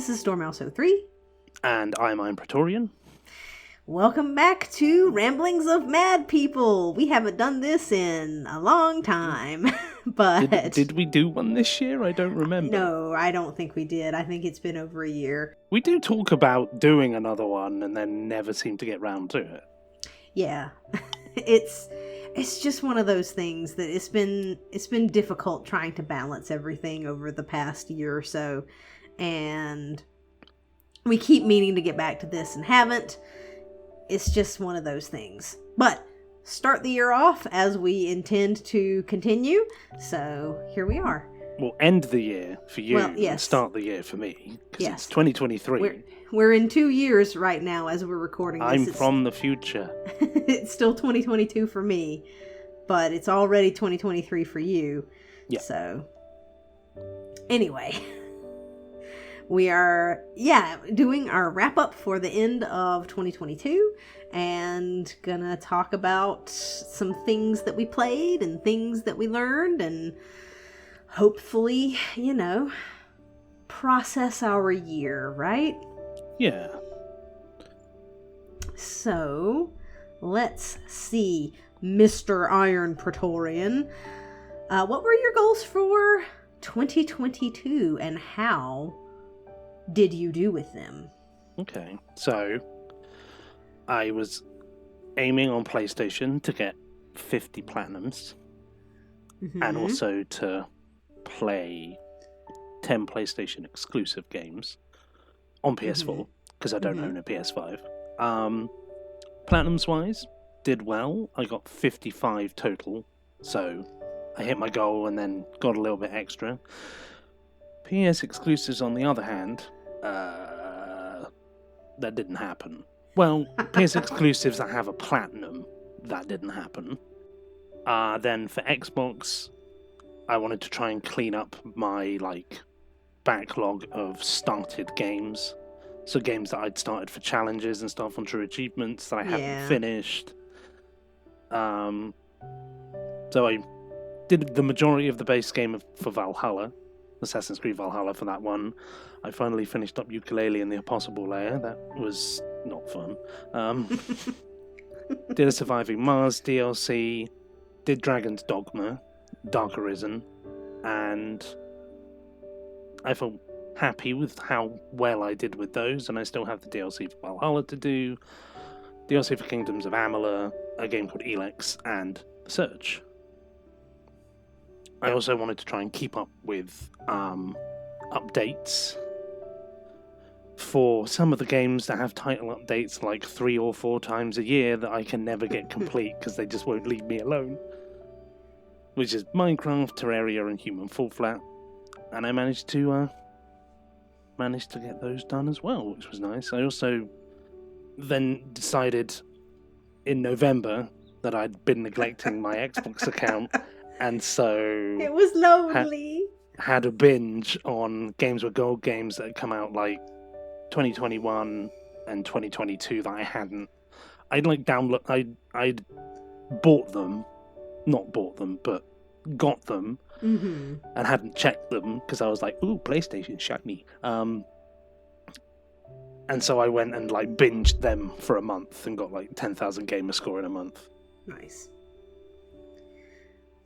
This is Dormouse03. And I'm Iron Praetorian. Welcome back to Ramblings of Mad People. We haven't done this in a long time, but... Did we do one this year? I don't remember. No, I don't think we did. I think it's been over a year. We do talk about doing another one and then never seem to get round to it. Yeah. It's just one of those things that it's been difficult trying to balance everything over the past year or so. And we keep meaning to get back to this and haven't. It's just one of those things. But start the year off as we intend to continue. So here we are. We'll end the year for you and start the year for me. Because it's 2023. We're in 2 years right now as we're recording this. I'm from the future. It's still 2022 for me. But it's already 2023 for you. Yeah. So anyway. We are, doing our wrap-up for the end of 2022 and gonna talk about some things that we played and things that we learned and hopefully, process our year, right? Yeah. So, let's see, Mr. Iron Praetorian. What were your goals for 2022 and how did you do with them? Okay, so I was aiming on PlayStation to get 50 platinums and also to play 10 PlayStation exclusive games on PS4 because I don't own a PS5. Platinums wise, did well. I got 55 total, so I hit my goal and then got a little bit extra. PS exclusives, on the other hand, that didn't happen. Well, PS exclusives that have a platinum, that didn't happen. Then for Xbox, I wanted to try and clean up my backlog of started games. So games that I'd started for challenges and stuff on True Achievements that I hadn't finished. So I did the majority of the base game for Valhalla. Assassin's Creed Valhalla for that one. I finally finished up Yooka-Laylee and the Impossible Lair. That was not fun. Did a Surviving Mars DLC. Did Dragon's Dogma, Dark Arisen. And I felt happy with how well I did with those. And I still have the DLC for Valhalla to do. DLC for Kingdoms of Amalur, a game called Elex, and Search. I also wanted to try and keep up with updates for some of the games that have title updates 3 or 4 times a year that I can never get complete because they just won't leave me alone. Which is Minecraft, Terraria, and Human Fall Flat. And I managed to get those done as well, which was nice. I also then decided in November that I'd been neglecting my Xbox account. And so it was lonely. Had a binge on Games with Gold games that had come out 2021 and 2022 that I hadn't. I'd I'd bought them, not bought them, but got them, and hadn't checked them because I was like, "Ooh, PlayStation shiny." And so I went and binged them for a month and got 10,000 gamer score in a month. Nice.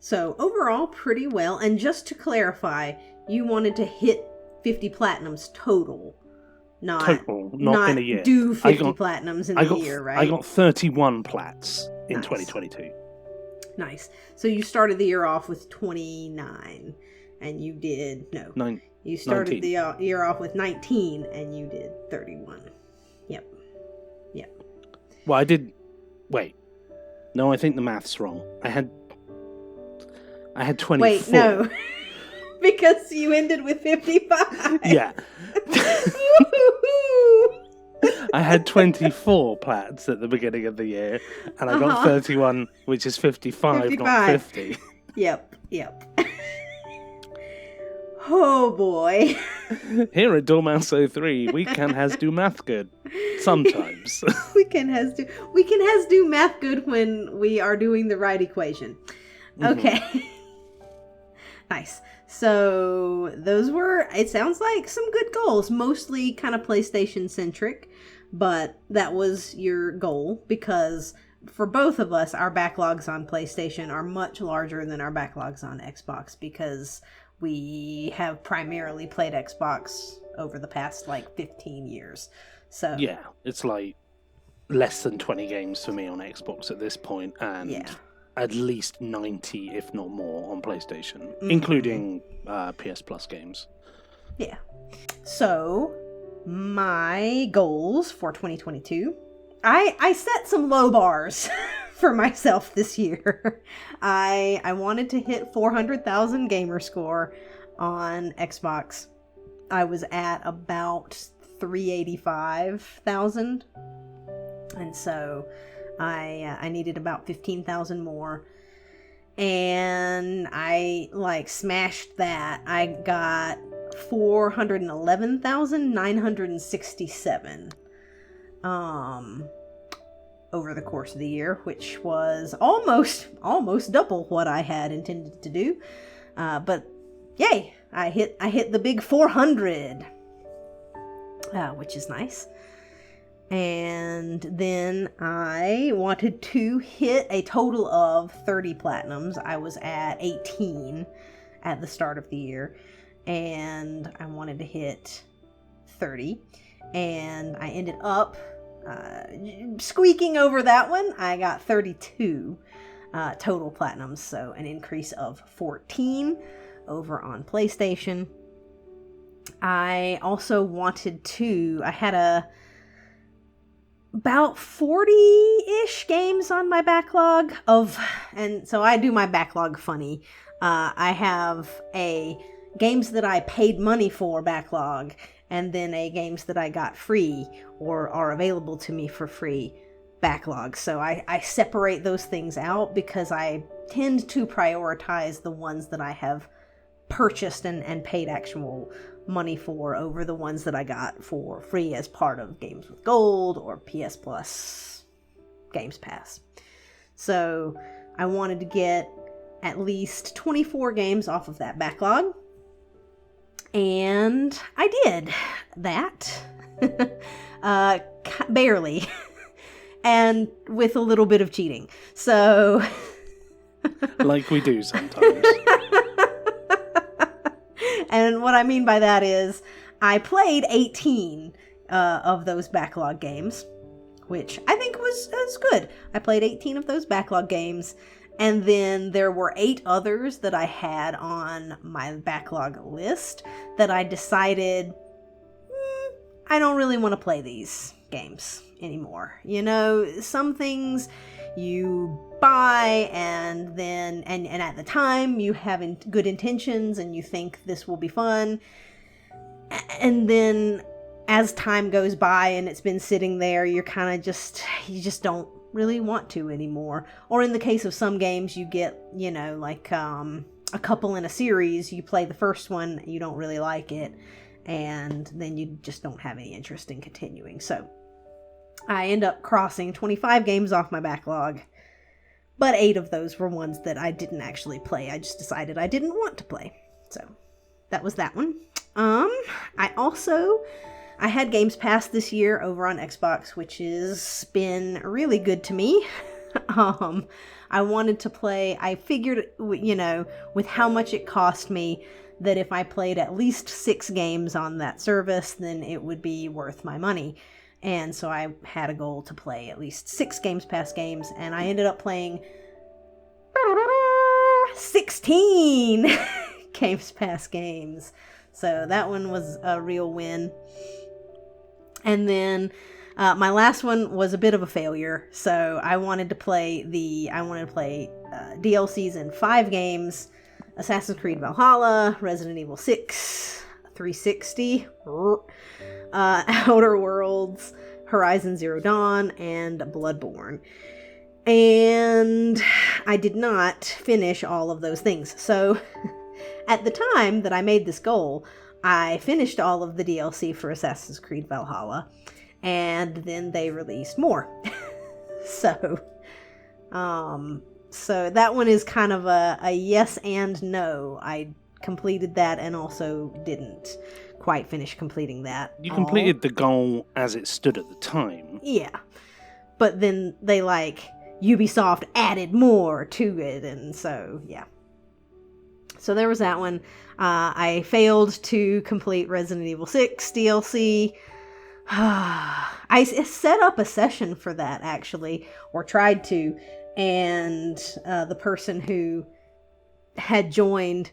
So, overall, pretty well. And just to clarify, you wanted to hit 50 platinums total. Not in a year. Do 50 platinums in a year, right? I got 31 plats in 2022. Nice. So, you started the year off with 29. And you did... No. 9. You started 19. the year off with 19. And you did 31. Yep. Well, I did... Wait. No, I think the math's wrong. I had 24. Wait, no. Because you ended with 55. Yeah. I had 24 plats at the beginning of the year, and I got 31, which is 55, not 50. Yep. Oh, boy. Here at Dormouse03, we can do math good. Sometimes. we can do math good when we are doing the right equation. Okay. Nice. So those were, it sounds like, some good goals, mostly kind of PlayStation centric, but that was your goal because for both of us, our backlogs on PlayStation are much larger than our backlogs on Xbox because we have primarily played Xbox over the past like 15 years. So yeah, it's like less than 20 games for me on Xbox at this point, and yeah. at least 90, if not more, on PlayStation, including PS Plus games. Yeah. So, my goals for 2022, I set some low bars for myself this year. I wanted to hit 400,000 gamer score on Xbox. I was at about 385,000. And so I needed about 15,000 more, and I like smashed that. I got 411,967 over the course of the year, which was almost double what I had intended to do. But yay, I hit the big 400, which is nice. And then I wanted to hit a total of 30 platinums. I was at 18 at the start of the year, and I wanted to hit 30. And I ended up squeaking over that one. I got 32 total platinums, so an increase of 14 over on PlayStation. I also wanted to, I had about 40-ish games on my backlog and so I do my backlog funny. I have a games that I paid money for backlog, and then a games that I got free or are available to me for free backlog. So I separate those things out because I tend to prioritize the ones that I have purchased and paid actual money for over the ones that I got for free as part of Games with Gold or PS Plus Games Pass. So I wanted to get at least 24 games off of that backlog, and I did that. Barely. And with a little bit of cheating. So like we do sometimes. And what I mean by that is I played 18 of those backlog games, which I think was good. I played 18 of those backlog games, and then there were 8 others that I had on my backlog list that I decided, I don't really want to play these games anymore. You know, some things you buy and then and at the time you have good intentions and you think this will be fun, and then as time goes by and it's been sitting there, you're kind of you just don't really want to anymore. Or in the case of some games, you get, you know, like a couple in a series, you play the first one, you don't really like it, and then you just don't have any interest in continuing. So I end up crossing 25 games off my backlog, but 8 of those were ones that I didn't actually play. I just decided I didn't want to play. So that was that one. I had Games Pass this year over on Xbox, which has been really good to me. I wanted to play, I figured, you know, with how much it cost me, that if I played at least 6 games on that service, then it would be worth my money. And so I had a goal to play at least 6 Games Pass games, and I ended up playing 16 Games Pass games. So that one was a real win. And then my last one was a bit of a failure. So I wanted to play DLCs in 5 games: Assassin's Creed Valhalla, Resident Evil 6, 360, Outer Worlds, Horizon Zero Dawn, and Bloodborne. And I did not finish all of those things. So at the time that I made this goal, I finished all of the DLC for Assassin's Creed Valhalla, and then they released more. So that one is kind of a yes and no. I completed that and also didn't quite finish completing that. You completed the goal as it stood at the time. Yeah. But then they, Ubisoft added more to it, and so, yeah. So there was that one. I failed to complete Resident Evil 6 DLC. I set up a session for that, actually, or tried to, and the person who had joined,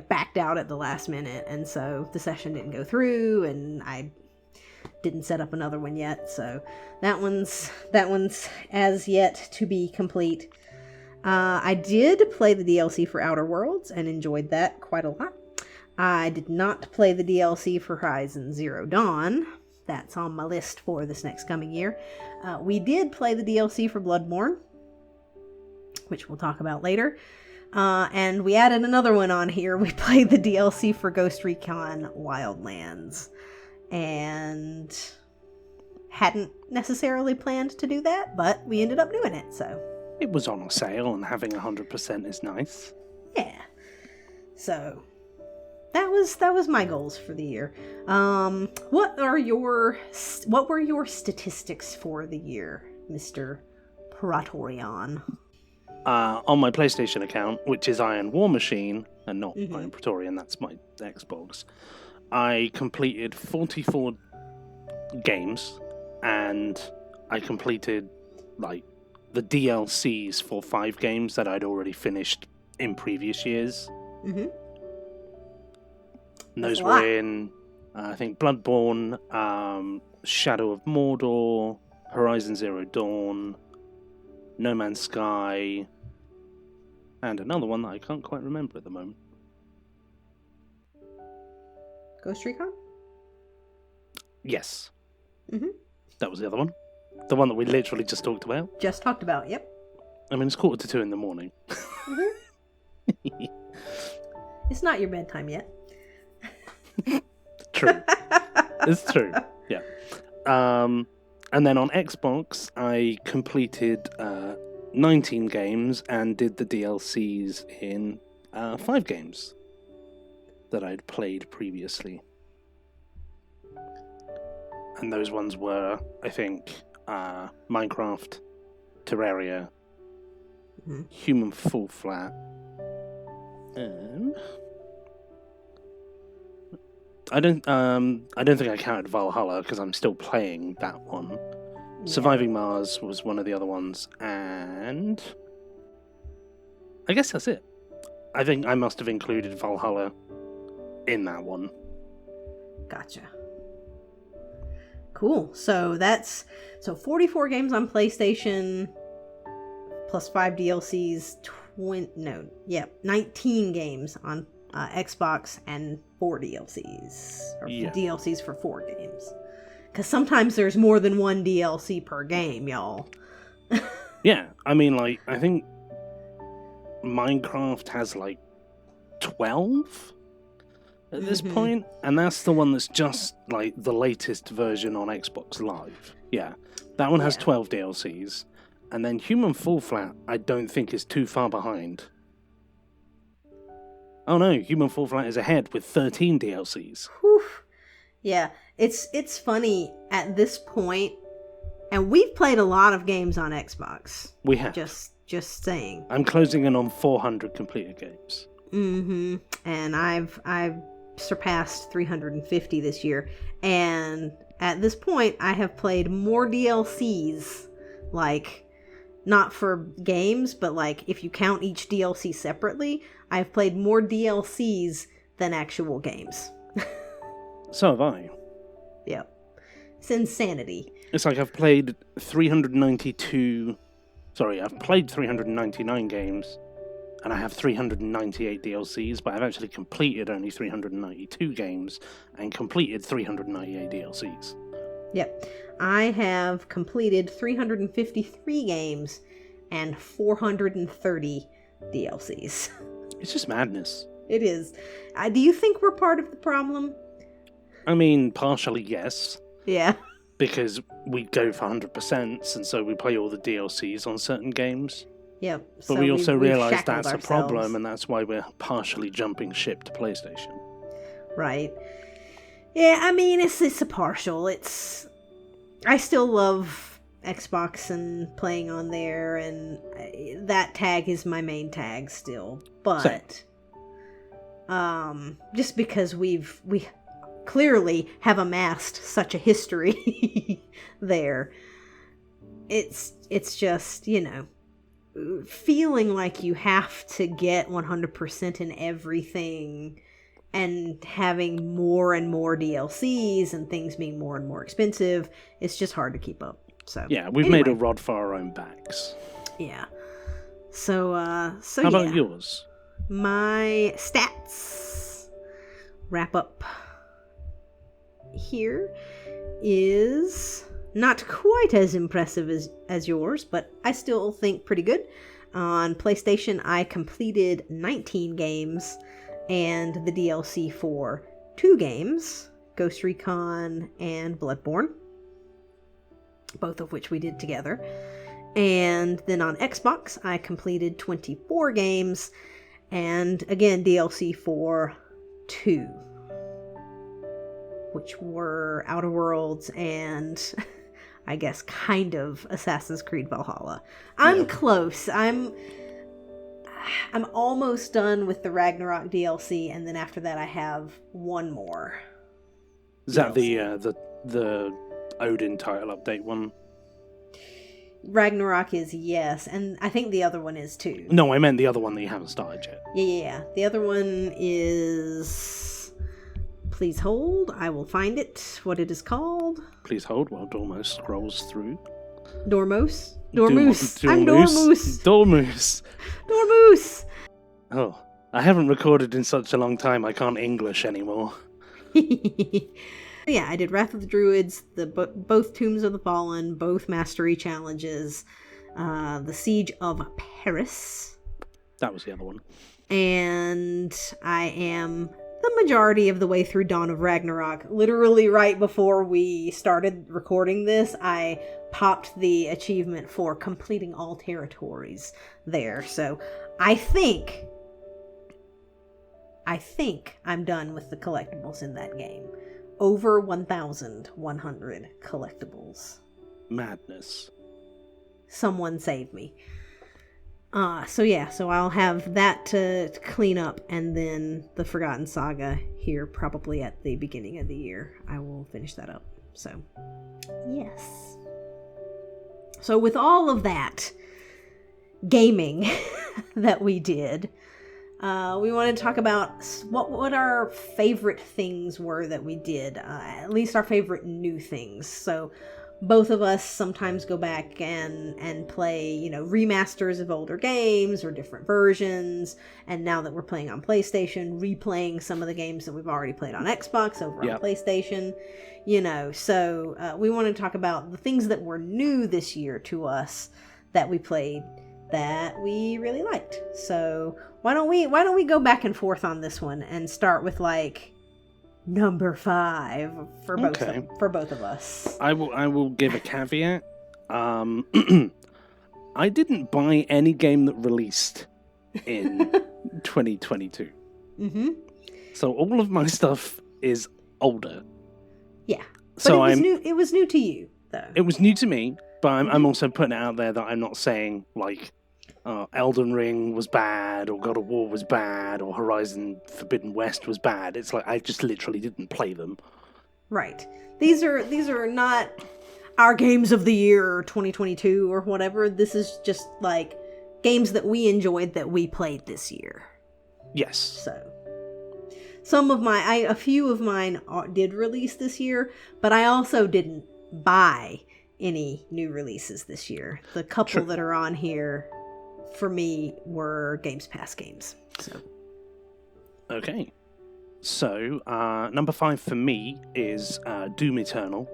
backed out at the last minute, and so the session didn't go through, and I didn't set up another one yet, so that one's as yet to be complete. I did play the DLC for Outer Worlds and enjoyed that quite a lot. I did not play the DLC for Horizon Zero Dawn. That's on my list for this next coming year. We did play the DLC for Bloodborne, which we'll talk about later. And we added another one on here. We played the DLC for Ghost Recon Wildlands. And hadn't necessarily planned to do that, but we ended up doing it, so... It was on a sale, and having 100% is nice. Yeah. So, that was my goals for the year. What were your statistics for the year, Mr. Praetorian? On my PlayStation account, which is Iron War Machine, and not Iron Praetorian, that's my Xbox, I completed 44 games, and I completed, the DLCs for 5 games that I'd already finished in previous years. And those were in, I think, Bloodborne, Shadow of Mordor, Horizon Zero Dawn, No Man's Sky, and another one that I can't quite remember at the moment. Ghost Recon? Yes. That was the other one. The one that we literally just talked about. Just talked about, yep. I mean, it's 1:45 in the morning. It's not your bedtime yet. True. It's true, yeah. And then on Xbox, I completed 19 games and did the DLCs in 5 games that I'd played previously. And those ones were, I think, Minecraft, Terraria, Human Fall Flat, and I don't think I counted Valhalla because I'm still playing that one. Yeah. Surviving Mars was one of the other ones, and I guess that's it. I think I must have included Valhalla in that one. Gotcha. Cool. So that's 44 games on PlayStation plus 5 DLCs. 19 games on Xbox and 4 DLCs or DLCs for 4 games. Because sometimes there's more than one DLC per game, y'all. Yeah, I mean, I think Minecraft has 12 at this point, and that's the one that's just the latest version on Xbox Live. Yeah, that one has 12 DLCs, and then Human Fall Flat I don't think is too far behind. Oh no, Human Fall Flat is ahead with 13 DLCs. Whew. Yeah, it's funny at this point, and we've played a lot of games on Xbox. We have. Just saying. I'm closing in on 400 completed games. And I've surpassed 350 this year, and at this point I have played more DLCs, not for games, but if you count each DLC separately, I've played more DLCs than actual games. So have I. Yep. It's insanity. It's I've played 399 games, and I have 398 DLCs, but I've actually completed only 392 games and completed 398 DLCs. Yep. I have completed 353 games and 430 DLCs. It's just madness. It is. Do you think we're part of the problem? I mean, partially yes. Yeah. Because we go for 100%, and so we play all the DLCs on certain games. Yep. But So we also we've realise shackled that's a ourselves. problem, and that's why we're partially jumping ship to PlayStation. Right. Yeah, I mean, it's a partial. I still love Xbox and playing on there, and that tag is my main tag still. But, just because we clearly have amassed such a history there, it's just, feeling like you have to get 100% in everything, and having more and more DLCs and things being more and more expensive, it's just hard to keep up. So yeah, we've made a rod for our own backs. Yeah. So How about yours? My stats wrap up here is not quite as impressive as yours, but I still think pretty good. On PlayStation, I completed 19 games and the DLC for 2 games, Ghost Recon and Bloodborne, both of which we did together. And then on Xbox, I completed 24 games, and again, DLC for 2, which were Outer Worlds and I guess kind of Assassin's Creed Valhalla. I'm close. I'm almost done with the Ragnarok DLC, and then after that I have one more. Is that the Odin title update one? Ragnarok is, yes, and I think the other one is too. No, I meant the other one that you haven't started yet. Yeah. The other one is... Please hold, I will find it, what it is called. Please hold while Dormouse scrolls through. Dormouse? Dormouse. I'm Dormouse. Dormouse! Oh, I haven't recorded in such a long time, I can't English anymore. Yeah, I did Wrath of the Druids, both Tombs of the Fallen, both Mastery Challenges, the Siege of Paris. That was the other one. And I am the majority of the way through Dawn of Ragnarok. Literally right before we started recording this, I popped the achievement for completing all territories there. So I think I'm done with the collectibles in that game. Over 1,100 collectibles. Madness. Someone save me. So I'll have that to clean up, and then the Forgotten Saga here probably at the beginning of the year. I will finish that up. So, yes. So with all of that gaming that we did, we want to talk about what our favorite things were that we did, at least our favorite new things. So both of us sometimes go back and play, remasters of older games or different versions. And now that we're playing on PlayStation, replaying some of the games that we've already played on Xbox over on PlayStation, So we want to talk about the things that were new this year to us that we played that we really liked. So why don't we go back and forth on this one and start with number 5 for both of us. I will give a caveat. I didn't buy any game that released in 2022. Mm-hmm. So all of my stuff is older. Yeah. But so it was new to you, though. It was new to me, but I'm also putting it out there that I'm not saying Elden Ring was bad, or God of War was bad, or Horizon Forbidden West was bad. It's like I just literally didn't play them. Right. These are not our games of the year 2022 or whatever. This is just games that we enjoyed that we played this year. Yes. So a few of mine did release this year, but I also didn't buy any new releases this year. The couple that are on here for me were Games Pass games. So. Okay. So, number 5 for me is Doom Eternal.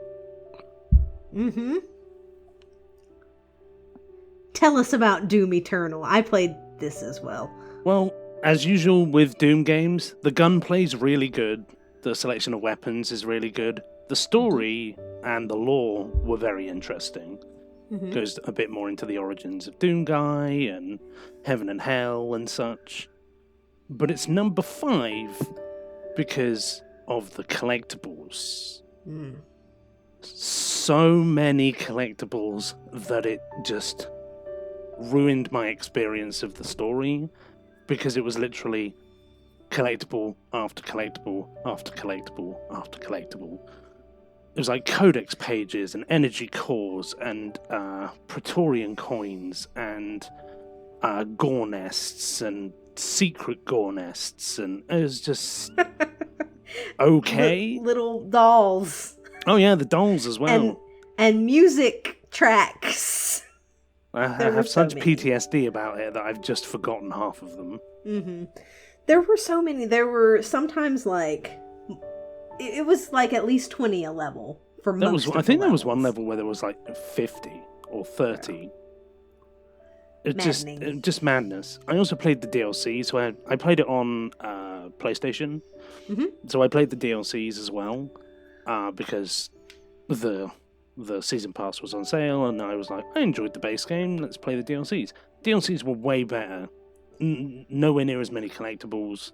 Mm-hmm. Tell us about Doom Eternal. I played this as well. Well, as usual with Doom games, the gunplay's really good. The selection of weapons is really good. The story and the lore were very interesting. Goes a bit more into the origins of Doomguy and Heaven and Hell and such. But it's number 5 because of the collectibles. So many collectibles that it just ruined my experience of the story, because it was literally collectible after collectible after collectible after collectible. It was like codex pages and energy cores and Praetorian coins and gore nests and secret gore nests, and it was just okay. Little dolls. Oh yeah, the dolls as well. And music tracks. I have such PTSD about it that I've just forgotten half of them. There were so many. There were sometimes like... It was like at least 20 a level for most of the I think there levels. was one level where there was like 50 or 30. It's just madness. I also played the DLC, so I played it on PlayStation. So I played the DLCs as well, because the season pass was on sale, and I was like, I enjoyed the base game, let's play the DLCs. DLCs were way better, nowhere near as many collectibles,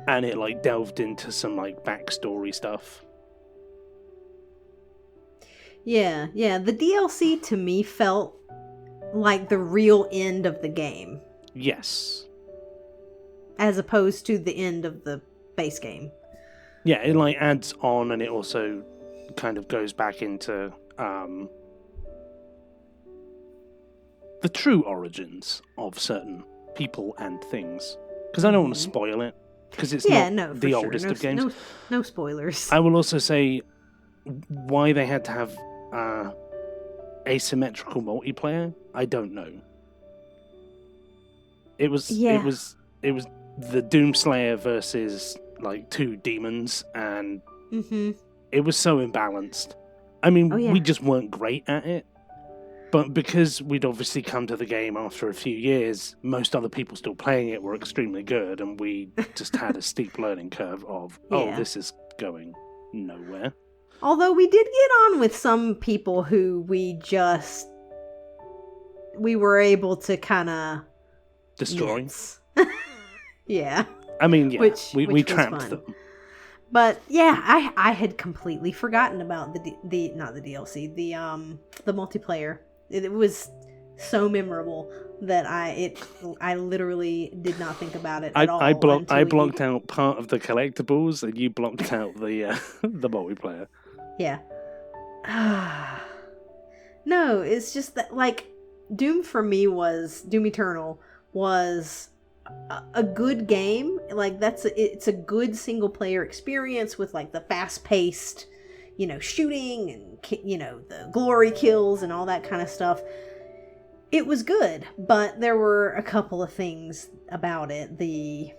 and it like delved into some like backstory stuff. Yeah, the DLC to me felt like the real end of the game. Yes. As opposed to the end of the base game. Yeah, it like adds on, and it also kind of goes back into the true origins of certain people and things. Because I don't want to spoil it, because it's not the oldest of games. No spoilers. I will also say why they had to have asymmetrical multiplayer, I don't know. It was the Doomslayer versus like 2 demons, and it was so imbalanced. I mean, we just weren't great at it. But because we'd obviously come to the game after a few years, most other people still playing it were extremely good, and we just had a steep learning curve of, this is going nowhere. Although we did get on with some people who we were able to kind of destroy. Yeah. I mean, yeah, which we trapped them. But yeah, I had completely forgotten about the not the DLC, the multiplayer. It was so memorable that I literally did not think about it at all. I blocked out part of the collectibles, and you blocked out the multiplayer. Yeah. No, it's just that like Doom Eternal was a good game. Like it's a good single player experience with like the fast paced, shooting and the glory kills and all that kind of stuff. It was good, but there were a couple of things about it. The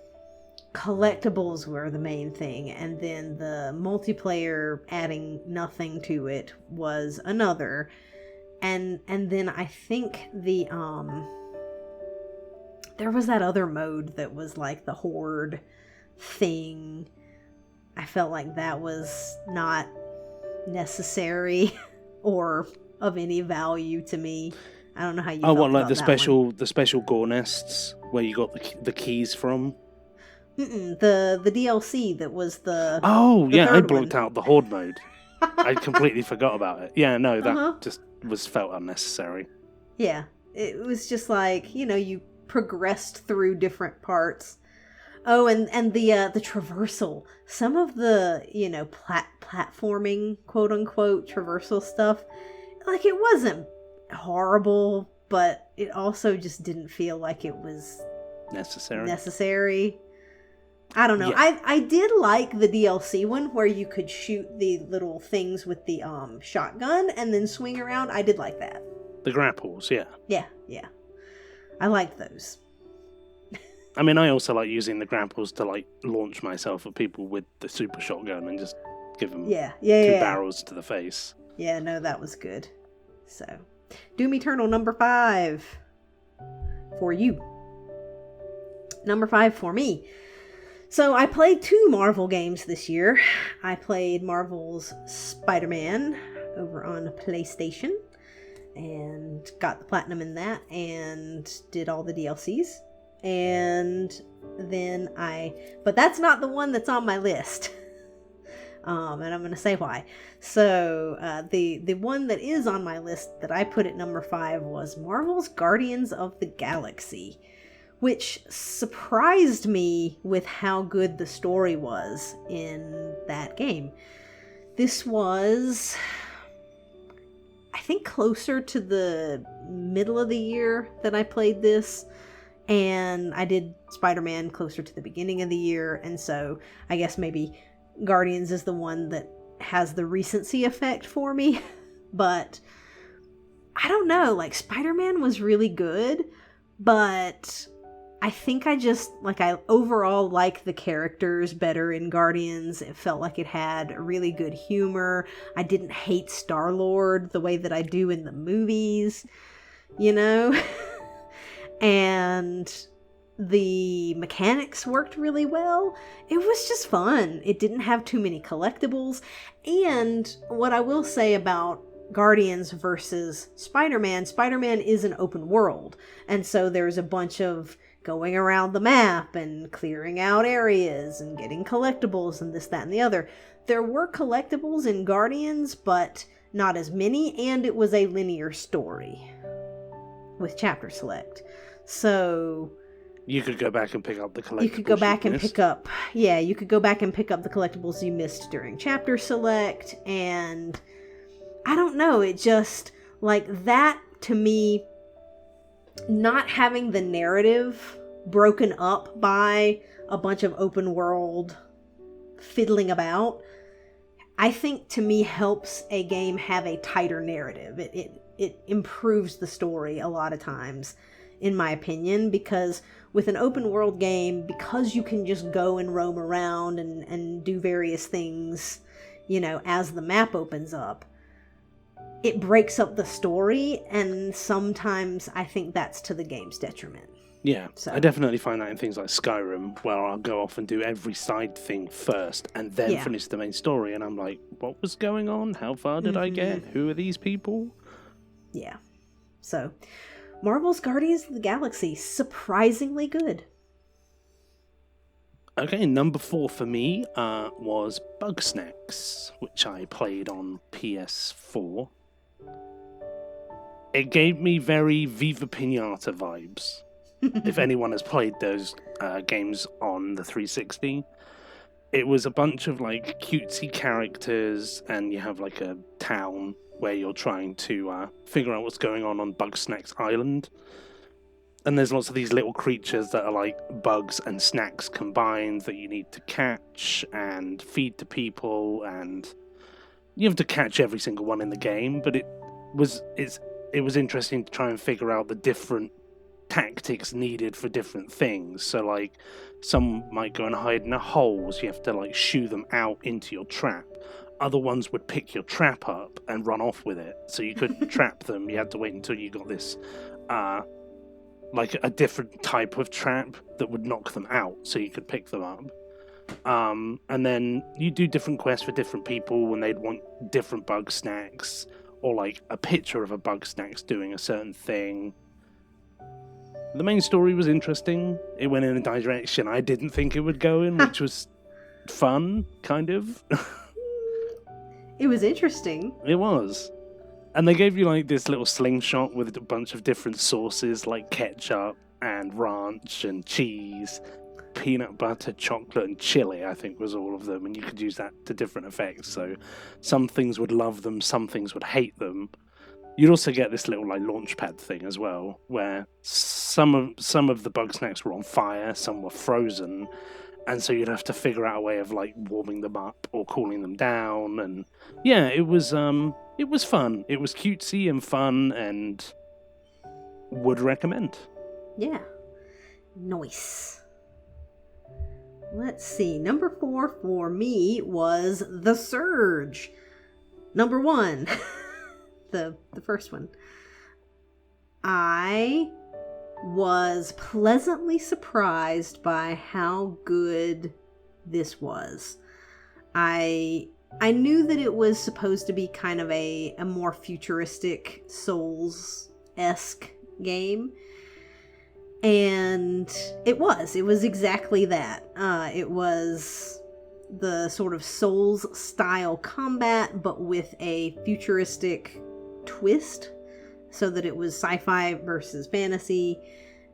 collectibles were the main thing, and then the multiplayer adding nothing to it was another. And then I think there was that other mode that was like the horde thing. I felt like that was not necessary or of any value to me. I don't know how you felt about the that special gore nests where you got the keys from? The DLC that was the I blocked out the horde mode. I completely forgot about it. Yeah, no, that just felt unnecessary. Yeah, it was just like, you progressed through different parts. Oh, and the traversal. Some of the, platforming, quote unquote, traversal stuff, like it wasn't horrible, but it also just didn't feel like it was necessary. I don't know. Yeah. I did like the DLC one where you could shoot the little things with the shotgun and then swing around. I did like that. The grapples, yeah. Yeah. I liked those. I mean, I also like using the grapples to like launch myself at people with the super shotgun and just give them 2 barrels to the face. Yeah, no, that was good. So, Doom Eternal number 5 for you. Number 5 for me. So I played 2 Marvel games this year. I played Marvel's Spider-Man over on PlayStation. and got the platinum in that and did all the DLCs. And then but that's not the one that's on my list. And I'm going to say why. So, the one that is on my list that I put at number 5 was Marvel's Guardians of the Galaxy, which surprised me with how good the story was in that game. This was, I think, closer to the middle of the year that I played this, and I did Spider-Man closer to the beginning of the year, and so I guess maybe Guardians is the one that has the recency effect for me. But I don't know, like, Spider-Man was really good, but I think I overall like the characters better in Guardians. It felt like it had really good humor. I didn't hate Star-Lord the way that I do in the movies, you know? And the mechanics worked really well. It was just fun. It didn't have too many collectibles. And what I will say about Guardians versus Spider-Man is an open world. And so there's a bunch of going around the map and clearing out areas and getting collectibles and this, that, and the other. There were collectibles in Guardians, but not as many, and it was a linear story with chapter select. So you could go back and pick up the collectibles. You could go back and pick up the collectibles you missed during chapter select, and I don't know, it just, like, that to me, not having the narrative broken up by a bunch of open world fiddling about, I think to me helps a game have a tighter narrative. It improves the story a lot of times, in my opinion, because with an open world game, because you can just go and roam around and do various things, you know, as the map opens up, it breaks up the story, and sometimes I think that's to the game's detriment. Yeah, so I definitely find that in things like Skyrim, where I'll go off and do every side thing first and then finish the main story, and I'm like, what was going on? How far did I get? Who are these people? Yeah. So, Marvel's Guardians of the Galaxy, surprisingly good. Okay, number 4 for me was Bugsnax, which I played on PS4. It gave me very Viva Pinata vibes. If anyone has played those games on the 360, it was a bunch of like cutesy characters, and you have like a town where you're trying to figure out what's going on Bugsnax Island. And there's lots of these little creatures that are like bugs and snacks combined that you need to catch and feed to people, and you have to catch every single one in the game. But it was interesting to try and figure out the different tactics needed for different things. So like some might go and hide in a hole, so you have to like shoo them out into your trap. Other ones would pick your trap up and run off with it, so you couldn't trap them. You had to wait until you got this like a different type of trap that would knock them out, so you could pick them up. And then you do different quests for different people when they'd want different bug snacks, or like a picture of a bug snacks doing a certain thing. The main story was interesting. It went in a direction I didn't think it would go in, which was fun, kind of. It was interesting. It was. And they gave you like this little slingshot with a bunch of different sauces like ketchup and ranch and cheese, peanut butter, chocolate and chili, I think was all of them. And you could use that to different effects. So some things would love them, some things would hate them. You'd also get this little like launchpad thing as well, where some of the bug snacks were on fire, some were frozen, and so you'd have to figure out a way of like warming them up or cooling them down. And yeah, it was fun. It was cutesy and fun, and would recommend. Yeah, nice. Let's see. Number 4 for me was The Surge. Number 1. The first one. I was pleasantly surprised by how good this was. I I knew that it was supposed to be kind of a more futuristic Souls-esque game. And it was exactly that. It was the sort of Souls-style combat, but with a futuristic twist, so that it was sci-fi versus fantasy.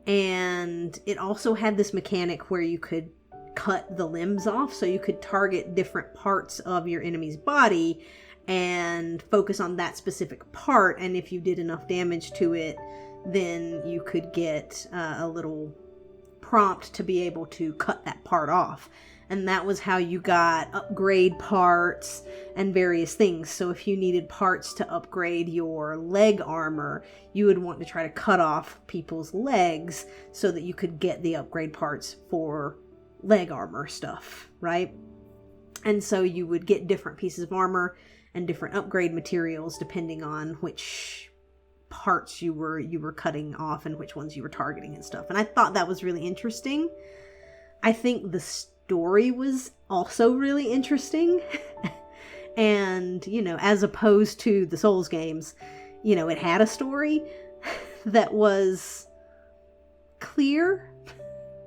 And it also had this mechanic where you could cut the limbs off, so you could target different parts of your enemy's body and focus on that specific part, and if you did enough damage to it, then you could get a little prompt to be able to cut that part off. And that was how you got upgrade parts and various things. So if you needed parts to upgrade your leg armor, you would want to try to cut off people's legs so that you could get the upgrade parts for leg armor stuff, right? And so you would get different pieces of armor and different upgrade materials depending on which parts you were cutting off and which ones you were targeting and stuff. And I thought that was really interesting. I think the story was also really interesting. And, you know, as opposed to the Souls games, you know, it had a story that was clear,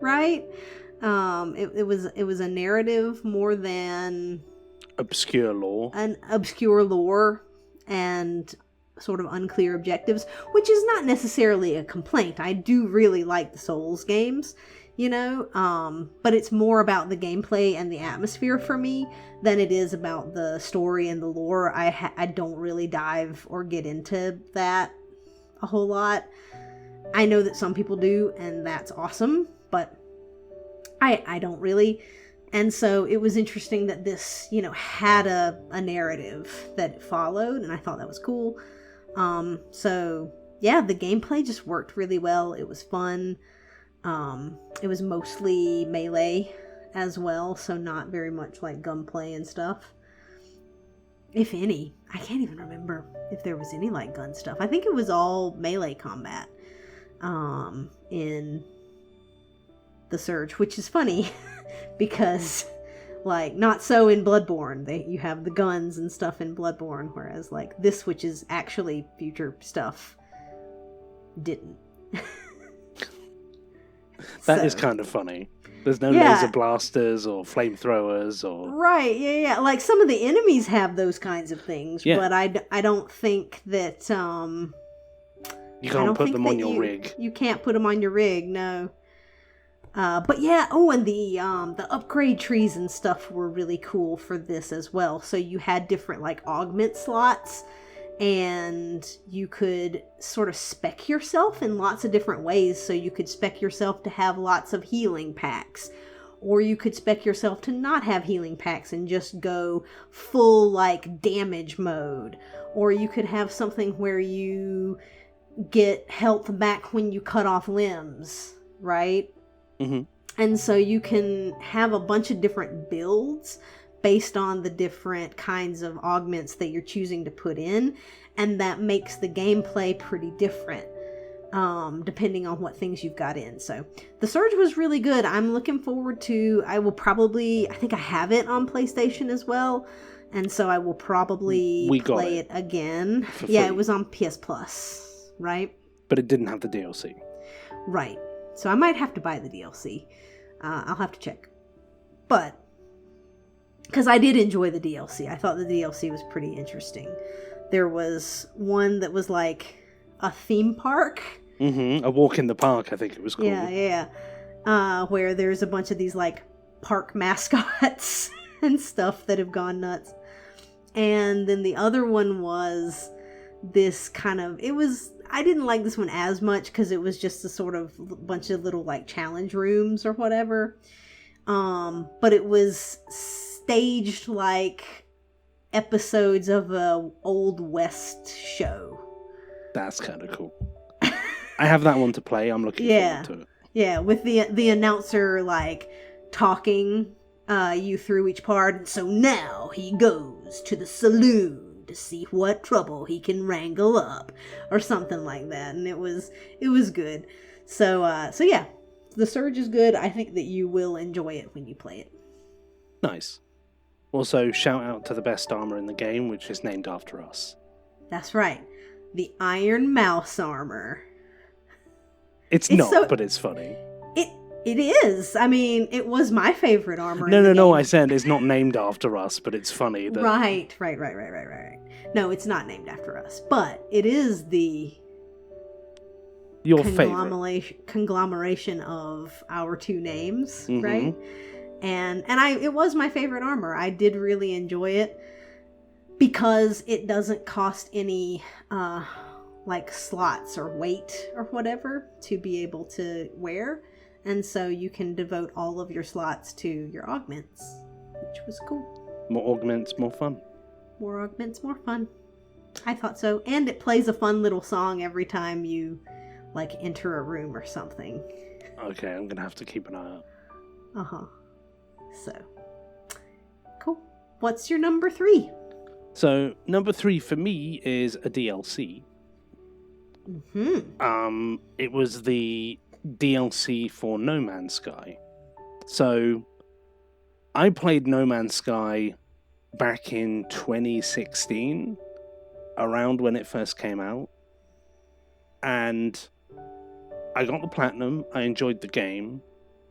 right? It was a narrative more than obscure lore. An obscure lore and sort of unclear objectives, which is not necessarily a complaint. I do really like the Souls games, you know, but it's more about the gameplay and the atmosphere for me than it is about the story and the lore. I don't really dive or get into that a whole lot. I know that some people do, and that's awesome, but I don't really. And so it was interesting that this, you know, had a narrative that it followed, and I thought that was cool. So yeah, the gameplay just worked really well. It was fun. It was mostly melee as well, so not very much like gunplay and stuff. If any. I can't even remember if there was any like gun stuff. I think it was all melee combat in the Surge, which is funny because like not so in Bloodborne. You have the guns and stuff in Bloodborne, whereas like this, which is actually future stuff, didn't. That is kind of funny. There's no laser blasters or flamethrowers or... Right, yeah. Like, some of the enemies have those kinds of things, but I don't think that, you can't put them on your rig. You can't put them on your rig, no. But yeah, and the upgrade trees and stuff were really cool for this as well. So you had different, like, augment slots, and you could sort of spec yourself in lots of different ways. So you could spec yourself to have lots of healing packs, or you could spec yourself to not have healing packs and just go full like damage mode, or you could have something where you get health back when you cut off limbs, right? Mm-hmm. And so you can have a bunch of different builds based on the different kinds of augments that you're choosing to put in, and that makes the gameplay pretty different depending on what things you've got in. So the Surge was really good. I'm looking forward to, I think I have it on PlayStation as well, and so I will probably play it again. Yeah, it was on PS Plus, right? But it didn't have the DLC. Right. So I might have to buy the DLC. I'll have to check. But because I did enjoy the DLC. I thought the DLC was pretty interesting. There was one that was like a theme park. Mm-hmm. A walk in the park, I think it was called. Yeah. Where there's a bunch of these like park mascots and stuff that have gone nuts. And then the other one was this kind of, I didn't like this one as much because it was just a sort of bunch of little like challenge rooms or whatever. But it was staged like episodes of a Old West show. That's kind of cool. I have that one to play. I'm looking forward to it. Yeah, with the announcer like talking you through each part. And so now he goes to the saloon to see what trouble he can wrangle up, or something like that. And it was good. So yeah, the Surge is good. I think that you will enjoy it when you play it. Nice. Also, shout out to the best armor in the game, which is named after us. That's right. The Iron Mouse armor. It's not, but it's funny. It is. I mean, it was my favorite armor. No, I said it's not named after us, but it's funny. That... Right. No, it's not named after us, but it is your favorite conglomeration of our two names, mm-hmm. right? And it was my favorite armor. I did really enjoy it because it doesn't cost any like slots or weight or whatever to be able to wear. And so you can devote all of your slots to your augments, which was cool. More augments, more fun. More augments, more fun. I thought so. And it plays a fun little song every time you, like, enter a room or something. Okay, I'm going to have to keep an eye out. Uh-huh. So, cool. What's your number 3? So, number 3 for me is a DLC. Mm-hmm. It was the DLC for No Man's Sky. So, I played No Man's Sky back in 2016, around when it first came out, and I got the platinum. I enjoyed the game.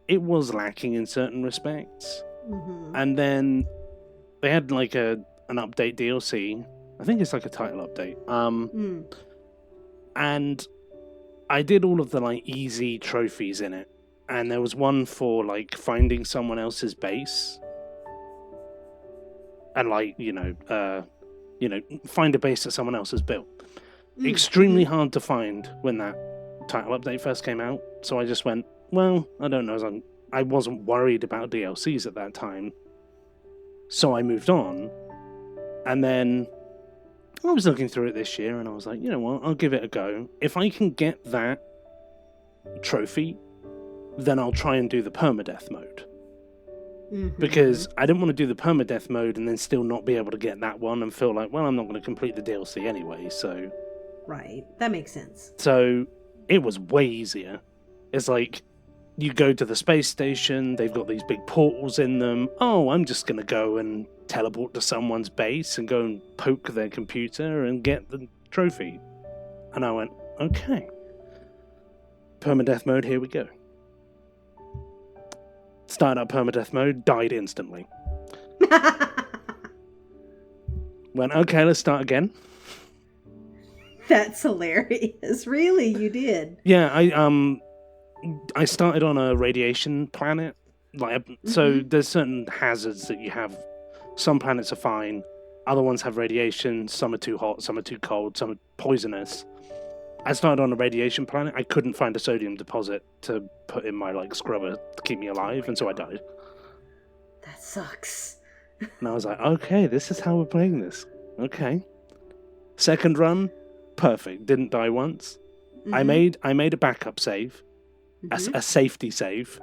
It was lacking in certain respects, and then they had like an update DLC. I think it's like a title update. And I did all of the like easy trophies in it, and there was one for like finding someone else's base, and like find a base that someone else has built. Extremely hard to find when that title update first came out. So I just went, well, I don't know. I wasn't worried about DLCs at that time, so I moved on. And then I was looking through it this year, and I was like, you know what, I'll give it a go. If I can get that trophy, then I'll try and do the permadeath mode. Because I didn't want to do the permadeath mode and then still not be able to get that one and feel like, well, I'm not going to complete the DLC anyway, so... Right, that makes sense. So, it was way easier. It's like, you go to the space station, they've got these big portals in them. Oh, I'm just going to go and teleport to someone's base and go and poke their computer and get the trophy. And I went, okay. Permadeath mode, here we go. Started up permadeath mode, died instantly. Went, okay, let's start again. That's hilarious. Really, you did? Yeah, I started on a radiation planet. So there's certain hazards that you have. Some planets are fine, other ones have radiation, some are too hot, some are too cold, some are poisonous. I started on a radiation planet. I couldn't find a sodium deposit to put in my scrubber to keep me alive, and so I died. That sucks. And I was like, okay, this is how we're playing this. Okay. Second run, perfect. Didn't die once. I made a backup save, a safety save.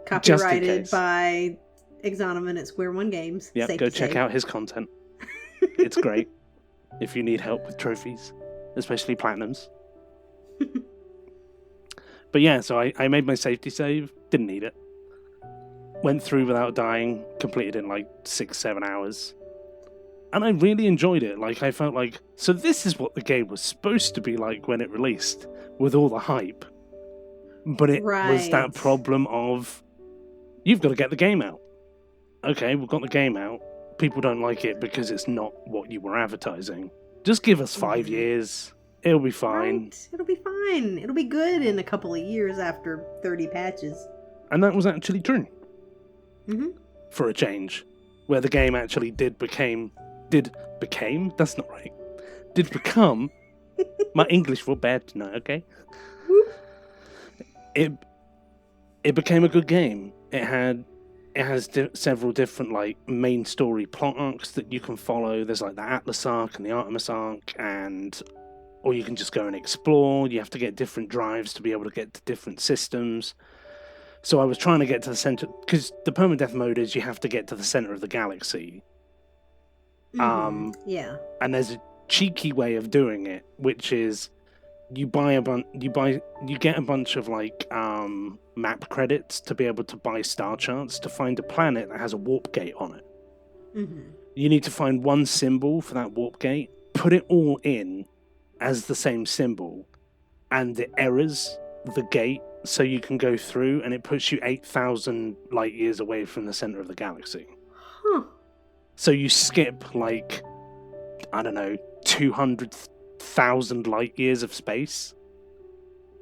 Copyrighted by Exonoman at Square One Games. Yep, go check out his content. It's great. If you need help with trophies. Especially platinums. But yeah, so I made my safety save, didn't need it. Went through without dying, completed in 6-7 hours. And I really enjoyed it. I felt like, so this is what the game was supposed to be like when it released, with all the hype. But it was that problem of, you've got to get the game out. Okay, we've got the game out. People don't like it because it's not what you were advertising. Just give us 5 years. It'll be fine. Right. It'll be fine. It'll be good in a couple of years after 30 patches. And that was actually true. For a change. Where the game actually did become... That's not right. Did become... My English was bad tonight, okay? It became a good game. It has several different main story plot arcs that you can follow. There's the Atlas arc and the Artemis arc, or you can just go and explore. You have to get different drives to be able to get to different systems. So I was trying to get to the center, because the permadeath mode is you have to get to the center of the galaxy. Yeah. And there's a cheeky way of doing it, which is you get a bunch of like map credits to be able to buy star charts to find a planet that has a warp gate on it. Mm-hmm. You need to find one symbol for that warp gate, put it all in as the same symbol, and it errors the gate so you can go through, and it puts you 8,000 light years away from the center of the galaxy. Huh. So you skip like, I don't know, 200,000 light years of space.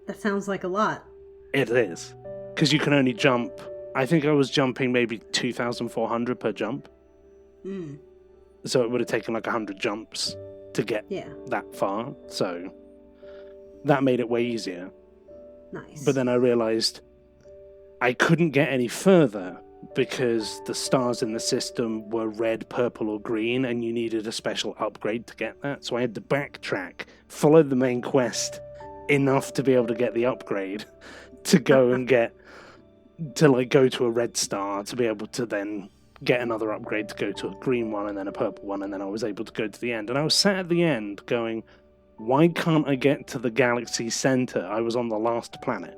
That sounds like a lot. It is. Because you can only jump, I think I was jumping maybe 2,400 per jump. Mm. So it would have taken like 100 jumps to get Yeah. that far. So that made it way easier. Nice. But then I realized I couldn't get any further because the stars in the system were red, purple, or green, and you needed a special upgrade to get that. So I had to backtrack, follow the main quest enough to be able to get the upgrade to go and go to a red star to be able to then get another upgrade to go to a green one and then a purple one, and then I was able to go to the end. And I was sat at the end going, why can't I get to the galaxy center? I was on the last planet.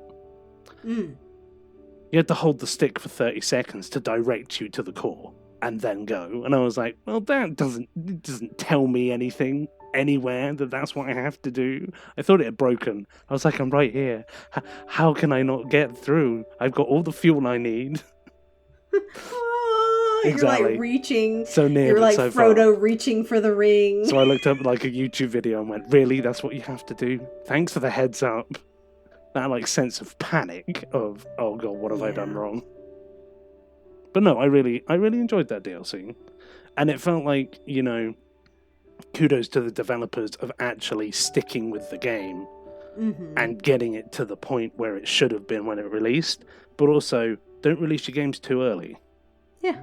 Mm. You had to hold the stick for 30 seconds to direct you to the core and then go. And I was like, well, that doesn't tell me anything anywhere that's what I have to do. I thought it had broken. I was like, I'm right here. How can I not get through? I've got all the fuel I need. Exactly. You're like reaching. So near, You're but like so Frodo far. reaching for the ring. So I looked up like a YouTube video and went, really? That's what you have to do? Thanks for the heads up. That like sense of panic of, oh god, what have I done wrong? But no, I really enjoyed that DLC. And it felt like, you know, kudos to the developers of actually sticking with the game and getting it to the point where it should have been when it released. But also, don't release your games too early. Yeah.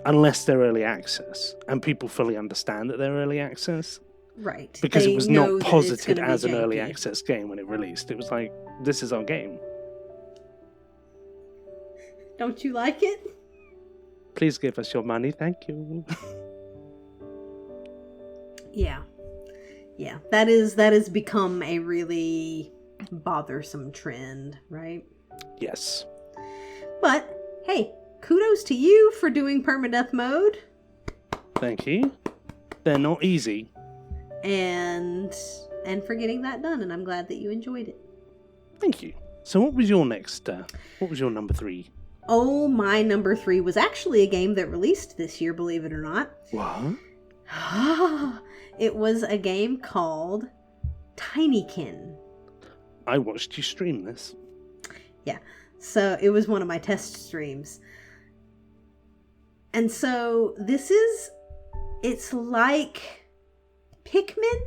Unless they're early access, and people fully understand that they're early access. Right. Because it was not posited as as an early access game when it released. It was like, this is our game. Don't you like it? Please give us your money, thank you. Yeah. Yeah. That has become a really bothersome trend, right? Yes. But, hey, kudos to you for doing permadeath mode. Thank you. They're not easy. And for getting that done, and I'm glad that you enjoyed it. Thank you. So what was your next, what was your number 3? Oh, my number 3 was actually a game that released this year, believe it or not. What? It was a game called Tinykin. I watched you stream this. Yeah, so it was one of my test streams. And so it's like Pikmin.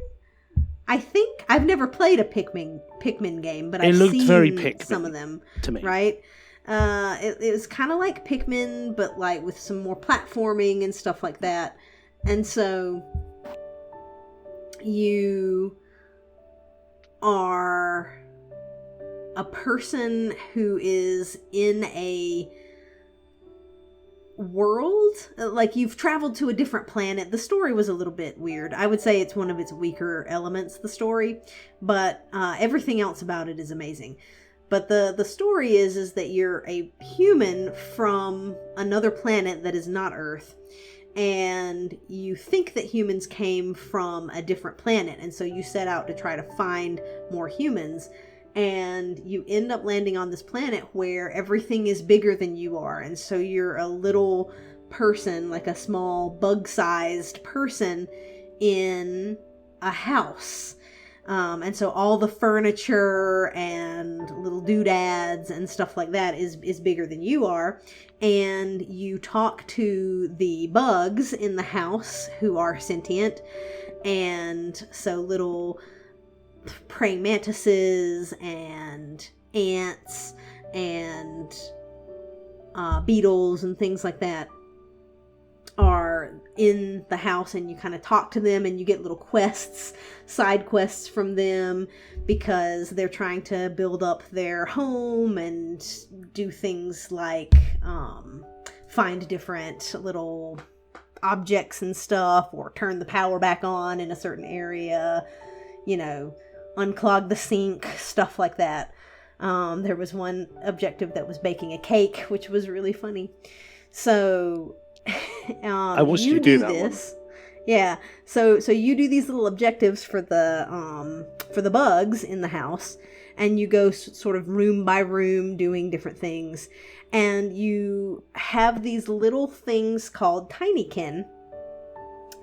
I think I've never played a Pikmin game, but I've seen very Pikmin some of them to me. Right? It was kind of like Pikmin, but like with some more platforming and stuff like that. And so you are a person who is in a world, like you've traveled to a different planet. The story was a little bit weird. I would say it's one of its weaker elements, the story, but everything else about it is amazing. But the story is that you're a human from another planet that is not Earth, and you think that humans came from a different planet, and so you set out to try to find more humans. And you end up landing on this planet where everything is bigger than you are. And so you're a little person, like a small bug-sized person in a house. And so all the furniture and little doodads and stuff like that is bigger than you are. And you talk to the bugs in the house who are sentient. And so little praying mantises and ants and beetles and things like that are in the house, and you kind of talk to them, and you get little quests, side quests from them, because they're trying to build up their home and do things like find different little objects and stuff, or turn the power back on in a certain area, you know, unclog the sink, stuff like that. There was one objective that was baking a cake, which was really funny. So I watched you do that this. Yeah. So you do these little objectives for the bugs in the house, and you go sort of room by room doing different things, and you have these little things called tinykin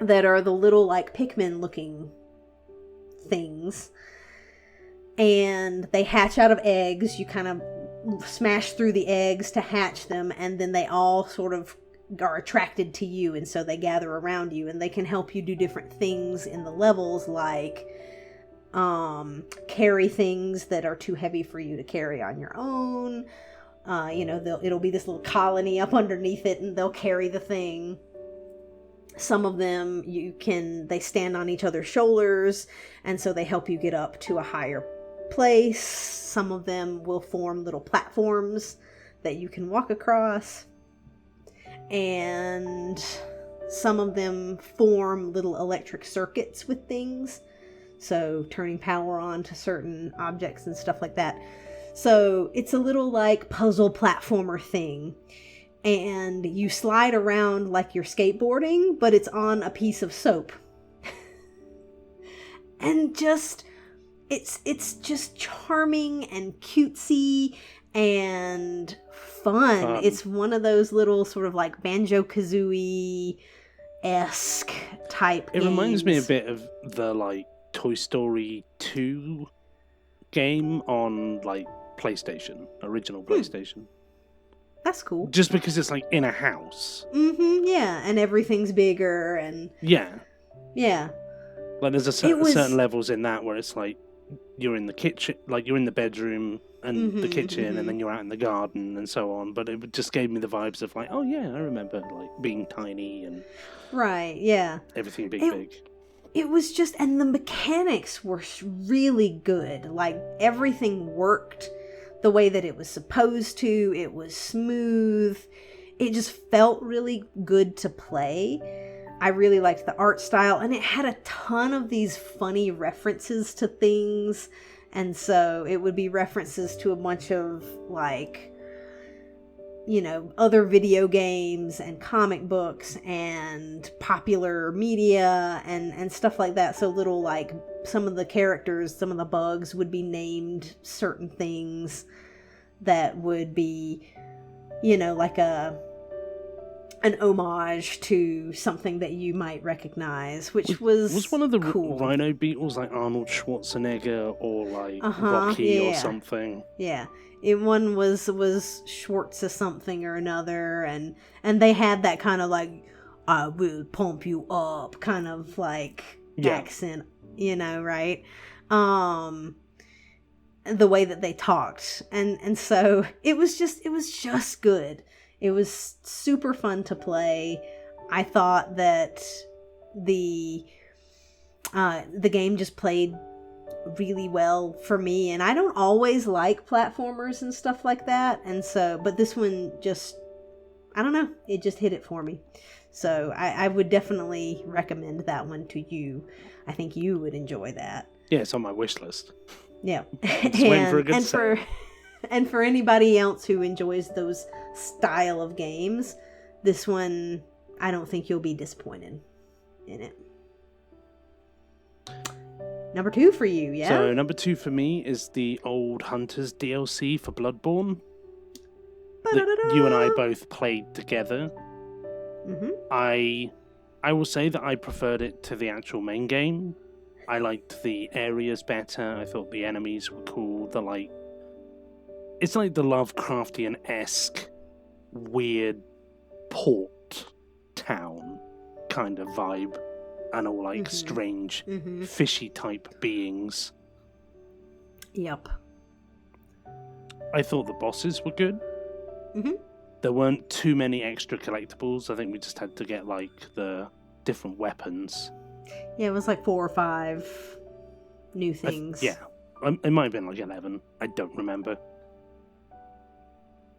that are the little like Pikmin looking things, and they hatch out of eggs. You kind of smash through the eggs to hatch them, and then they all sort of are attracted to you, and so they gather around you, and they can help you do different things in the levels, like carry things that are too heavy for you to carry on your own. It'll be this little colony up underneath it, and they'll carry the thing. Some of them they stand on each other's shoulders, and so they help you get up to a higher place. Some of them will form little platforms that you can walk across, and some of them form little electric circuits with things, so turning power on to certain objects and stuff like that. So it's a little like puzzle platformer thing, and you slide around like you're skateboarding, but it's on a piece of soap. And it's just charming and cutesy and fun. It's one of those little sort of like Banjo-Kazooie-esque type games. It reminds me a bit of the like Toy Story 2 game on like PlayStation, original PlayStation. That's cool. Just because it's like in a house. Yeah, and everything's bigger and... Yeah. Yeah. Like there's certain levels in that where it's like you're in the kitchen, like you're in the bedroom and the kitchen, and then you're out in the garden and so on. But it just gave me the vibes of like, oh yeah, I remember like being tiny and right, yeah, everything being big. It was just, and the mechanics were really good. Like everything worked the way that it was supposed to. It was smooth. It just felt really good to play. I really liked the art style, and it had a ton of these funny references to things. And so it would be references to a bunch of like, other video games and comic books and popular media and stuff like that. So little like some of the characters, some of the bugs would be named certain things that would be, like an homage to something that you might recognize, which was one of the cool. Rhino Beetles like Arnold Schwarzenegger or like Rocky or something. Yeah, one was Schwartz or something or another, and they had that kind of like "I will pump you up" kind of like accent, right? The way that they talked, and so it was just good. It was super fun to play. I thought that the game just played really well for me, and I don't always like platformers and stuff like that, and so, but this one just, I don't know, it just hit it for me. So I would definitely recommend that one to you. I think you would enjoy that. Yeah, it's on my wish list. Yeah. And for anybody else who enjoys those style of games, this one, I don't think you'll be disappointed in it. Number 2 for you, yeah? So number 2 for me is the Old Hunters DLC for Bloodborne that you and I both played together. I will say that I preferred it to the actual main game. I liked the areas better. I thought the enemies were cool. It's like the Lovecraftian-esque weird port town kind of vibe, and all like strange fishy type beings. Yep. I thought the bosses were good. There weren't too many extra collectibles. I think we just had to get like the different weapons. Yeah, it was like 4 or 5 new things. It might have been like 11. I don't remember.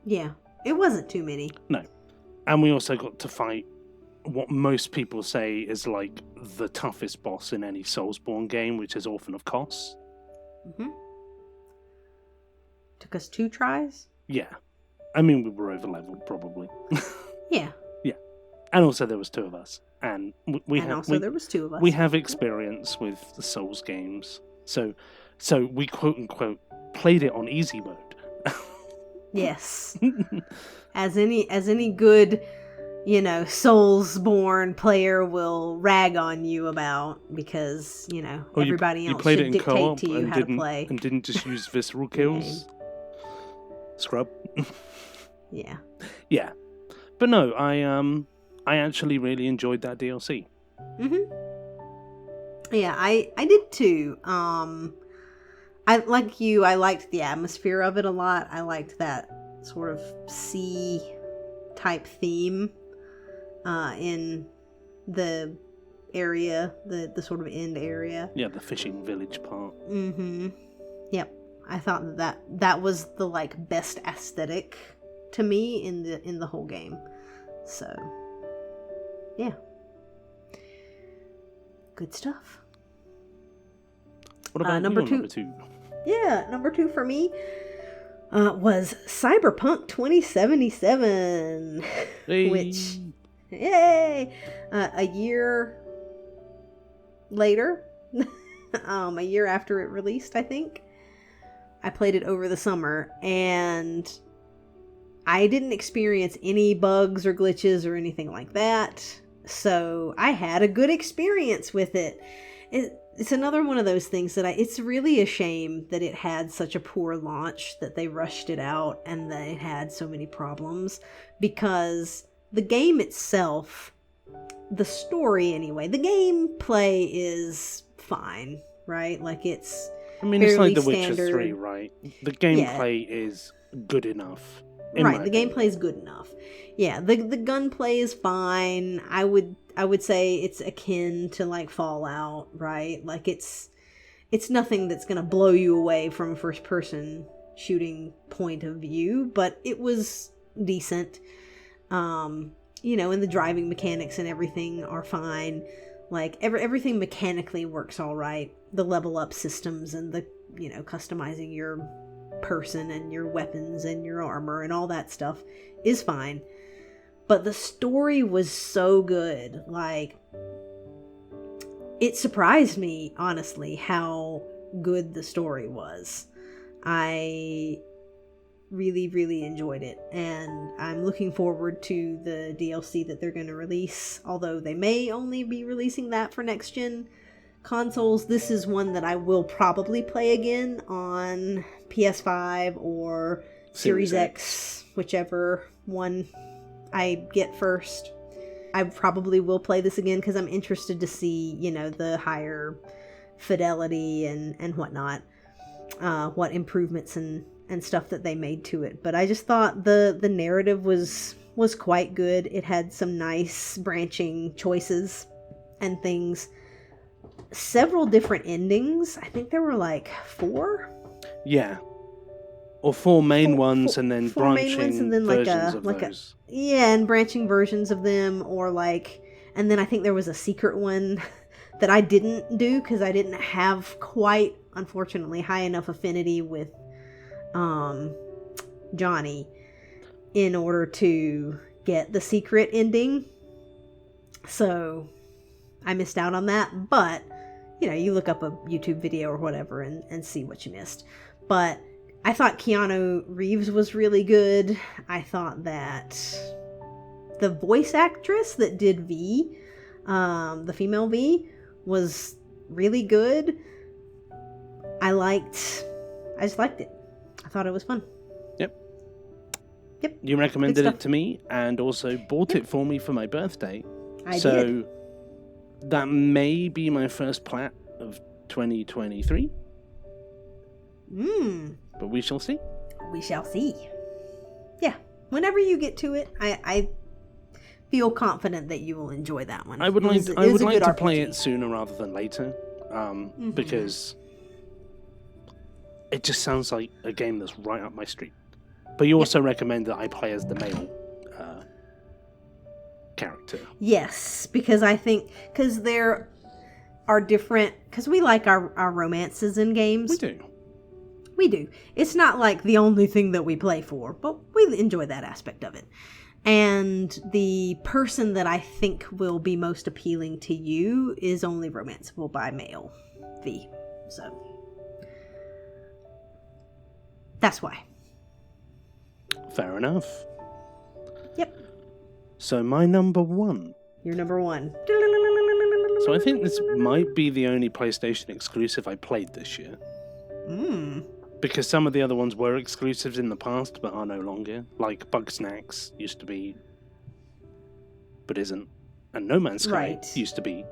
Yeah, it wasn't too many. No. And we also got to fight what most people say is like the toughest boss in any Soulsborne game, which is Orphan of Kos. Mm-hmm. Took us 2 tries? Yeah. I mean, we were over-leveled, probably. Yeah. Yeah. And also there was 2 of us. And there was 2 of us. We have experience with the Souls games. So we quote-unquote played it on easy mode. Yes. As any good, Soulsborne player will rag on you about, because, everybody else should dictate to you how to play. And didn't just use visceral kills? Scrub. Yeah. Yeah. But no, I actually really enjoyed that DLC. Mm-hmm. Yeah, I did too. I like you. I liked the atmosphere of it a lot. I liked that sort of sea type theme in the area, the sort of end area. Yeah, the fishing village part. Mm-hmm. Yep. I thought that was the best aesthetic to me in the whole game. So, yeah. Good stuff. What about number you on 2? Number 2? Yeah, number 2 for me was Cyberpunk 2077, Hey. which, yay, a year later, a year after it released, I think. I played it over the summer, and I didn't experience any bugs or glitches or anything like that, so I had a good experience with it. It's another one of those things that it's really a shame that it had such a poor launch, that they rushed it out and that it had so many problems, because the game itself, the story anyway, the gameplay is fine, right? It's it's like The standard. Witcher 3, right? The gameplay is good enough. Right, the gameplay is good enough. Yeah, the gunplay is fine. I would say it's akin to Fallout, right? It's nothing that's gonna blow you away from a first person shooting point of view, but it was decent. And the driving mechanics and everything are fine. Everything mechanically works all right. The level up systems and the customizing your person and your weapons and your armor and all that stuff is fine. But the story was so good. It surprised me, honestly, how good the story was. I really, really enjoyed it, and I'm looking forward to the DLC that they're going to release, although they may only be releasing that for next gen consoles. This is one that I will probably play again on PS5 or Series X, whichever one I get first. I probably will play this again because I'm interested to see, the higher fidelity and whatnot, what improvements and stuff that they made to it. But I just thought the narrative was quite good. It had some nice branching choices and things. Several different endings. I think there were 4. Yeah. Or 4 main ones, and then branching ones, and then versions of those. Yeah, and branching versions of them, or and then I think there was a secret one that I didn't do because I didn't have quite, unfortunately, high enough affinity with Johnny in order to get the secret ending. So I missed out on that, but you look up a YouTube video or whatever and see what you missed. But I thought Keanu Reeves was really good. I thought that the voice actress that did V, the female V, was really good. I just liked it. I thought it was fun. Yep. You recommended it to me and also bought it for me for my birthday. I did. That may be my first plat of 2023. But we shall see. We shall see. Yeah. Whenever you get to it, I feel confident that you will enjoy that one. I would like to play it sooner rather than later, because it just sounds like a game that's right up my street. But you also recommend that I play as the male character. Yes, because I think there are different, because we like our romances in games. We do. We do. It's not like the only thing that we play for, but we enjoy that aspect of it. And the person that I think will be most appealing to you is only romanceable by male V. So that's why. Fair enough. Yep. So my number 1. You're number 1. So I think this might be the only PlayStation exclusive I played this year. Because some of the other ones were exclusives in the past, but are no longer. Like Bugsnax used to be, but isn't. And No Man's Sky used to be,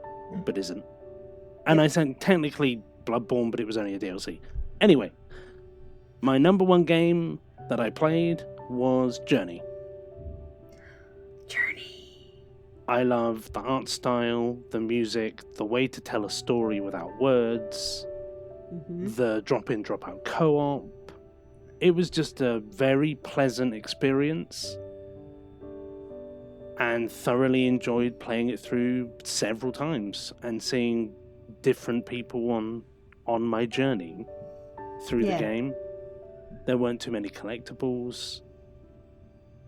but isn't. And I said technically Bloodborne, but it was only a DLC. Anyway, my number 1 game that I played was Journey. I love the art style, the music, the way to tell a story without words, the drop-in, drop-out co-op. It was just a very pleasant experience, and thoroughly enjoyed playing it through several times and seeing different people on my journey through the game. There weren't too many collectibles.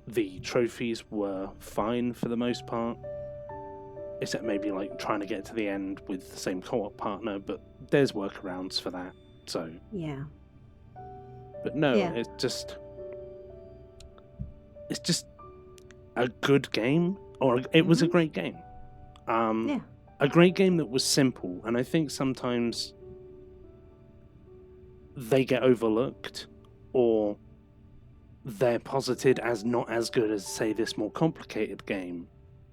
The trophies were fine for the most part, except maybe like trying to get to the end with the same co-op partner, but there's workarounds for that. So but no, it's just a good game, or it was a great game. A great game that was simple, and I think sometimes they get overlooked, or they're posited as not as good as, say, this more complicated game.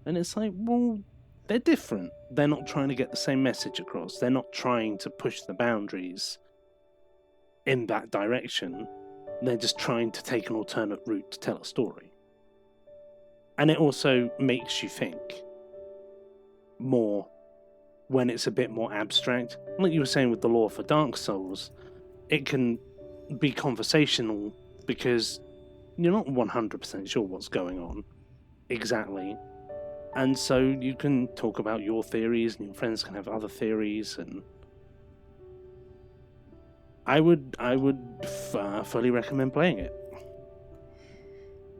And it's like, well, they're different. They're not trying to get the same message across. They're not trying to push the boundaries in that direction. They're just trying to take an alternate route to tell a story. And it also makes you think more when it's a bit more abstract. Like you were saying with the lore for Dark Souls, it can be conversational because you're not 100% sure what's going on exactly. And so you can talk about your theories, and your friends can have other theories, and I would fully recommend playing it.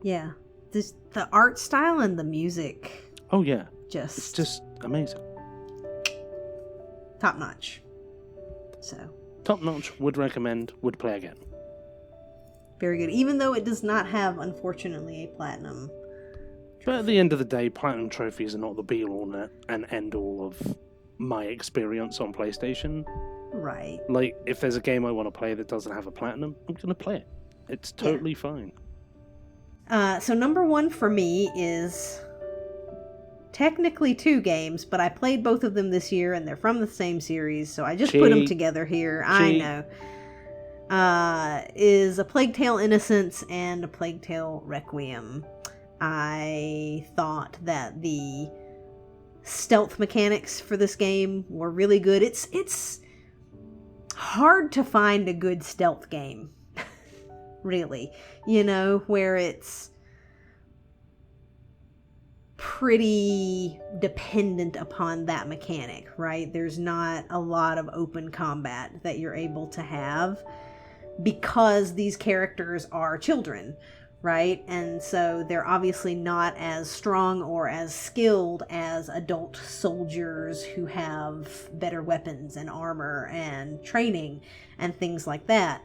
Yeah. The art style and the music. Oh yeah. It's just amazing. Top notch. So. Top notch, would recommend, would play again. Very good. Even though it does not have, unfortunately, a platinum trophy. But at the end of the day, platinum trophies are not the be-all and end-all of my experience on PlayStation. Right. Like, if there's a game I want to play that doesn't have a platinum, I'm going to play it. It's totally fine. So number 1 for me is technically 2 games, but I played both of them this year, and they're from the same series, so I just put them together here. I know. Is A Plague Tale Innocence and A Plague Tale Requiem. I thought that the stealth mechanics for this game were really good. It's hard to find a good stealth game, really, where it's pretty dependent upon that mechanic, right? There's not a lot of open combat that you're able to have because these characters are children, right? And so they're obviously not as strong or as skilled as adult soldiers who have better weapons and armor and training and things like that.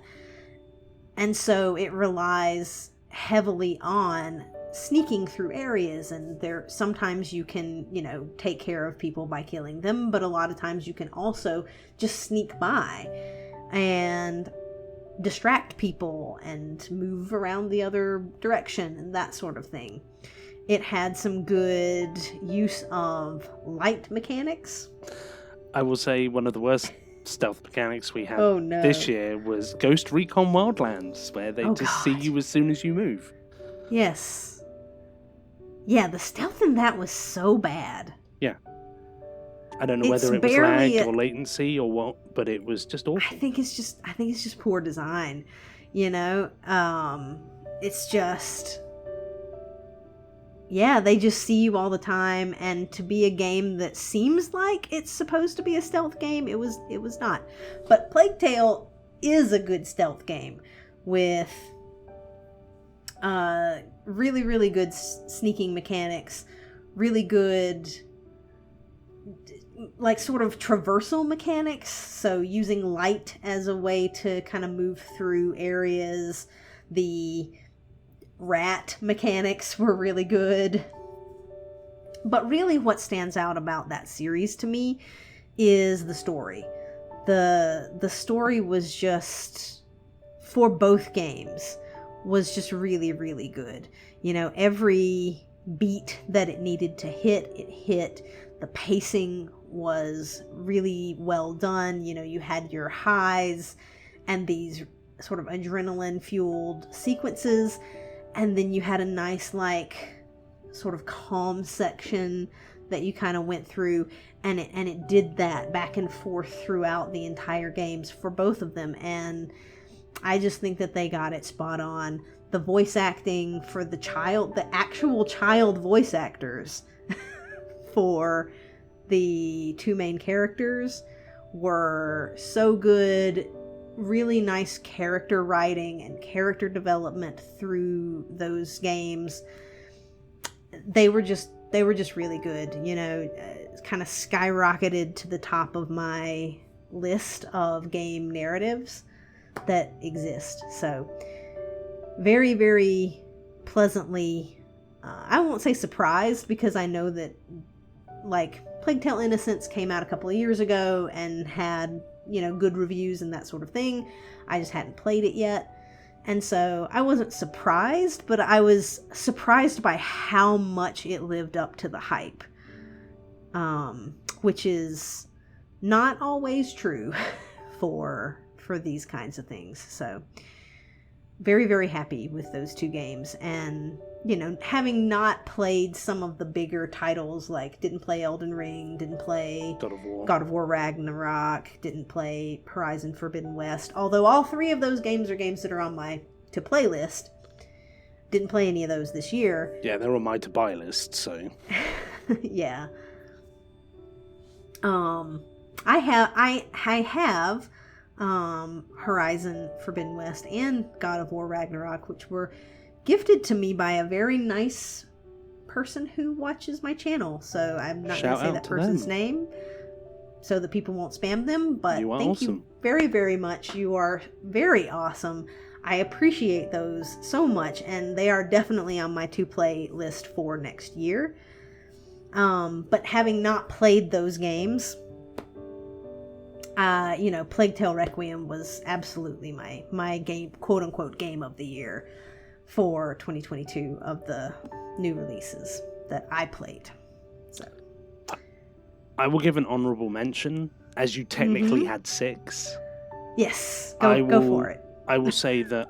And so it relies heavily on sneaking through areas, and sometimes you can, take care of people by killing them, but a lot of times you can also just sneak by and distract people and move around the other direction and that sort of thing. It had some good use of light mechanics. I will say one of the worst stealth mechanics we had this year was Ghost Recon Wildlands, where they see you as soon as you move. Yes. Yeah, the stealth in that was so bad. Yeah. I don't know whether it was lag or latency or what, but it was just awful. I think it's just poor design. It's just, they just see you all the time, and to be a game that seems like it's supposed to be a stealth game, it was not. But Plague Tale is a good stealth game with really, really good sneaking mechanics, really good like sort of traversal mechanics, so using light as a way to kind of move through areas. The rat mechanics were really good. But really what stands out about that series to me is the story. The story was just, for both games, was just really, really good. You know, every beat that it needed to hit, it hit. The pacing was really well done. You know, you had your highs and these sort of adrenaline fueled sequences, and then you had a nice like sort of calm section that you kind of went through, and it did that back and forth throughout the entire games for both of them. And I just think that they got it spot on. The voice acting for the actual child voice actors for the two main characters were so good. Really nice character writing and character development through those games. They were just really good. You know, kind of skyrocketed to the top of my list of game narratives that exist. So very, very pleasantly, I won't say surprised, because I know that like Plague Tale Innocence came out a couple of years ago and had, you know, good reviews and that sort of thing. I just hadn't played it yet. And so I wasn't surprised, but I was surprised by how much it lived up to the hype, which is not always true for these kinds of things. So very, very happy with those two games. And, you know, having not played some of the bigger titles, like didn't play Elden Ring, didn't play God of War Ragnarok, didn't play Horizon Forbidden West, although all three of those games are games that are on my to play list. Didn't play any of those this year. Yeah, they're on my to buy list, so yeah. I have Horizon Forbidden West and God of War Ragnarok, which were gifted to me by a very nice person who watches my channel. So I'm not going to say that person's name so that people won't spam them, but thank you very, very much. You are very awesome. I appreciate those so much, and they are definitely on my to-play list for next year. But having not played those games, you know, Plague Tale Requiem was absolutely my game, quote-unquote, game of the year for 2022 of the new releases that I played. So I will give an honorable mention, as you technically had 6. Yes, go for it. I will say that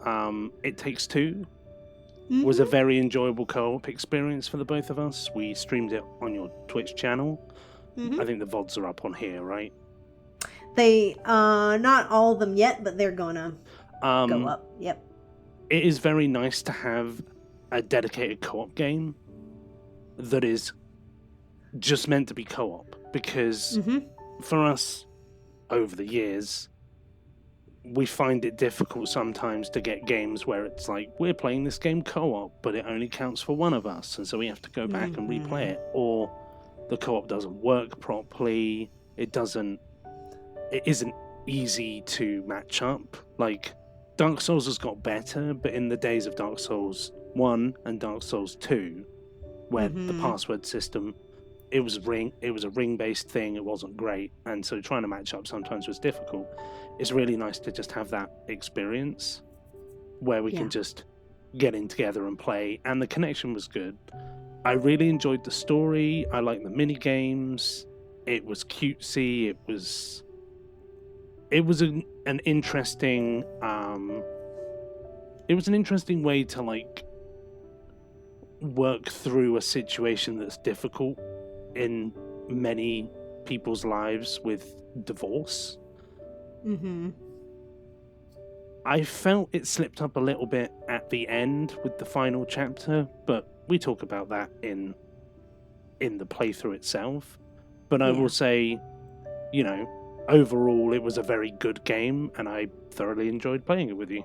It Takes Two was a very enjoyable co-op experience for the both of us. We streamed it on your Twitch channel. I think the VODs are up on here, right? They, not all of them yet, but they're gonna go up. Yep. It is very nice to have a dedicated co-op game that is just meant to be co-op, because for us, over the years, we find it difficult sometimes to get games where it's like, we're playing this game co-op, but it only counts for one of us, and so we have to go back and replay it, or the co-op doesn't work properly, it isn't easy to match up. Like, Dark Souls has got better, but in the days of Dark Souls 1 and Dark Souls 2, where the password system, it was a ring-based thing, it wasn't great, and so trying to match up sometimes was difficult. It's really nice to just have that experience where we can just get in together and play, and the connection was good. I really enjoyed the story, I liked the mini-games, it was cutesy, it was an interesting way to like work through a situation that's difficult in many people's lives with divorce. I felt it slipped up a little bit at the end with the final chapter, but we talk about that in the playthrough itself. But I will say, you know, overall, it was a very good game, and I thoroughly enjoyed playing it with you.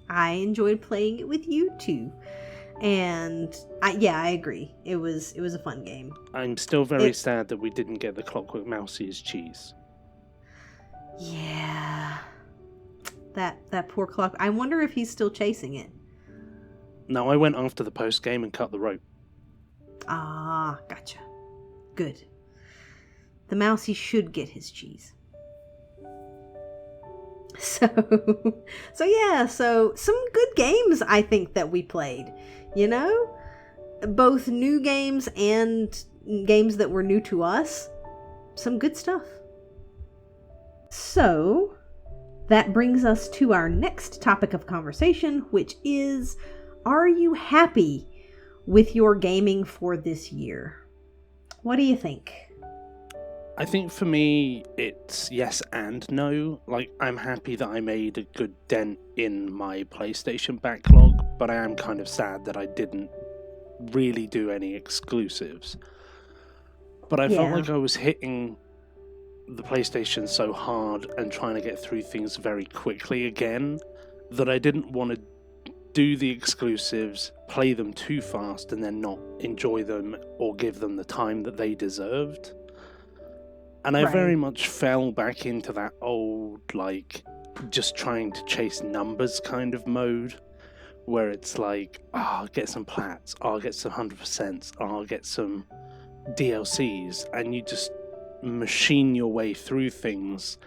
I enjoyed playing it with you too. And I agree. It was a fun game. I'm still very sad that we didn't get the Clockwork Mousie's cheese. Yeah. That poor clock. I wonder if he's still chasing it. No, I went after the post game and cut the rope. Ah, gotcha. Good. The Mousie should get his cheese. So some good games I think that we played, you know? Both new games and games that were new to us. Some good stuff. So, that brings us to our next topic of conversation, which is, are you happy with your gaming for this year? What do you think? I think for me, it's yes and no. Like, I'm happy that I made a good dent in my PlayStation backlog, but I am kind of sad that I didn't really do any exclusives. But I felt like I was hitting the PlayStation so hard and trying to get through things very quickly again that I didn't want to do the exclusives, play them too fast, and then not enjoy them or give them the time that they deserved. And I very much fell back into that old, like, just trying to chase numbers kind of mode, where it's like, I'll get some plats, I'll get some 100%, I'll get some DLCs, and you just machine your way through things,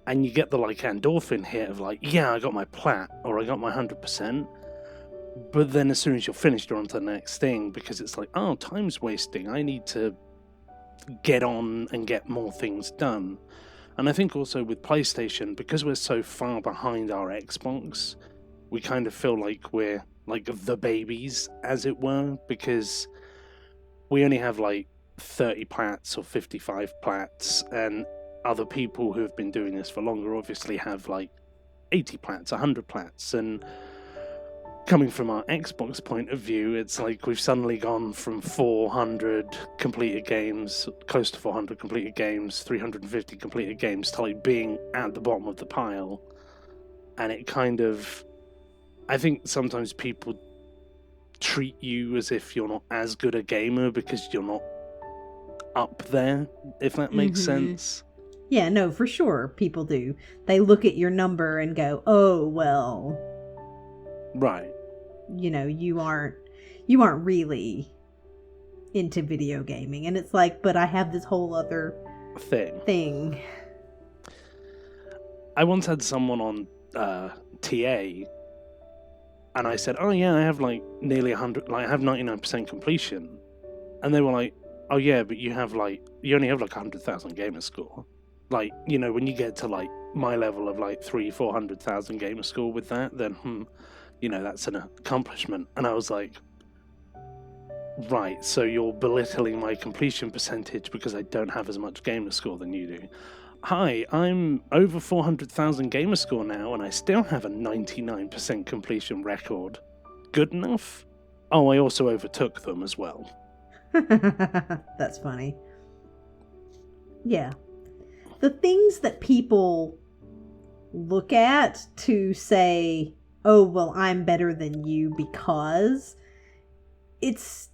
and you get the, like, endorphin hit of, like, yeah, I got my plat, or I got my 100%, but then as soon as you're finished, you're on to the next thing, because it's like, oh, time's wasting, I need to get on and get more things done. And I think also with PlayStation, because we're so far behind our Xbox, we kind of feel like we're like the babies, as it were, because we only have like 30 plats or 55 plats, and other people who have been doing this for longer obviously have like 80 plats, 100 plats, and coming from our Xbox point of view, it's like we've suddenly gone from 400 completed games, close to 400 completed games, 350 completed games, to like being at the bottom of the pile. And it kind of, I think sometimes people treat you as if you're not as good a gamer because you're not up there, if that makes sense. Yeah, no, for sure, people do. They look at your number and go, oh, well... Right. You know, you aren't really into video gaming. And it's like, but I have this whole other thing. I once had someone on TA, and I said, oh yeah, I have like nearly 100, like I have 99% completion. And they were like, oh yeah, but you only have like 100,000 gamer score. Like, you know, when you get to like my level of like 300,000-400,000 gamer score with that, then you know, that's an accomplishment. And I was like, right, so you're belittling my completion percentage because I don't have as much gamer score than you do. Hi, I'm over 400,000 gamer score now, and I still have a 99% completion record. Good enough? Oh, I also overtook them as well. That's funny. Yeah. The things that people look at to say, oh, well, I'm better than you because it's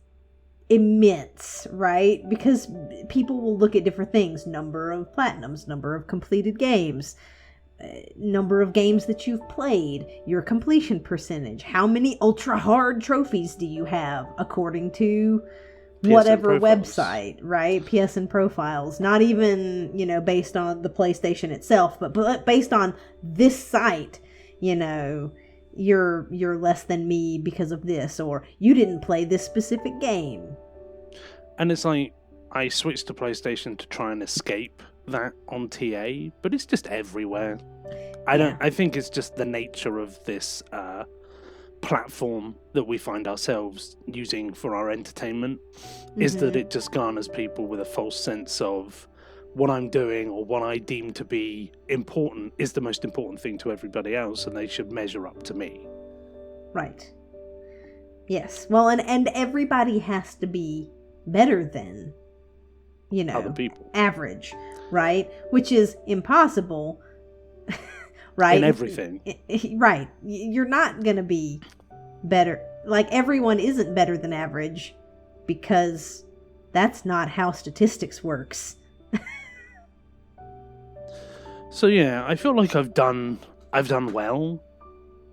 immense, right? Because people will look at different things. Number of platinums, number of completed games, number of games that you've played, your completion percentage, how many ultra hard trophies do you have according to whatever website, right? PSN profiles. Not even, you know, based on the PlayStation itself, but based on this site, you know, you're less than me because of this, or you didn't play this specific game. And it's like, I switched to PlayStation to try and escape that on TA, but it's just everywhere. I think it's just the nature of this platform that we find ourselves using for our entertainment, is that it just garners people with a false sense of what I'm doing or what I deem to be important is the most important thing to everybody else, and they should measure up to me. Right. Yes. Well, and everybody has to be better than other people. average, right? Which is impossible, right? In everything. Right. You're not going to be better. Like, everyone isn't better than average because that's not how statistics works. So yeah, I feel like I've done well,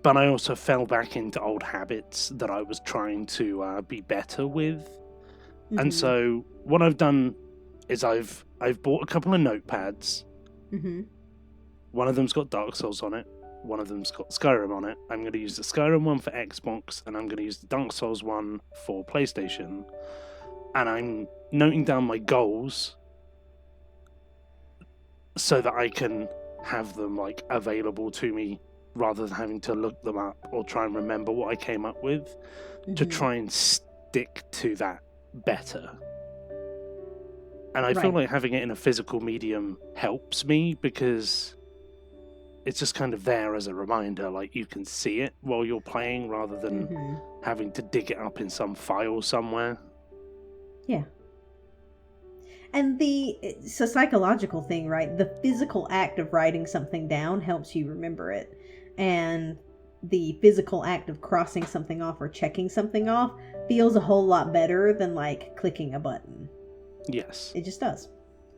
but I also fell back into old habits that I was trying to be better with. And so what I've done is I've bought a couple of notepads. One of them's got Dark Souls on it. One of them's got Skyrim on it. I'm going to use the Skyrim one for Xbox, and I'm going to use the Dark Souls one for PlayStation. And I'm noting down my goals so that I can have them like available to me rather than having to look them up or try and remember what I came up with, to try and stick to that better. And I feel like having it in a physical medium helps me because it's just kind of there as a reminder, like you can see it while you're playing rather than having to dig it up in some file somewhere. Yeah. And it's a psychological thing, right? The physical act of writing something down helps you remember it. And the physical act of crossing something off or checking something off feels a whole lot better than like clicking a button. Yes. It just does.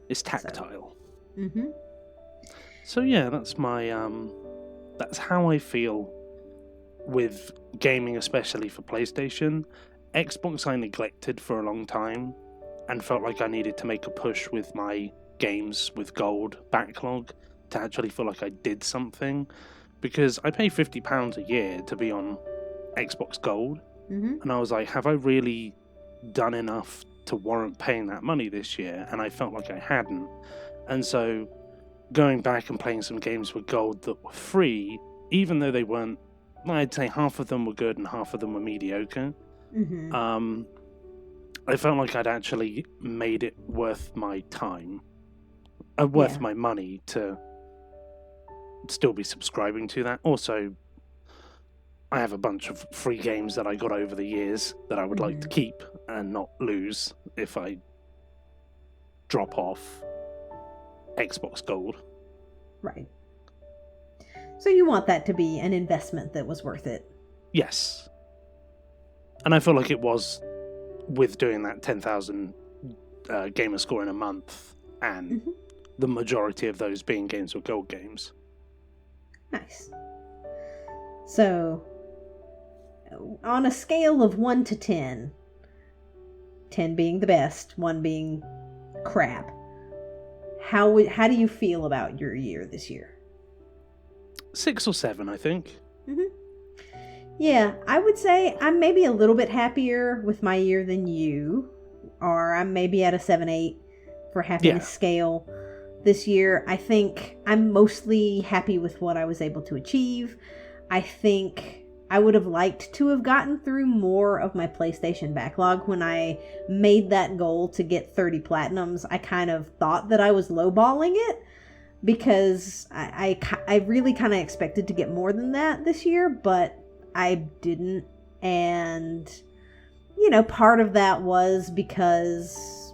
It's tactile. So, so yeah, that's my that's how I feel with gaming, especially for PlayStation. Xbox I neglected for a long time and felt like I needed to make a push with my games with gold backlog to actually feel like I did something, because I pay £50 a year to be on Xbox Gold, and I was like, have I really done enough to warrant paying that money this year? And I felt like I hadn't. And so going back and playing some games with gold that were free, even though they weren't, I'd say half of them were good and half of them were mediocre, I felt like I'd actually made it worth my time, worth my money to still be subscribing to that. Also, I have a bunch of free games that I got over the years that I would like to keep and not lose if I drop off Xbox Gold. Right. So you want that to be an investment that was worth it. Yes. And I feel like it was with doing that 10,000 gamer score in a month, and the majority of those being games with gold games. Nice. So, on a scale of 1 to 10, 10 being the best, 1 being crap, how do you feel about your year this year? 6 or 7, I think. Yeah, I would say I'm maybe a little bit happier with my year than you, or I'm maybe at a 7-8 for happiness scale this year. I think I'm mostly happy with what I was able to achieve. I think I would have liked to have gotten through more of my PlayStation backlog. When I made that goal to get 30 platinums, I kind of thought that I was lowballing it, because I really kind of expected to get more than that this year, but I didn't. And, part of that was because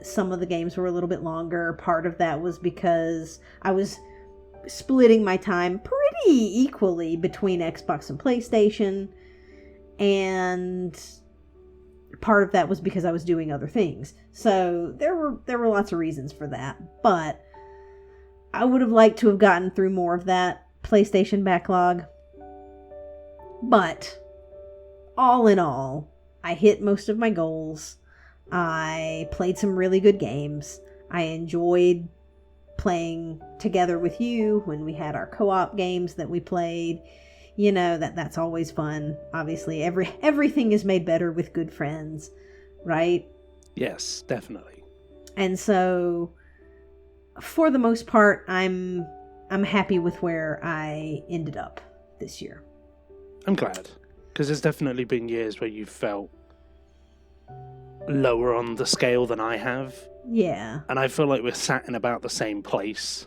some of the games were a little bit longer. Part of that was because I was splitting my time pretty equally between Xbox and PlayStation. And part of that was because I was doing other things. So there were lots of reasons for that. But I would have liked to have gotten through more of that PlayStation backlog. But all in all, I hit most of my goals. I played some really good games. I enjoyed playing together with you when we had our co-op games that we played. That's always fun. Obviously, everything is made better with good friends, right? Yes, definitely. And so, for the most part, I'm happy with where I ended up this year. I'm glad, because there's definitely been years where you felt lower on the scale than I have. Yeah. And I feel like we're sat in about the same place,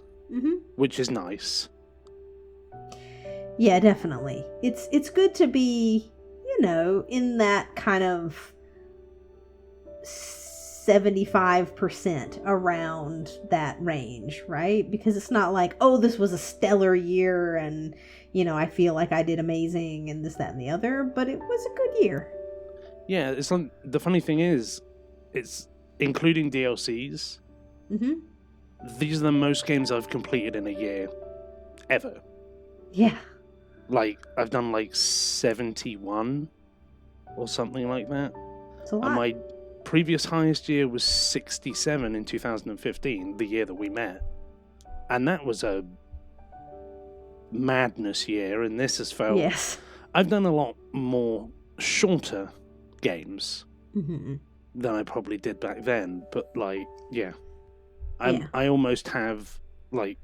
which is nice. Yeah, definitely. It's good to be, in that kind of 75% around that range, right? Because it's not like, oh, this was a stellar year and, I feel like I did amazing and this, that, and the other, but it was a good year. Yeah, it's like, the funny thing is, it's including DLCs. Mm-hmm. These are the most games I've completed in a year ever. Yeah. Like, I've done like 71 or something like that. It's a lot. And my previous highest year was 67 in 2015, the year that we met. And that was a madness year, and this has felt... Yes. I've done a lot more shorter games Mm-hmm. than I probably did back then, but like, yeah. I almost have, like,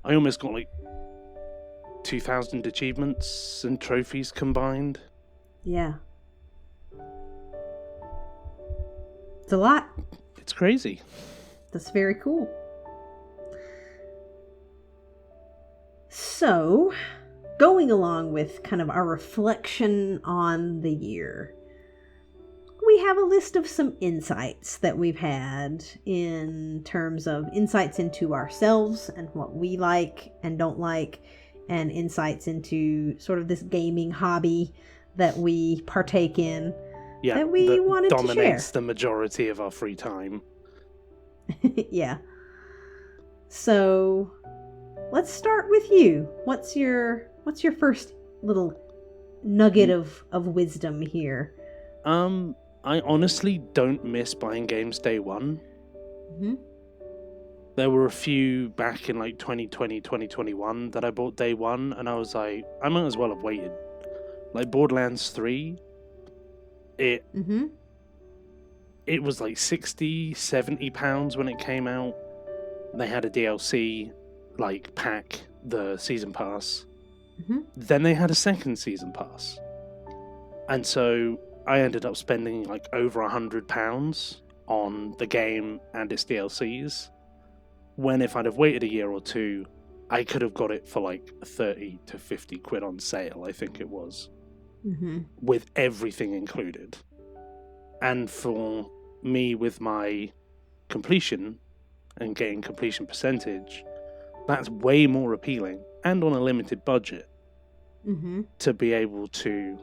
I almost got like 2,000 achievements and trophies combined. Yeah. It's a lot. It's crazy. That's very cool. So, going along with kind of our reflection on the year, we have a list of some insights that we've had in terms of insights into ourselves and what we like and don't like, and insights into sort of this gaming hobby that we partake in, that we wanted to share. Dominates the majority of our free time. Yeah. So, let's start with you. What's your first little nugget of wisdom here? I honestly don't miss buying games day one. Mm-hmm. There were a few back in like 2020, 2021 that I bought day one, and I was like, I might as well have waited. Like Borderlands 3, it was like 60, 70 pounds when it came out. They had a DLC like pack, the season pass. Mm-hmm. Then they had a second season pass. And so I ended up spending like over £100 on the game and its DLCs, when if I'd have waited a year or two, I could have got it for like 30 to 50 quid on sale, I think it was, with everything included. And for me, with my completion and getting completion percentage, that's way more appealing, and on a limited budget, to be able to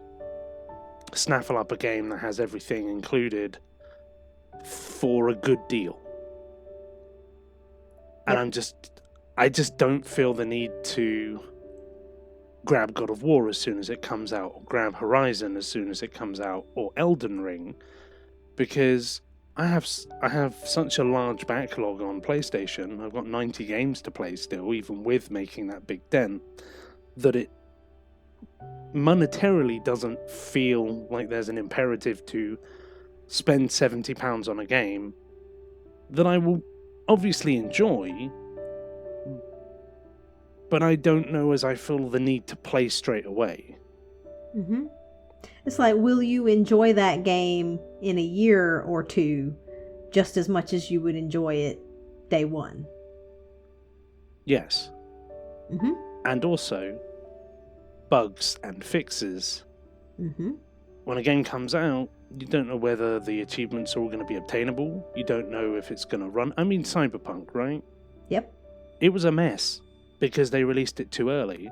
snaffle up a game that has everything included for a good deal. And I just don't feel the need to grab God of War as soon as it comes out, or grab Horizon as soon as it comes out, or Elden Ring, because I have such a large backlog on PlayStation. I've got 90 games to play still, even with making that big dent, that it monetarily doesn't feel like there's an imperative to spend £70 on a game that I will obviously enjoy, but I don't know as I feel the need to play straight away. It's like, will you enjoy that game in a year or two just as much as you would enjoy it day one? Yes. And also, bugs and fixes. When a game comes out, you don't know whether the achievements are all going to be obtainable. You don't know if it's going to run. I mean, Cyberpunk, right? Yep. It was a mess because they released it too early.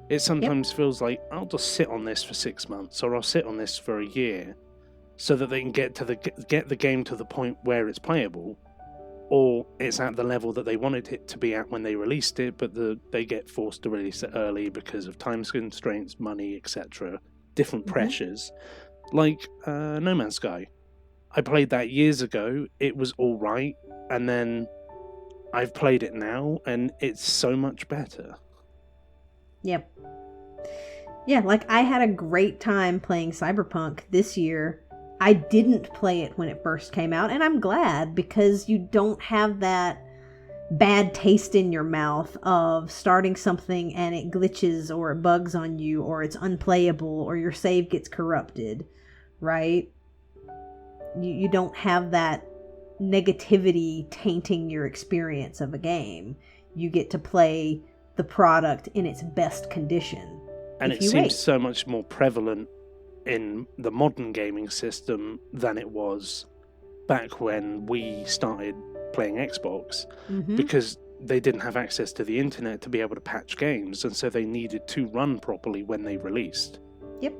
It sometimes feels like, I'll just sit on this for 6 months, or I'll sit on this for a year, so that they can get the game to the point where it's playable, or it's at the level that they wanted it to be at when they released it, but they get forced to release it early because of time constraints, money, etc., different pressures. Like No Man's Sky. I played that years ago, it was alright, and then I've played it now, and it's so much better. Yep. Yeah, like I had a great time playing Cyberpunk this year. I didn't play it when it first came out, and I'm glad, because you don't have that bad taste in your mouth of starting something and it glitches or it bugs on you, or it's unplayable, or your save gets corrupted, right? You don't have that negativity tainting your experience of a game. You get to play the product in its best condition. And it seems so much more prevalent in the modern gaming system than it was back when we started playing Xbox, Mm-hmm. because they didn't have access to the internet to be able to patch games, and so they needed to run properly when they released. Yep.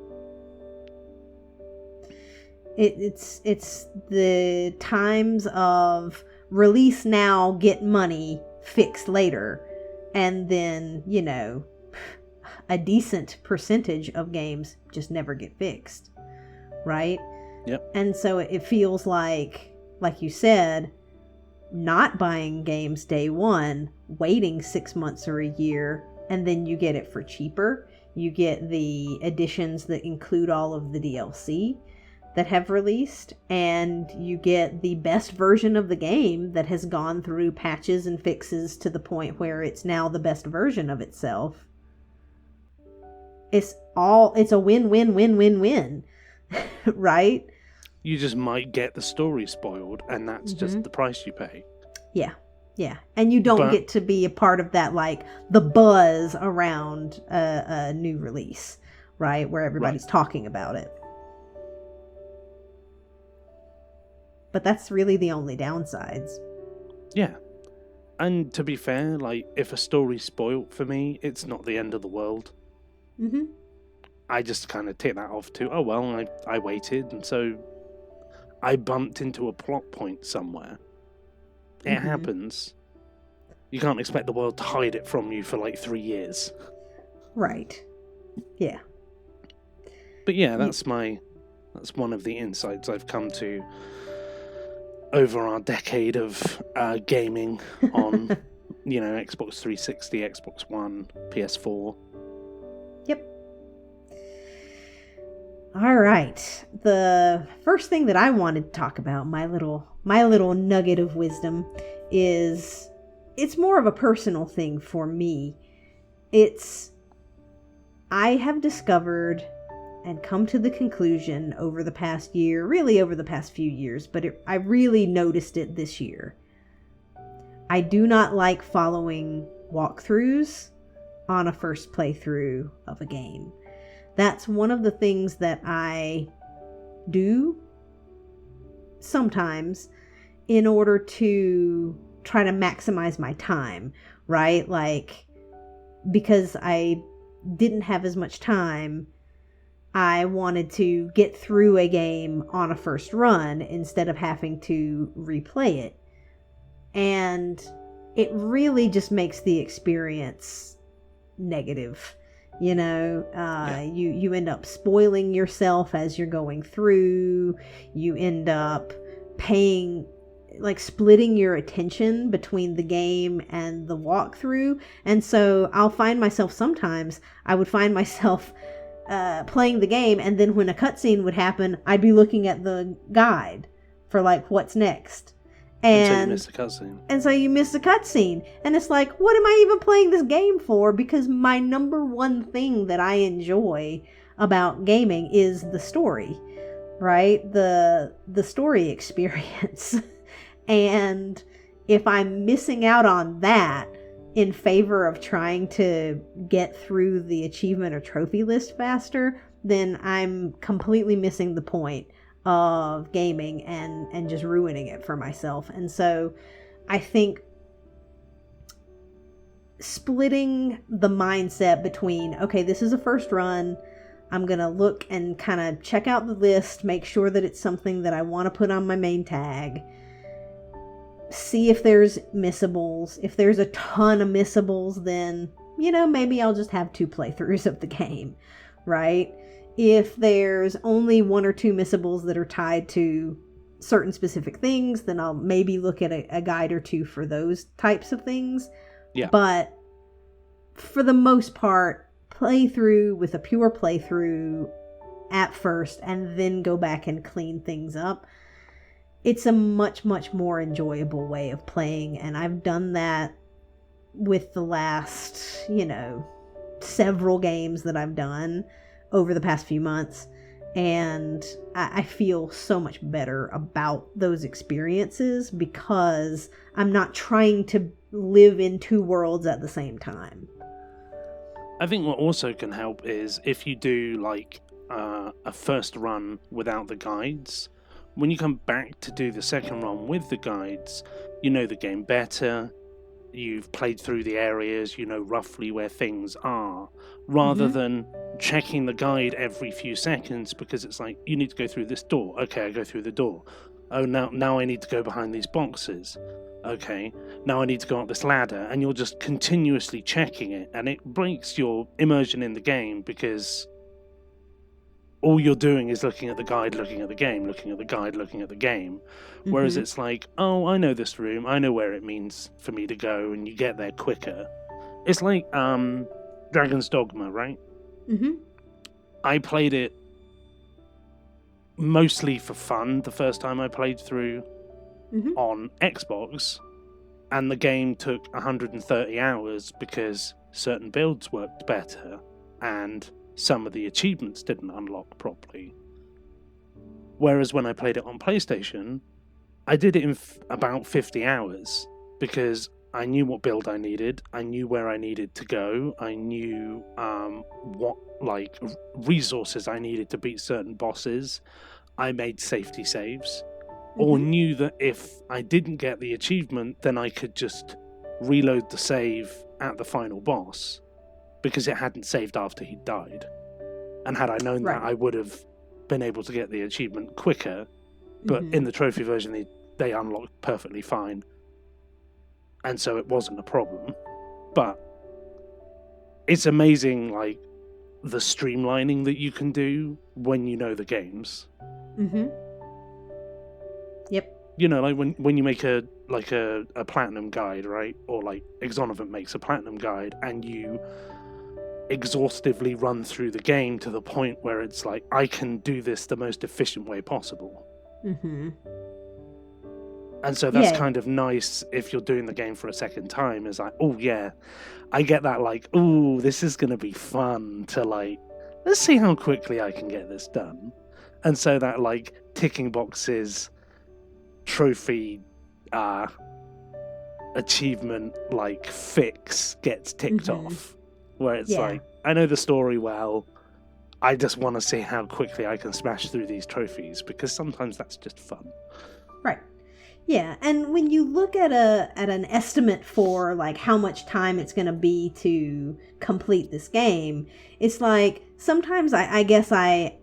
It's the times of release now, get money, fix later, and then, you know, a decent percentage of games just never get fixed, right? Yep. And so it feels like you said, not buying games day one, waiting 6 months or a year, and then you get it for cheaper. You get the editions that include all of the DLC that have released, and you get the best version of the game that has gone through patches and fixes to the point where it's now the best version of itself. It's a win-win-win-win-win, right? You just might get the story spoiled, and that's just the price you pay. Yeah. And you don't get to be a part of that, like, the buzz around a new release, right? Where everybody's talking about it. But that's really the only downsides. Yeah. And to be fair, like, if a story's spoiled for me, it's not the end of the world. Mm-hmm. I just kind of take that off to, oh, well, I waited, and so I bumped into a plot point somewhere. It happens. You can't expect the world to hide it from you for like 3 years. Right. Yeah. But yeah, that's one of the insights I've come to over our decade of gaming on, Xbox 360, Xbox One, PS4. Yep. All right. The first thing that I wanted to talk about, my little nugget of wisdom, is it's more of a personal thing for me. I have discovered and come to the conclusion over the past year, really over the past few years, but I really noticed it this year. I do not like following walkthroughs on a first playthrough of a game. That's one of the things that I do sometimes in order to try to maximize my time, right? Like, because I didn't have as much time, I wanted to get through a game on a first run instead of having to replay it. And it really just makes the experience negative. You end up spoiling yourself as you're going through. You end up splitting your attention between the game and the walkthrough. And so I would find myself playing the game, and then when a cutscene would happen, I'd be looking at the guide for like what's next. And so you miss the cutscene. And so you miss the cutscene. And it's like, what am I even playing this game for? Because my number one thing that I enjoy about gaming is the story, right? The story experience. And if I'm missing out on that in favor of trying to get through the achievement or trophy list faster, then I'm completely missing the point of gaming and just ruining it for myself. And so I think splitting the mindset between, okay, this is a first run, I'm going to look and kind of check out the list, make sure that it's something that I want to put on my main tag, see if there's missables. If there's a ton of missables, then, maybe I'll just have 2 playthroughs of the game, right? If there's only 1 or 2 missables that are tied to certain specific things, then I'll maybe look at a guide or 2 for those types of things. Yeah. But for the most part, play through with a pure playthrough at first and then go back and clean things up. It's a much, much more enjoyable way of playing, and I've done that with the last, several games that I've done over the past few months, and I feel so much better about those experiences because I'm not trying to live in 2 worlds at the same time. I think what also can help is if you do like a first run without the guides, when you come back to do the second run with the guides, you know the game better, you've played through the areas, you know roughly where things are, rather than checking the guide every few seconds because it's like, you need to go through this door. Okay, I go through the door. Oh, now I need to go behind these boxes. Okay, now I need to go up this ladder, and you're just continuously checking it, and it breaks your immersion in the game because all you're doing is looking at the guide, looking at the game, looking at the guide, looking at the game. Whereas it's like, oh, I know this room, I know where it means for me to go, and you get there quicker. It's like Dragon's Dogma, right? I played it mostly for fun the first time I played through on Xbox, and the game took 130 hours because certain builds worked better and some of the achievements didn't unlock properly. Whereas when I played it on PlayStation, I did it in about 50 hours because I knew what build I needed, I knew where I needed to go, I knew what resources I needed to beat certain bosses. I made safety saves, or knew that if I didn't get the achievement, then I could just reload the save at the final boss, because it hadn't saved after he died. And had I known that, I would have been able to get the achievement quicker, but in the trophy version, they unlocked perfectly fine, and so it wasn't a problem. But it's amazing, like, the streamlining that you can do when you know the games. Yep. You know, like when you make a platinum guide, right? Or like Exonovant makes a platinum guide, and you exhaustively run through the game to the point where it's like, I can do this the most efficient way possible. And so that's kind of nice if you're doing the game for a second time. It's like, oh yeah, I get that, like, oh, this is going to be fun to, like, let's see how quickly I can get this done. And so that, like, ticking boxes, trophy, achievement, like, fix gets ticked off. Where it's like, I know the story well, I just want to see how quickly I can smash through these trophies, because sometimes that's just fun. Right. Yeah, and when you look at an estimate for, like, how much time it's going to be to complete this game, it's like, sometimes I guess I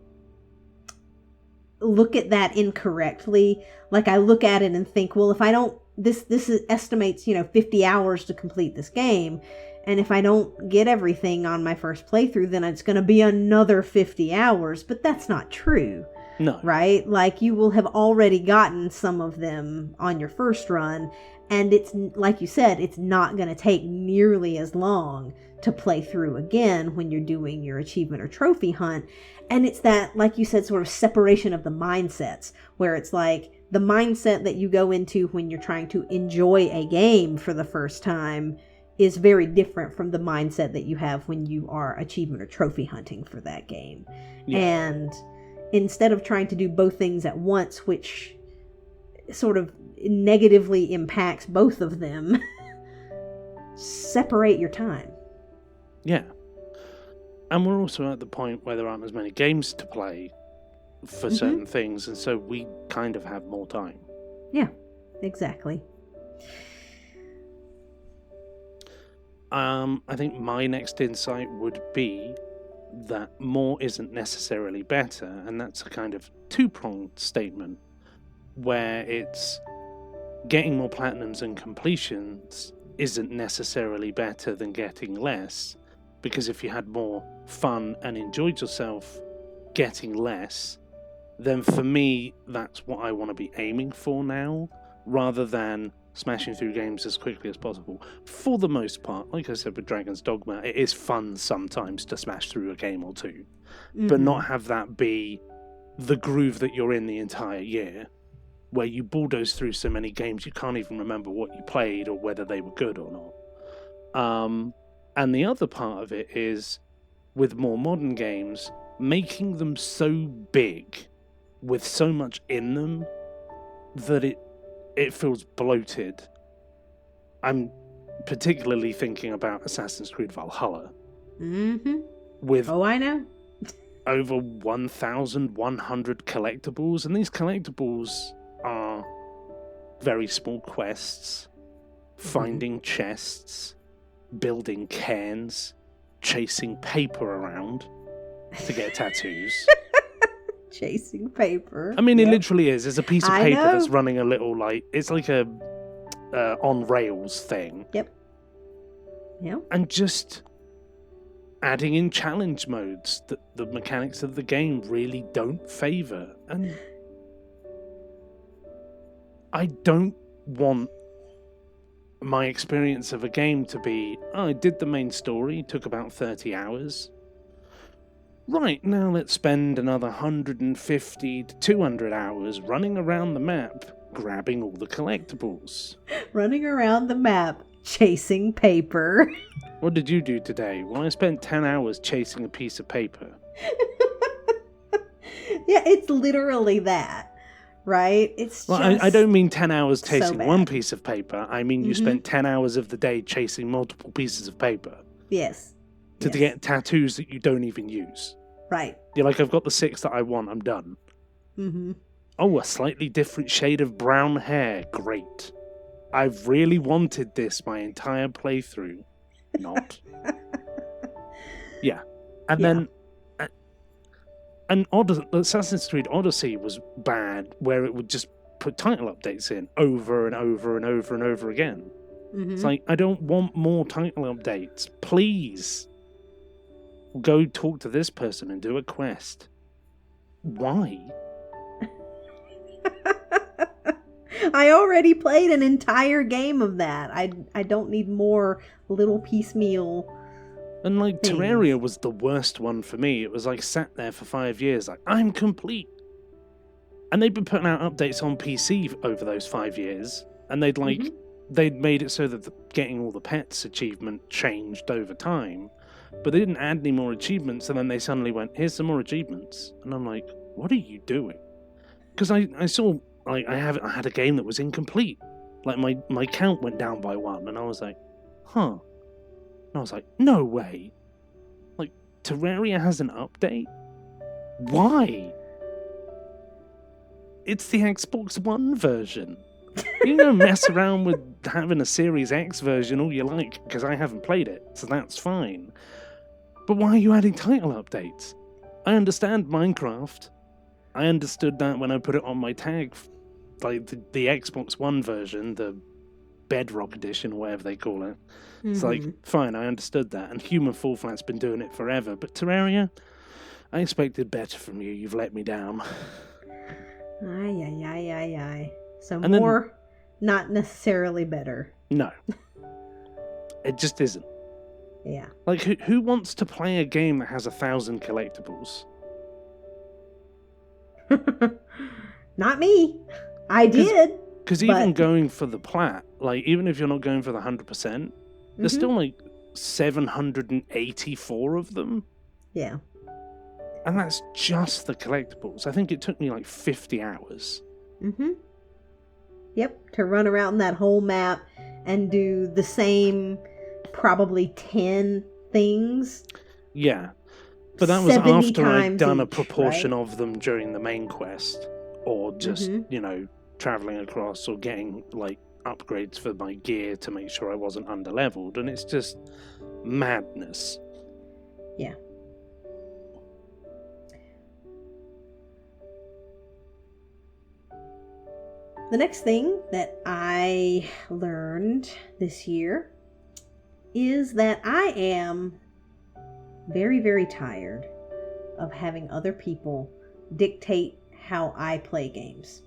look at that incorrectly. Like, I look at it and think, well, if I don't, this estimates, 50 hours to complete this game, and if I don't get everything on my first playthrough, then it's going to be another 50 hours, but that's not true. No. Right? Like, you will have already gotten some of them on your first run, and it's, like you said, it's not going to take nearly as long to play through again when you're doing your achievement or trophy hunt. And it's that, like you said, sort of separation of the mindsets, where it's like the mindset that you go into when you're trying to enjoy a game for the first time is very different from the mindset that you have when you are achievement or trophy hunting for that game. Yeah. And instead of trying to do both things at once, which sort of negatively impacts both of them, separate your time. Yeah. And we're also at the point where there aren't as many games to play for certain things, and so we kind of have more time. Yeah, exactly. I think my next insight would be that more isn't necessarily better, and that's a kind of two-pronged statement, where it's getting more platinums and completions isn't necessarily better than getting less, because if you had more fun and enjoyed yourself getting less, then for me that's what I want to be aiming for now, rather than smashing through games as quickly as possible. For the most part, like I said with Dragon's Dogma, it is fun sometimes to smash through a game or two, but not have that be the groove that you're in the entire year, where you bulldoze through so many games you can't even remember what you played or whether they were good or not. And the other part of it is, with more modern games, making them so big, with so much in them, that it feels bloated. I'm particularly thinking about Assassin's Creed Valhalla. Oh, I know. over 1,100 collectibles, and these collectibles are very small quests, finding chests, building cairns, chasing paper around to get tattoos. Chasing paper. I mean, Yep. it literally is. It's a piece of I paper know. that's running a little, like, it's like a on rails thing. Yep. And just adding in challenge modes that the mechanics of the game really don't favour. And I don't want my experience of a game to be, I did the main story, took about 30 hours. Right, now let's spend another 150 to 200 hours running around the map, grabbing all the collectibles. Running around the map, chasing paper. What did you do today? Well, I spent 10 hours chasing a piece of paper. Yeah, it's literally that, right? It's Well, just... I don't mean 10 hours so chasing bad. one piece of paper. I mean you Mhm. spent 10 hours of the day chasing multiple pieces of paper Yes. to Yes. get tattoos that you don't even use. Right. You're like, I've got the 6 that I want, I'm done. Mm-hmm. Oh, a slightly different shade of brown hair. Great. I've really wanted this my entire playthrough. Not. Yeah. And Yeah. then... Assassin's Creed Odyssey was bad, where it would just put title updates in over and over and over and over again. Mm-hmm. It's like, I don't want more title updates. Please. Go talk to this person and do a quest. Why? I already played an entire game of that. I don't need more little piecemeal. And like, things. Terraria was the worst one for me. It was like sat there for 5 years, like, I'm complete. And they'd been putting out updates on PC over those 5 years, and they'd like, Mhm. they'd made it so that getting all the pets achievement changed over time, but they didn't add any more achievements, and then they suddenly went, here's some more achievements. And I'm like, what are you doing? Because I saw, like, I had a game that was incomplete. Like, my count went down by 1, and I was like, huh. And I was like, no way. Like, Terraria has an update? Why? It's the Xbox One version. You can mess around with having a Series X version all you like, because I haven't played it, so that's fine. But why are you adding title updates? I understand Minecraft. I understood that when I put it on my tag, like the Xbox One version, the Bedrock Edition, or whatever they call it. It's like, fine, I understood that. And Human Fall Flat's been doing it forever. But Terraria, I expected better from you. You've let me down. Aye. So And then- more, not necessarily better. No. It just isn't. Yeah. Like, who wants to play a game that has 1,000 collectibles? Not me. I did. Because even But- going for the plat, like, even if you're not going for the 100%, there's Mhm. still like 784 of them. Yeah. And that's just the collectibles. I think it took me like 50 hours. Mm-hmm. Yep, to run around that whole map and do the same probably 10 things. Yeah. But that was 70 after I'd times done a each, proportion right? of them during the main quest. Or just, Mhm. you know, traveling across or getting like upgrades for my gear to make sure I wasn't underleveled. And it's just madness. Yeah. The next thing that I learned this year is that I am very, very tired of having other people dictate how I play games.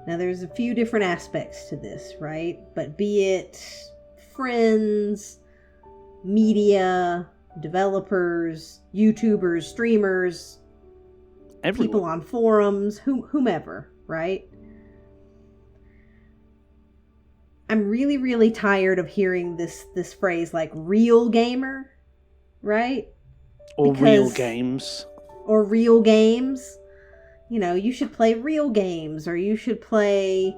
Now, there's a few different aspects to this, right? But be it friends, media, developers, YouTubers, streamers, Everyone. people on forums, whomever, right? I'm really, really tired of hearing this phrase like real gamer, right? Or real because- games. Or real games. You know, you should play real games, or you should play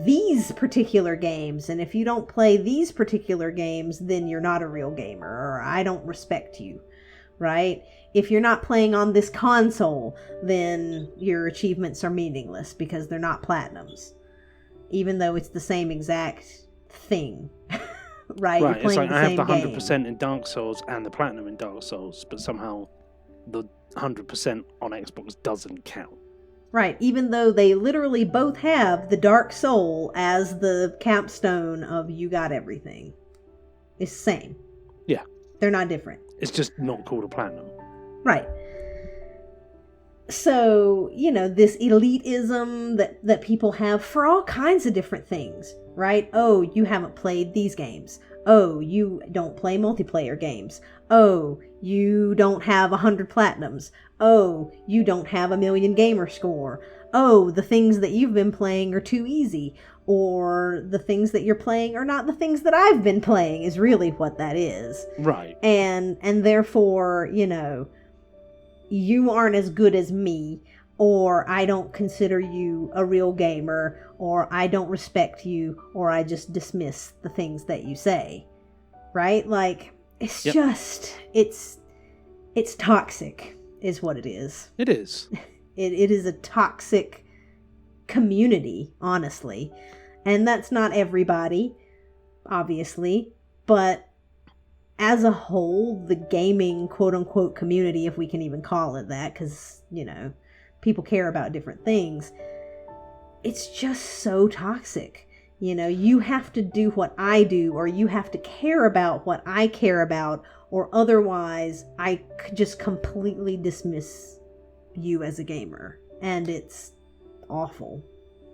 these particular games, and if you don't play these particular games, then you're not a real gamer, or I don't respect you, right? If you're not playing on this console, then your achievements are meaningless because they're not platinums, even though it's the same exact thing. Right, you're Right, it's playing like the I have same the game. 100% in Dark Souls and the Platinum in Dark Souls, but somehow the 100% on Xbox doesn't count. Right, even though they literally both have the Dark Soul as the capstone of you got everything. It's the same. Yeah. They're not different. It's just not called a Platinum. Right. So, this elitism that people have for all kinds of different things, right? Oh, you haven't played these games. Oh, you don't play multiplayer games. Oh, you don't have 100 platinums. Oh, you don't have 1 million gamer score. Oh, the things that you've been playing are too easy. Or the things that you're playing are not the things that I've been playing is really what that is. Right. And therefore, you aren't as good as me, or I don't consider you a real gamer, or I don't respect you, or I just dismiss the things that you say. Right? Like, it's Yep. just, it's toxic, is what it is. It is. It is a toxic community, honestly. And that's not everybody, obviously, but as a whole, the gaming quote-unquote community, if we can even call it that, because, people care about different things, it's just so toxic. You have to do what I do, or you have to care about what I care about, or otherwise I could just completely dismiss you as a gamer. And it's awful.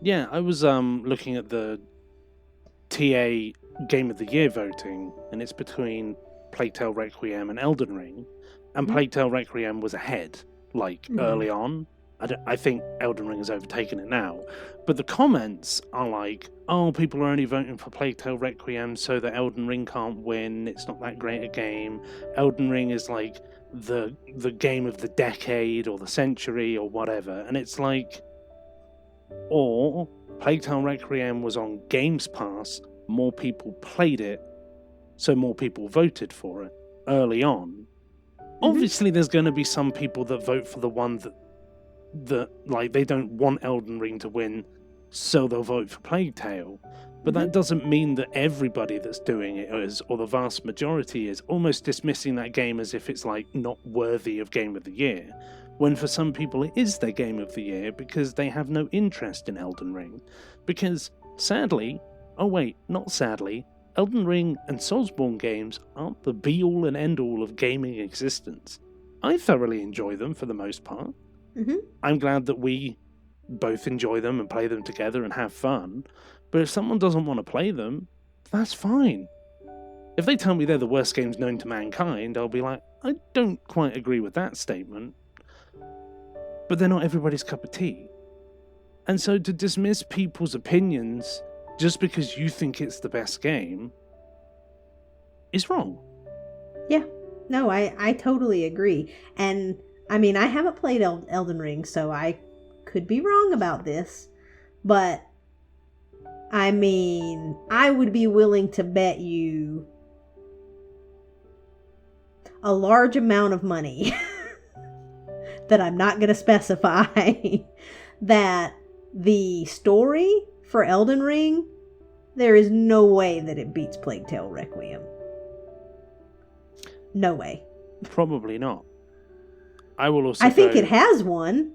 Yeah, I was looking at the TA Game of the Year voting, and it's between Plague Tale Requiem and Elden Ring, and Plague Tale Requiem was ahead, early on. I think Elden Ring has overtaken it now, but the comments are like, oh, people are only voting for Plague Tale Requiem so that Elden Ring can't win, it's not that great a game, Elden Ring is like the game of the decade or the century or whatever, and it's like, or Plague Tale Requiem was on Games Pass, more people played it, so more people voted for it early on. Obviously, there's going to be some people that vote for the one that like they don't want Elden Ring to win, so they'll vote for Plague Tale. But that doesn't mean that everybody that's doing it is, or the vast majority is, almost dismissing that game as if it's like not worthy of Game of the Year, when for some people it is their Game of the Year because they have no interest in Elden Ring. Because sadly, not sadly, Elden Ring and Soulsborne games aren't the be-all and end-all of gaming existence. I thoroughly enjoy them for the most part. I'm glad that we both enjoy them and play them together and have fun, but if someone doesn't want to play them, that's fine. If they tell me they're the worst games known to mankind, I'll be like, I don't quite agree with that statement. But they're not everybody's cup of tea. And so to dismiss people's opinions just because you think it's the best game is wrong. Yeah, no, I totally agree. And I mean, I haven't played Elden Ring, so I could be wrong about this, but I mean, I would be willing to bet you a large amount of money that I'm not going to specify that the story for Elden Ring, there is no way that it beats Plague Tale Requiem. No way. Probably not. I will also. I think it has one.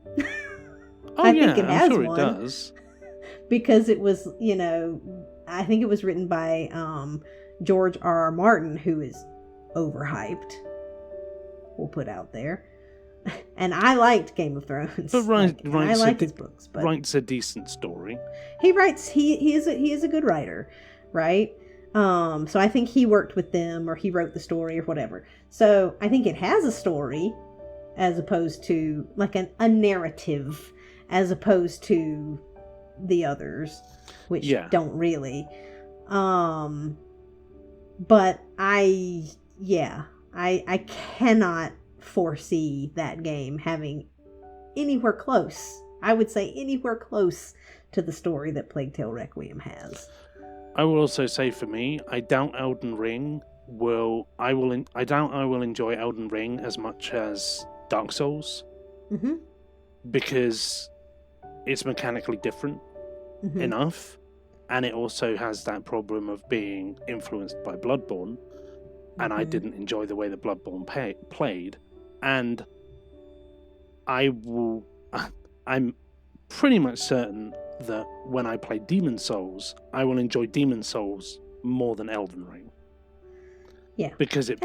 I think it has one. I'm sure it does. Because it was, I think it was written by George R.R. Martin, who is overhyped. We'll put out there. And I liked Game of Thrones. But I like his books. But writes a decent story. He writes. He is a good writer, right? So I think he worked with them, or he wrote the story, or whatever. So I think it has a story, as opposed to like a narrative, as opposed to the others, which don't really. But I cannot foresee that game having anywhere close. I would say anywhere close to the story that Plague Tale Requiem has. I will also say for me, I doubt Elden Ring I doubt I will enjoy Elden Ring as much as Dark Souls, Mm-hmm. because it's mechanically different Mm-hmm. enough, and it also has that problem of being influenced by Bloodborne, and I Mm-hmm. didn't enjoy the way that Bloodborne played, and I'm pretty much certain that when I play Demon Souls, I will enjoy Demon Souls more than Elden Ring. Yeah. Because it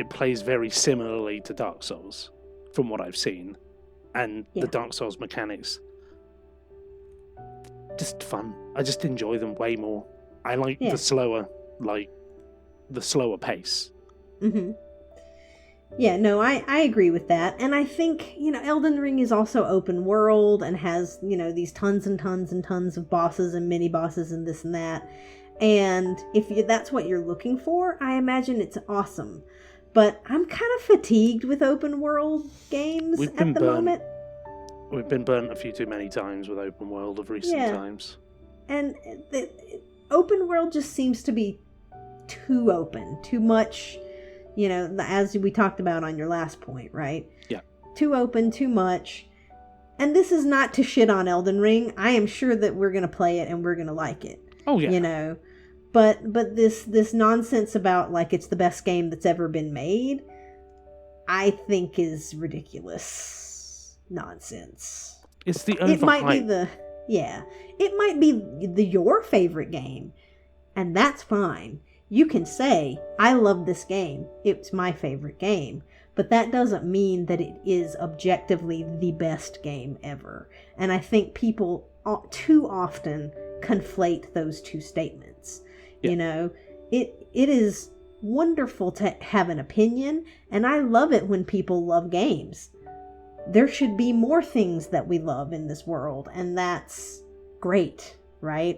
plays very similarly to Dark Souls, from what I've seen, and Yeah. the Dark Souls mechanics, just fun. I just enjoy them way more. I like the slower pace. Mm-hmm. Yeah, no, I agree with that. And I think, Elden Ring is also open world and has, these tons and tons and tons of bosses and mini bosses and this and that. And if that's what you're looking for, I imagine it's awesome. But I'm kind of fatigued with open world games at the moment. We've been burnt a few too many times with open world of recent times. And the open world just seems to be too open, too much, as we talked about on your last point, right? Yeah. Too open, too much. And this is not to shit on Elden Ring. I am sure that we're going to play it and we're going to like it. Oh, yeah. But this nonsense about, like, it's the best game that's ever been made, I think is ridiculous nonsense. It's the overhype. It might be your favorite game, and that's fine. You can say, I love this game. It's my favorite game. But that doesn't mean that it is objectively the best game ever. And I think people too often conflate those two statements. Yeah. It is wonderful to have an opinion, and I love it when people love games. There should be more things that we love in this world, and that's great, right?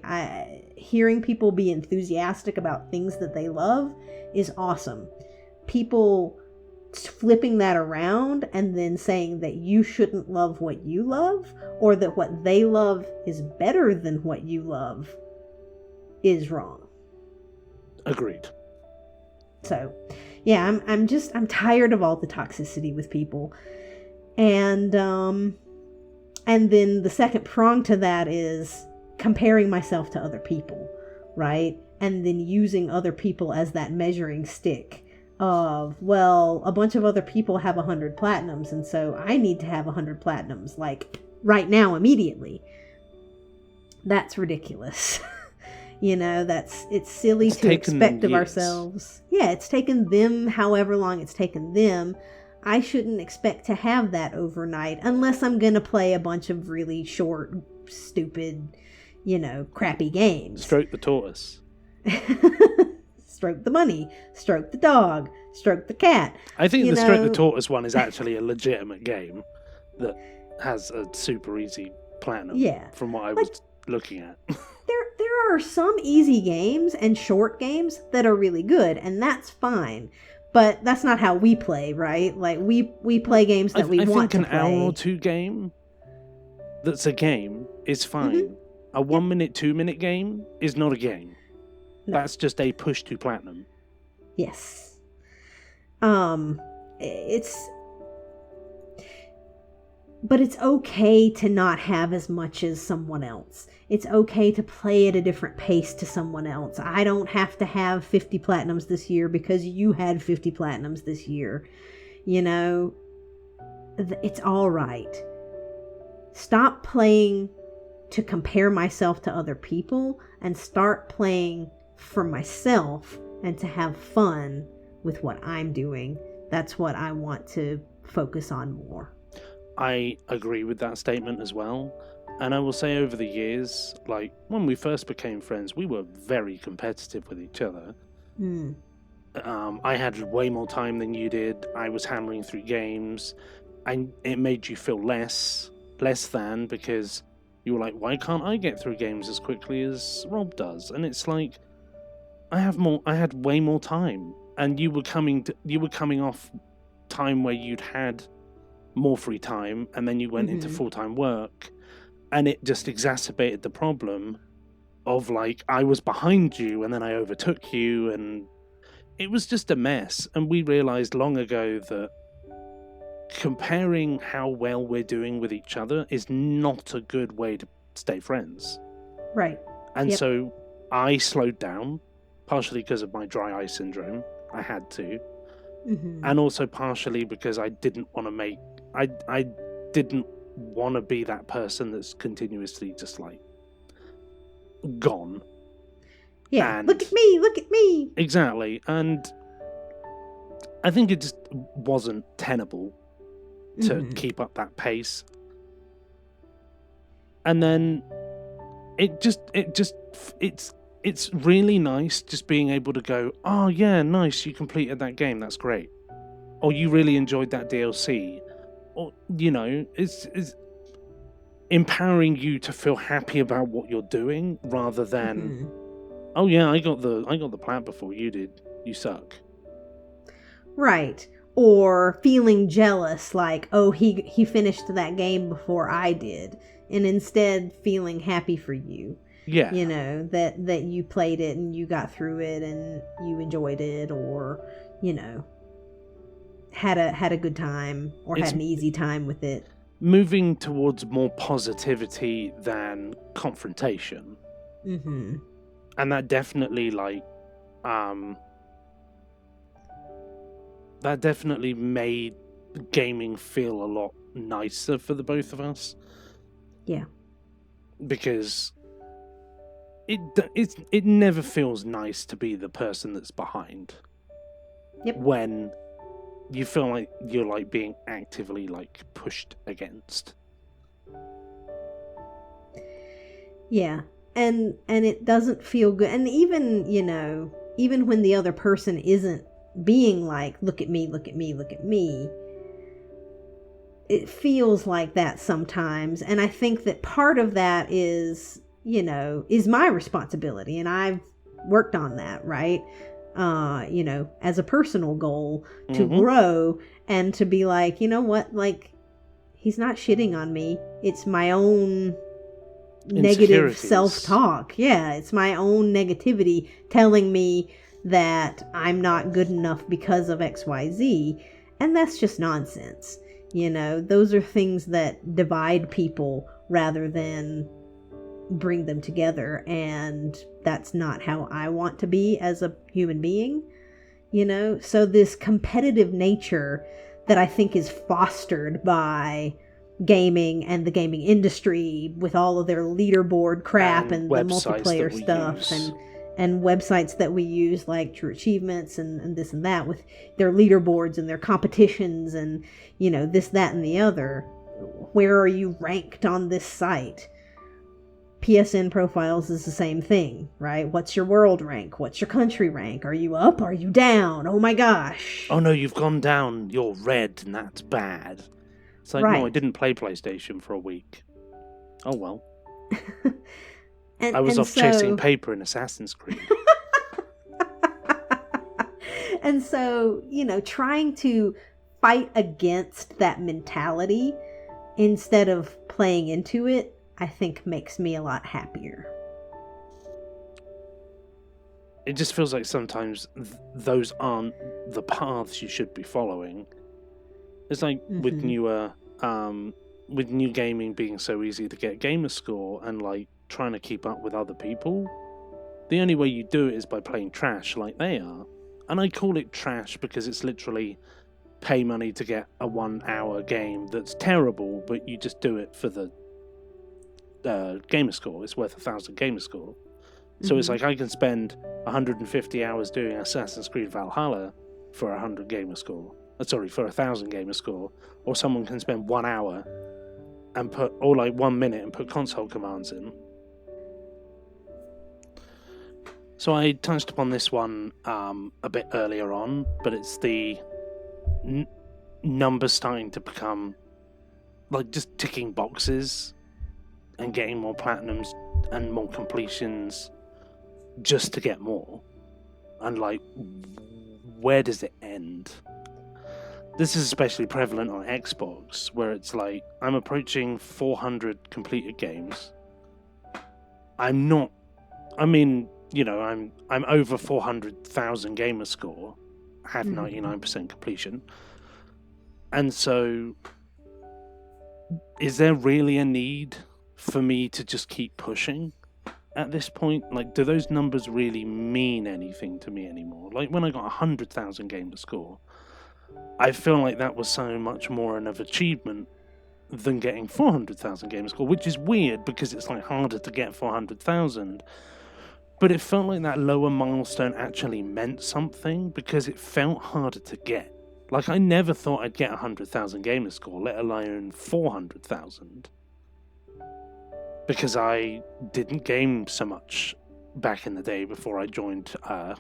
Hearing people be enthusiastic about things that they love is awesome. People flipping that around and then saying that you shouldn't love what you love, or that what they love is better than what you love, is wrong. Agreed. So, yeah, I'm tired of all the toxicity with people. And then the second prong to that is comparing myself to other people, right? And then using other people as that measuring stick of, well, a bunch of other people have 100 platinums, and so I need to have 100 platinums, like, right now, immediately. That's ridiculous. It's silly to expect of ourselves. Yeah, it's taken them however long it's taken them. I shouldn't expect to have that overnight unless I'm going to play a bunch of really short, stupid, crappy games. Stroke the tortoise. Stroke the bunny. Stroke the dog. Stroke the cat. I think the Stroke the Tortoise one is actually a legitimate game that has a super easy platinum. Yeah. From what I was looking at. There are some easy games and short games that are really good, and that's fine. But that's not how we play, right? Like, we play games that we want to play. I think an hour or two game that's a game is fine. Mm-hmm. A 1 minute, 2 minute game is not a game. No. That's just a push to platinum. Yes. But it's okay to not have as much as someone else. It's okay to play at a different pace to someone else. I don't have to have 50 platinums this year because you had 50 platinums this year. It's all right. Stop playing to compare myself to other people and start playing for myself and to have fun with what I'm doing. That's what I want to focus on more. I agree with that statement as well. And I will say over the years, like when we first became friends, we were very competitive with each other. Mm. I had way more time than you did. I was hammering through games. And it made you feel less than, because you were like, why can't I get through games as quickly as Rob does? And it's like, I had way more time. And you were coming off time where you'd had more free time, and then you went into full-time work, and it just exacerbated the problem of like I was behind you and then I overtook you, and it was just a mess. And we realized long ago that comparing how well we're doing with each other is not a good way to stay friends. Right. And so I slowed down, partially because of my dry eye syndrome. I had to. Mm-hmm. And also partially because I didn't want to I didn't want to be that person that's continuously just like gone. Yeah, And look at me. Exactly. And I think it just wasn't tenable to keep up that pace. And then it's really nice just being able to go, oh yeah, nice, you completed that game, that's great. Or you really enjoyed that DLC. Or, you know, it's empowering you to feel happy about what you're doing rather than, oh yeah, I got the plat before you did. You suck. Right. Or feeling jealous, like, oh, he finished that game before I did. And instead feeling happy for you. Yeah. You know, that you played it and you got through it and you enjoyed it, or, you know, had a good time or had an easy time with it. Moving towards more positivity than confrontation. Mm-hmm. And that definitely that definitely made gaming feel a lot nicer for the both of us. Yeah. Because it never feels nice to be the person that's behind. Yep. When you feel like you're like being actively like pushed against. Yeah. And it doesn't feel good. And even, you know, even when the other person isn't being like, look at me, it feels like that sometimes. And I think that part of that is, you know, is my responsibility. And I've worked on that, right? You know, as a personal goal to grow and to be like, you know what, like, he's not shitting on me. It's my own negative self-talk. Yeah, it's my own negativity telling me that I'm not good enough because of XYZ. And that's just nonsense. You know, those are things that divide people rather than bring them together. And that's not how I want to be as a human being. You know, so this competitive nature that I think is fostered by gaming and the gaming industry with all of their leaderboard crap and the multiplayer stuff and websites that we use like True Achievements and this and that with their leaderboards and their competitions and, you know, this, that, and the other. Where are you ranked on this site? PSN profiles is the same thing, right? What's your world rank? What's your country rank? Are you up? Are you down? Oh my gosh. Oh no, you've gone down. You're red and that's bad. It's like, no, I didn't play PlayStation for a week. Oh well. I was off chasing paper in Assassin's Creed. And so, you know, trying to fight against that mentality instead of playing into it, I think makes me a lot happier. It just feels like sometimes those aren't the paths you should be following. It's like with newer, with new gaming being so easy to get gamer score and like trying to keep up with other people. The only way you do it is by playing trash like they are. And I call it trash because it's literally pay money to get a 1 hour game that's terrible, but you just do it for the gamer score. It's worth 1,000 gamer score. So it's like I can spend 150 hours doing Assassin's Creed Valhalla for 100 gamer score. For 1,000 gamer score. Or someone can spend 1 hour and or 1 minute and put console commands in. So I touched upon this one a bit earlier on, but it's the numbers starting to become like just ticking boxes and getting more platinums and more completions just to get more. And like, where does it end? This is especially prevalent on Xbox, where it's like, I'm approaching 400 completed games. I'm not I mean, you know, I'm over 400,000 gamer score, have 99% completion, and so is there really a need for me to just keep pushing at this point? Like, do those numbers really mean anything to me anymore? Like, when I got 100,000 gamer score, I feel like that was so much more of an achievement than getting 400,000 gamer score, which is weird because it's like harder to get 400,000. But it felt like that lower milestone actually meant something because it felt harder to get. Like, I never thought I'd get 100,000 gamer score, let alone 400,000. Because I didn't game so much back in the day before I joined TA.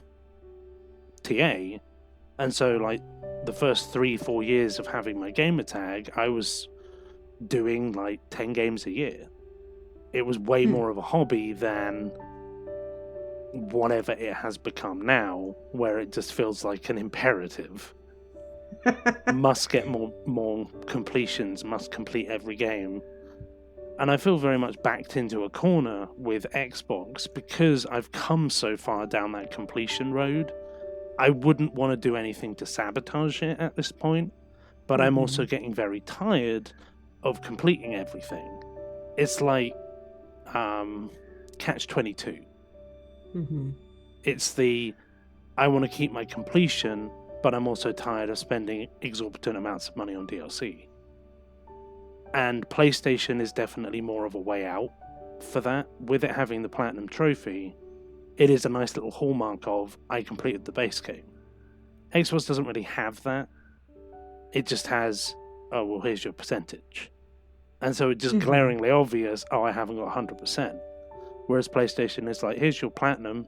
And so, like, the first 3-4 years of having my gamer tag, I was doing, like, 10 games a year. It was way more of a hobby than whatever it has become now, where it just feels like an imperative. Must get more completions, must complete every game. And I feel very much backed into a corner with Xbox because I've come so far down that completion road. I wouldn't want to do anything to sabotage it at this point, but I'm also getting very tired of completing everything. It's like catch-22. It's I want to keep my completion, but I'm also tired of spending exorbitant amounts of money on DLC. And PlayStation is definitely more of a way out for that. With it having the Platinum Trophy, it is a nice little hallmark of, I completed the base game. Xbox doesn't really have that. It just has, oh, well, here's your percentage. And so it's just glaringly obvious, oh, I haven't got 100%. Whereas PlayStation is like, here's your Platinum.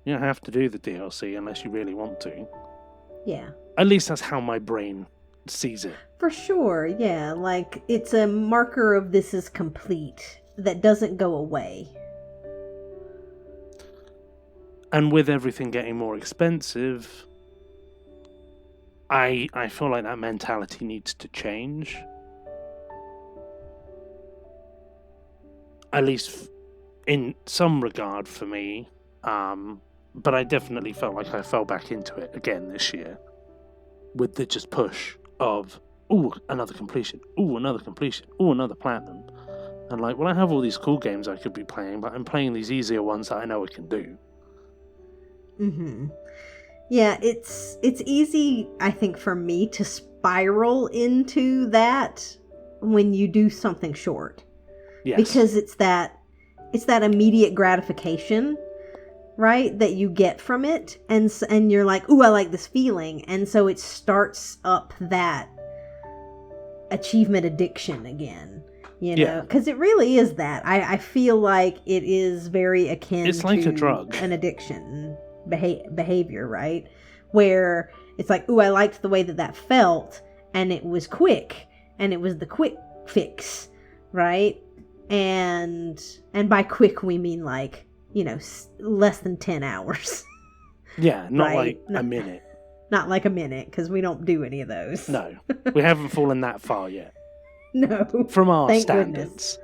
You don't have to do the DLC unless you really want to. Yeah. At least that's how my brain sees it. For sure, yeah. Like, it's a marker of this is complete that doesn't go away. And with everything getting more expensive, I feel like that mentality needs to change. At least in some regard for me. But I definitely felt like I fell back into it again this year. With the just push of, ooh, another completion. Ooh, another completion. Ooh, another platinum. And like, well, I have all these cool games I could be playing, but I'm playing these easier ones that I know I can do. Yeah, it's easy, I think, for me to spiral into that when you do something short. Yes. Because it's that immediate gratification, right, that you get from it, and you're like, ooh, I like this feeling, and so it starts up that achievement addiction again. You know, because it really is that. I feel like it is very akin it's like to a drug, an addiction behavior, right? Where it's like, ooh, I liked the way that felt, and it was quick, and it was the quick fix, right? And by quick we mean like, you know, less than 10 hours. Yeah, not right? like a minute. Not like a minute, because we don't do any of those. No, we haven't fallen that far yet. No. From our Thank standards. Goodness.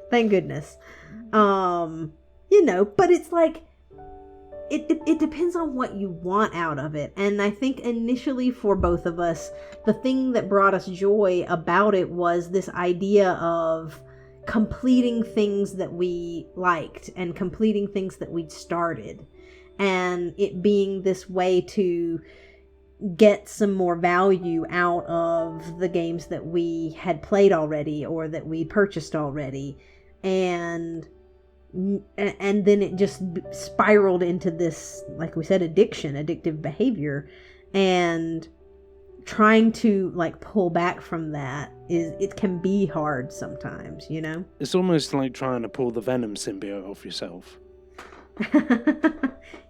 Thank goodness. You know, but it's like, it depends on what you want out of it. And I think initially for both of us, the thing that brought us joy about it was this idea of completing things that we liked and completing things that we'd started. And it being this way to get some more value out of the games that we had played already or that we purchased already. And then it just spiraled into this, like we said, addictive behavior. And trying to like pull back from that it can be hard sometimes, you know? It's almost like trying to pull the Venom symbiote off yourself.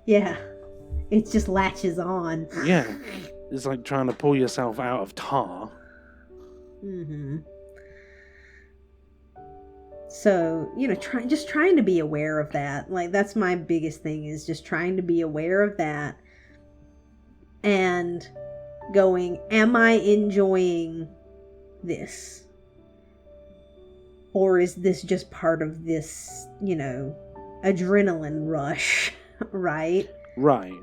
Yeah. It just latches on. Yeah. It's like trying to pull yourself out of tar. So, you know, trying to be aware of that. Like, that's my biggest thing, is just trying to be aware of that. And going, am I enjoying this? Or is this just part of this, you know, adrenaline rush, right? Right.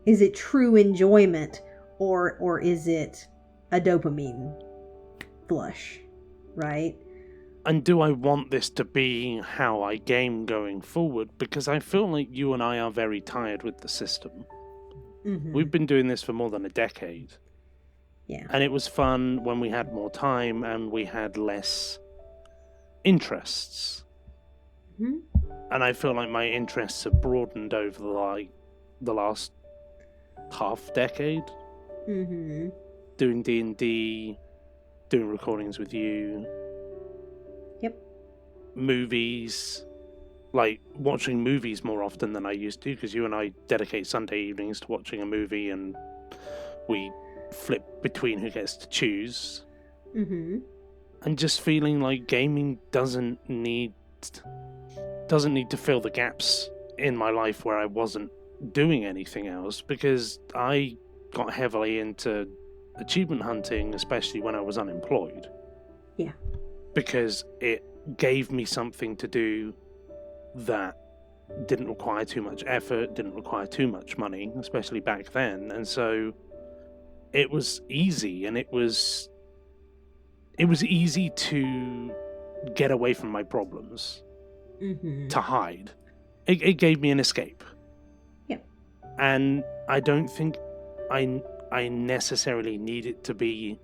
Is it true enjoyment, or is it a dopamine flush, right? And do I want this to be how I game going forward? Because I feel like you and I are very tired with the system. Mm-hmm. We've been doing this for more than a decade. Yeah. And it was fun when we had more time and we had less interests. Mm-hmm. And I feel like my interests have broadened over the last half decade. Mm-hmm. Doing D&D, doing recordings with you. Yep. Movies, like watching movies more often than I used to, because you and I dedicate Sunday evenings to watching a movie and we flip between who gets to choose. Mm-hmm. And just feeling like gaming doesn't need to fill the gaps in my life where I wasn't doing anything else, because I got heavily into achievement hunting, especially when I was unemployed. Yeah. Because it gave me something to do that didn't require too much effort, didn't require too much money, especially back then. And so it was easy, and it was easy to get away from my problems, Mm-hmm. to hide. It gave me an escape. Yeah. And I don't think I necessarily need it to be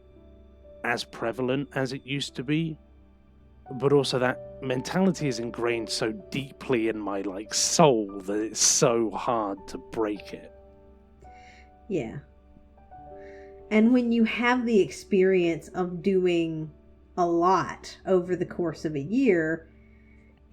as prevalent as it used to be, but also that mentality is ingrained so deeply in my soul that it's so hard to break it. Yeah. And when you have the experience of doing a lot over the course of a year,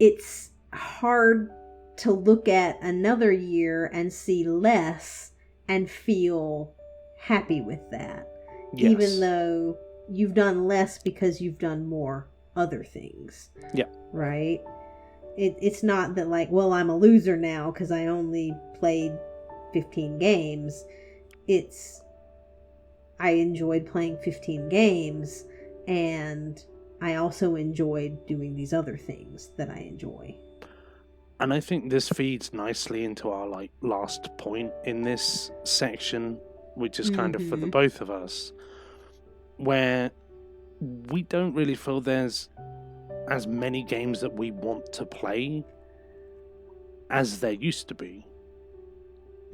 it's hard to look at another year and see less and feel happy with that. Yes. Even though you've done less because you've done more other things. Yeah. Right? It's not that I'm a loser now because I only played 15 games. It's I enjoyed playing 15 games, and I also enjoyed doing these other things that I enjoy. And I think this feeds nicely into our last point in this section, which is kind of for the both of us, where we don't really feel there's as many games that we want to play as there used to be.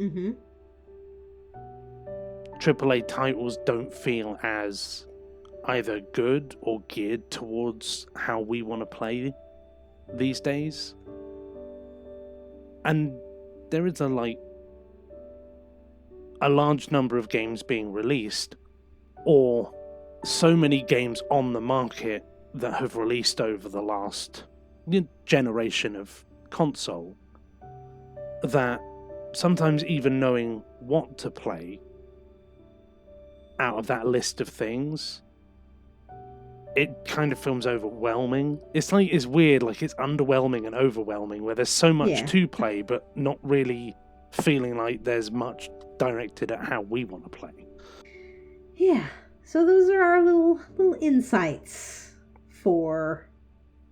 Mm-hmm. AAA titles don't feel as either good or geared towards how we want to play these days. And there is a large number of games being released, or so many games on the market that have released over the last generation of console, that sometimes even knowing what to play out of that list of things, it kind of feels overwhelming. It's weird, it's underwhelming and overwhelming, where there's so much to play, but not really feeling like there's much directed at how we want to play. Yeah, so those are our little insights for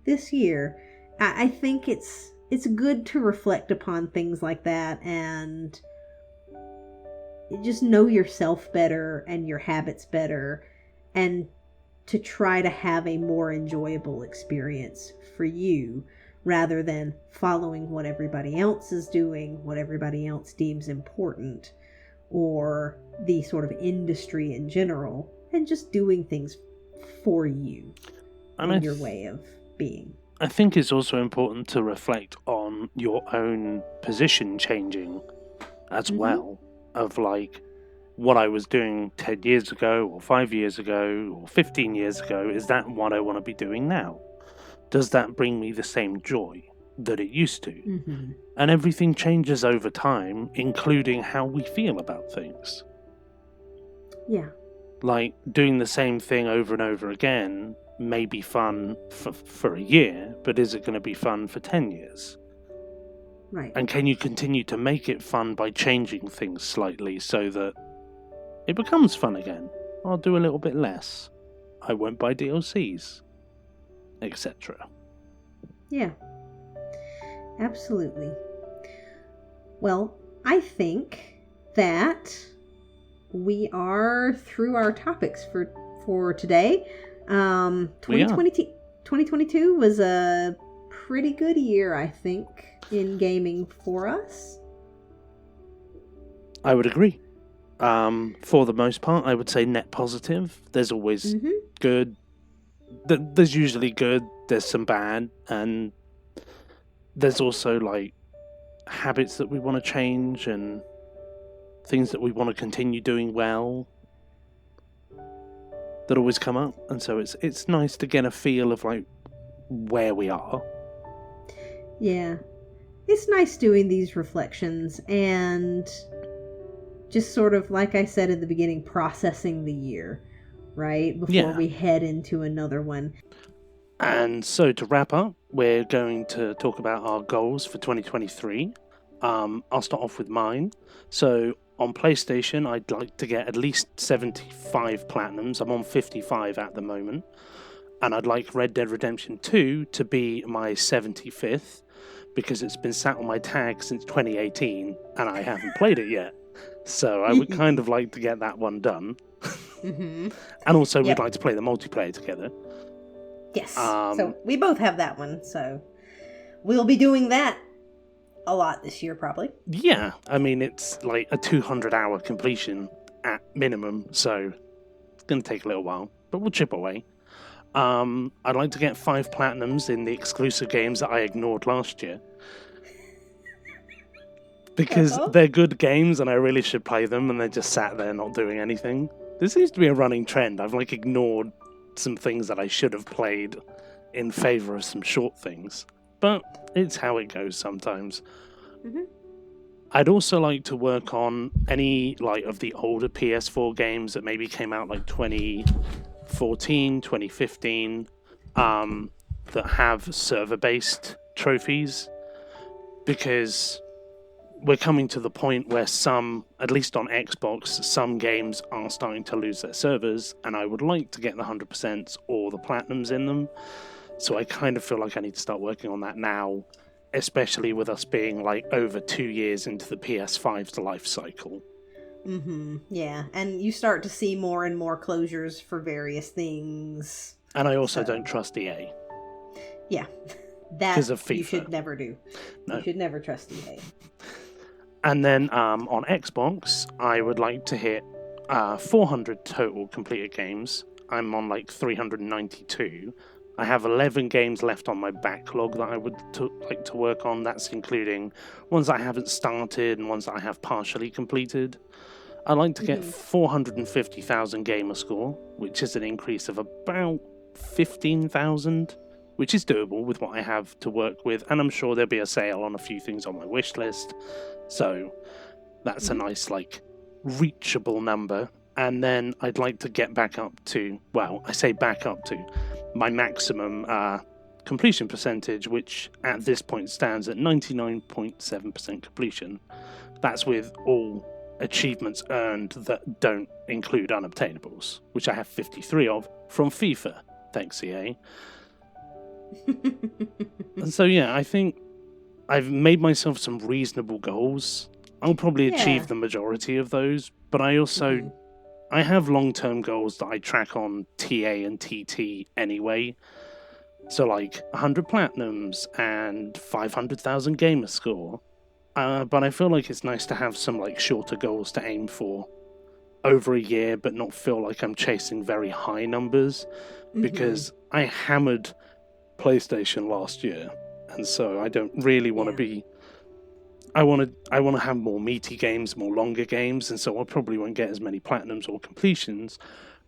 this year. I think it's good to reflect upon things like that and just know yourself better and your habits better, and to try to have a more enjoyable experience for you, rather than following what everybody else is doing, what everybody else deems important, or the sort of industry in general, and just doing things for you and your way of being. I think it's also important to reflect on your own position changing as well, of what I was doing 10 years ago, or 5 years ago, or 15 years ago. Is that what I want to be doing now? Does that bring me the same joy that it used to? Mm-hmm. And everything changes over time, including how we feel about things. Yeah. Doing the same thing over and over again may be fun for a year, but is it going to be fun for 10 years? Right. And can you continue to make it fun by changing things slightly so that it becomes fun again? I'll do a little bit less. I won't buy DLCs, etc. Yeah. Absolutely. Well, I think that we are through our topics for today. 2022 was a pretty good year, I think, in gaming for us. I would agree. For the most part, I would say net positive. There's always good. There's usually good. There's some bad, and there's also like habits that we want to change and things that we want to continue doing well that always come up. And so it's nice to get a feel of like where we are. Yeah, it's nice doing these reflections and just sort of, like I said at the beginning, processing the year, right? Before we head into another one. And so to wrap up, we're going to talk about our goals for 2023. I'll start off with mine. So on PlayStation, I'd like to get at least 75 platinums. I'm on 55 at the moment. And I'd like Red Dead Redemption 2 to be my 75th, because it's been sat on my tag since 2018 and I haven't played it yet. So I would kind of like to get that one done. And also we'd like to play the multiplayer together. Yes. So we both have that one. So we'll be doing that a lot this year, probably. Yeah. I mean, it's like a 200-hour completion at minimum. So it's going to take a little while, but we'll chip away. I'd like to get 5 platinums in the exclusive games that I ignored last year. Because they're good games and I really should play them, and they just sat there not doing anything. There seems to be a running trend. I've like ignored some things that I should have played in favour of some short things. But it's how it goes sometimes. I'd also like to work on any like of the older PS4 games that maybe came out like 2014, 2015, that have server-based trophies. Because we're coming to the point where some, at least on Xbox, some games are starting to lose their servers, and I would like to get the 100% or the platinums in them. So I kind of feel like I need to start working on that now, especially with us being like over 2 years into the PS5's life cycle. Yeah, and you start to see more and more closures for various things. And I also don't trust EA. Yeah, that because of FIFA. You should never do. No. You should never trust EA. And then on Xbox, I would like to hit 400 total completed games. I'm on like 392. I have 11 games left on my backlog that I would like to work on. That's including ones I haven't started and ones that I have partially completed. I'd like to get 450,000 gamer score, which is an increase of about 15,000, which is doable with what I have to work with. And I'm sure there'll be a sale on a few things on my wish list. So that's a nice, like, reachable number. And then I'd like to get back up to, well, I say back up to my maximum completion percentage, which at this point stands at 99.7% completion. That's with all achievements earned that don't include unobtainables, which I have 53 of from FIFA. Thanks, EA. And so, yeah, I think I've made myself some reasonable goals. I'll probably achieve the majority of those, but I also I have long-term goals that I track on TA and TT anyway. So like 100 platinums and 500,000 gamer score. But I feel like it's nice to have some like shorter goals to aim for over a year, but not feel like I'm chasing very high numbers, because I hammered PlayStation last year, and so I don't really want to be. I want to have more meaty games, more longer games, and so I probably won't get as many platinums or completions,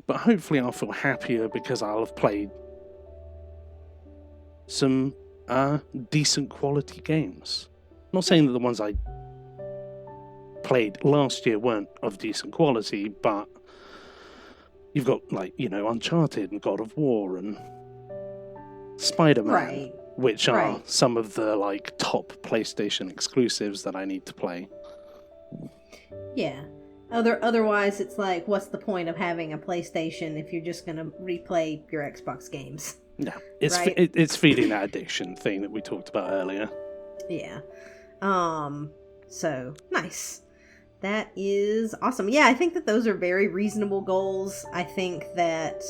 but hopefully I'll feel happier because I'll have played some decent quality games. I'm not saying that the ones I played last year weren't of decent quality, but you've got, like, you know, Uncharted and God of War and Spider-Man, which are some of the, like, top PlayStation exclusives that I need to play. Yeah. Otherwise, it's like, what's the point of having a PlayStation if you're just going to replay your Xbox games? Yeah, it's feeding that addiction thing that we talked about earlier. Yeah. So nice. That is awesome. Yeah, I think that those are very reasonable goals. I think that,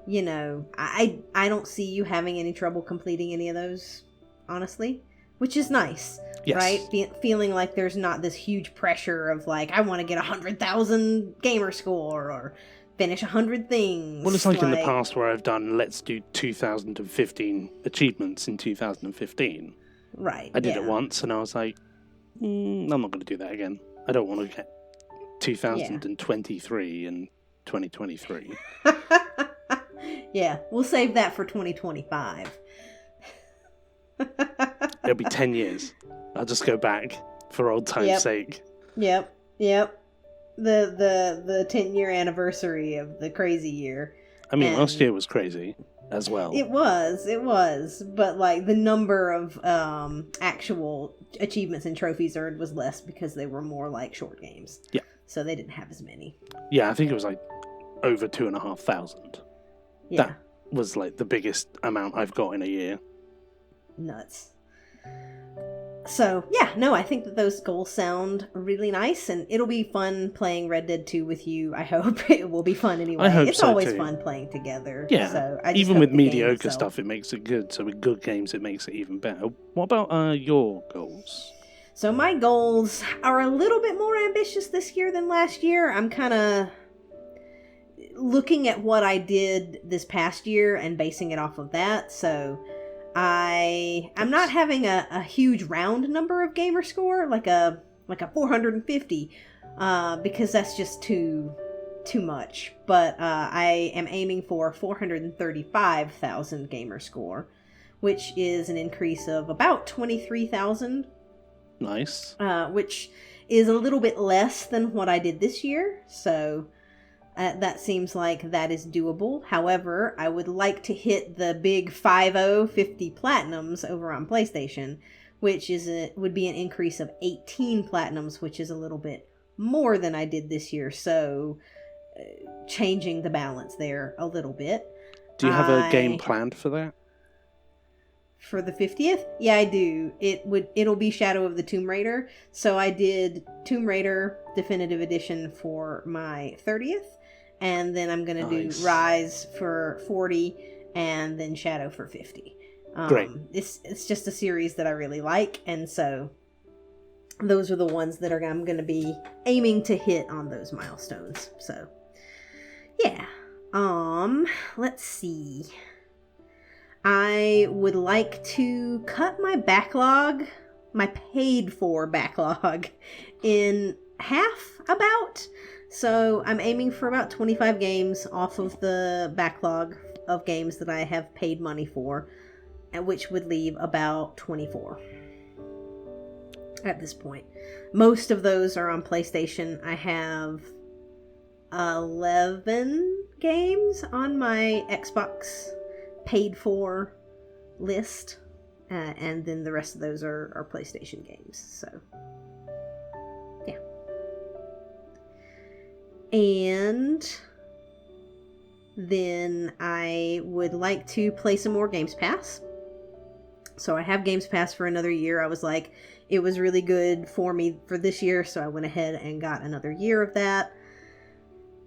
I don't see you having any trouble completing any of those, honestly, which is nice, Yes. right? Feeling like there's not this huge pressure of like, I want to get 100,000 gamer score or finish 100 things. Well, it's like in the past where I've done, let's do 2015 achievements in 2015. Right. I did it once and I was like, I'm not going to do that again. I don't want to get 2023 in 2023. Yeah, we'll save that for 2025. It'll be 10 years. I'll just go back for old time's sake. Yep. The 10-year anniversary of the crazy year. I mean, last year was crazy as well. It was. But like the number of actual achievements and trophies earned was less because they were more like short games. Yeah. So they didn't have as many. Yeah, I think it was like over 2,500. Yeah. That was like the biggest amount I've got in a year. Nuts. So, yeah, no, I think that those goals sound really nice, and it'll be fun playing Red Dead 2 with you. I hope it will be fun anyway. I hope it's so always too. fun playing together. Yeah, so I just even hope with the game mediocre itself- stuff, it makes it good. So with good games, it makes it even better. What about your goals? So my goals are a little bit more ambitious this year than last year. I'm kind of looking at what I did this past year and basing it off of that. So I'm not having a huge round number of gamer score, like a 450, because that's just too much. But I am aiming for 435,000 gamer score, which is an increase of about 23,000. Nice. Which is a little bit less than what I did this year. So that seems like that is doable. However, I would like to hit the big 50 platinums over on PlayStation, which would be an increase of 18 platinums, which is a little bit more than I did this year. So changing the balance there a little bit. Do you have a game planned for that? For the 50th? Yeah, I do. It'll be Shadow of the Tomb Raider. So I did Tomb Raider Definitive Edition for my 30th. And then I'm going to do Rise for 40 and then Shadow for 50. Great. It's just a series that I really like. And so those are the ones that I'm going to be aiming to hit on those milestones. So, yeah. Let's see. I would like to cut my backlog, my paid for backlog, in half about. So I'm aiming for about 25 games off of the backlog of games that I have paid money for, which would leave about 24 at this point. Most of those are on PlayStation. I have 11 games on my Xbox paid for list, and then the rest of those are PlayStation games. So yeah. And then I would like to play some more Games Pass. So I have Games Pass for another year. I was like, it was really good for me for this year, so I went ahead and got another year of that.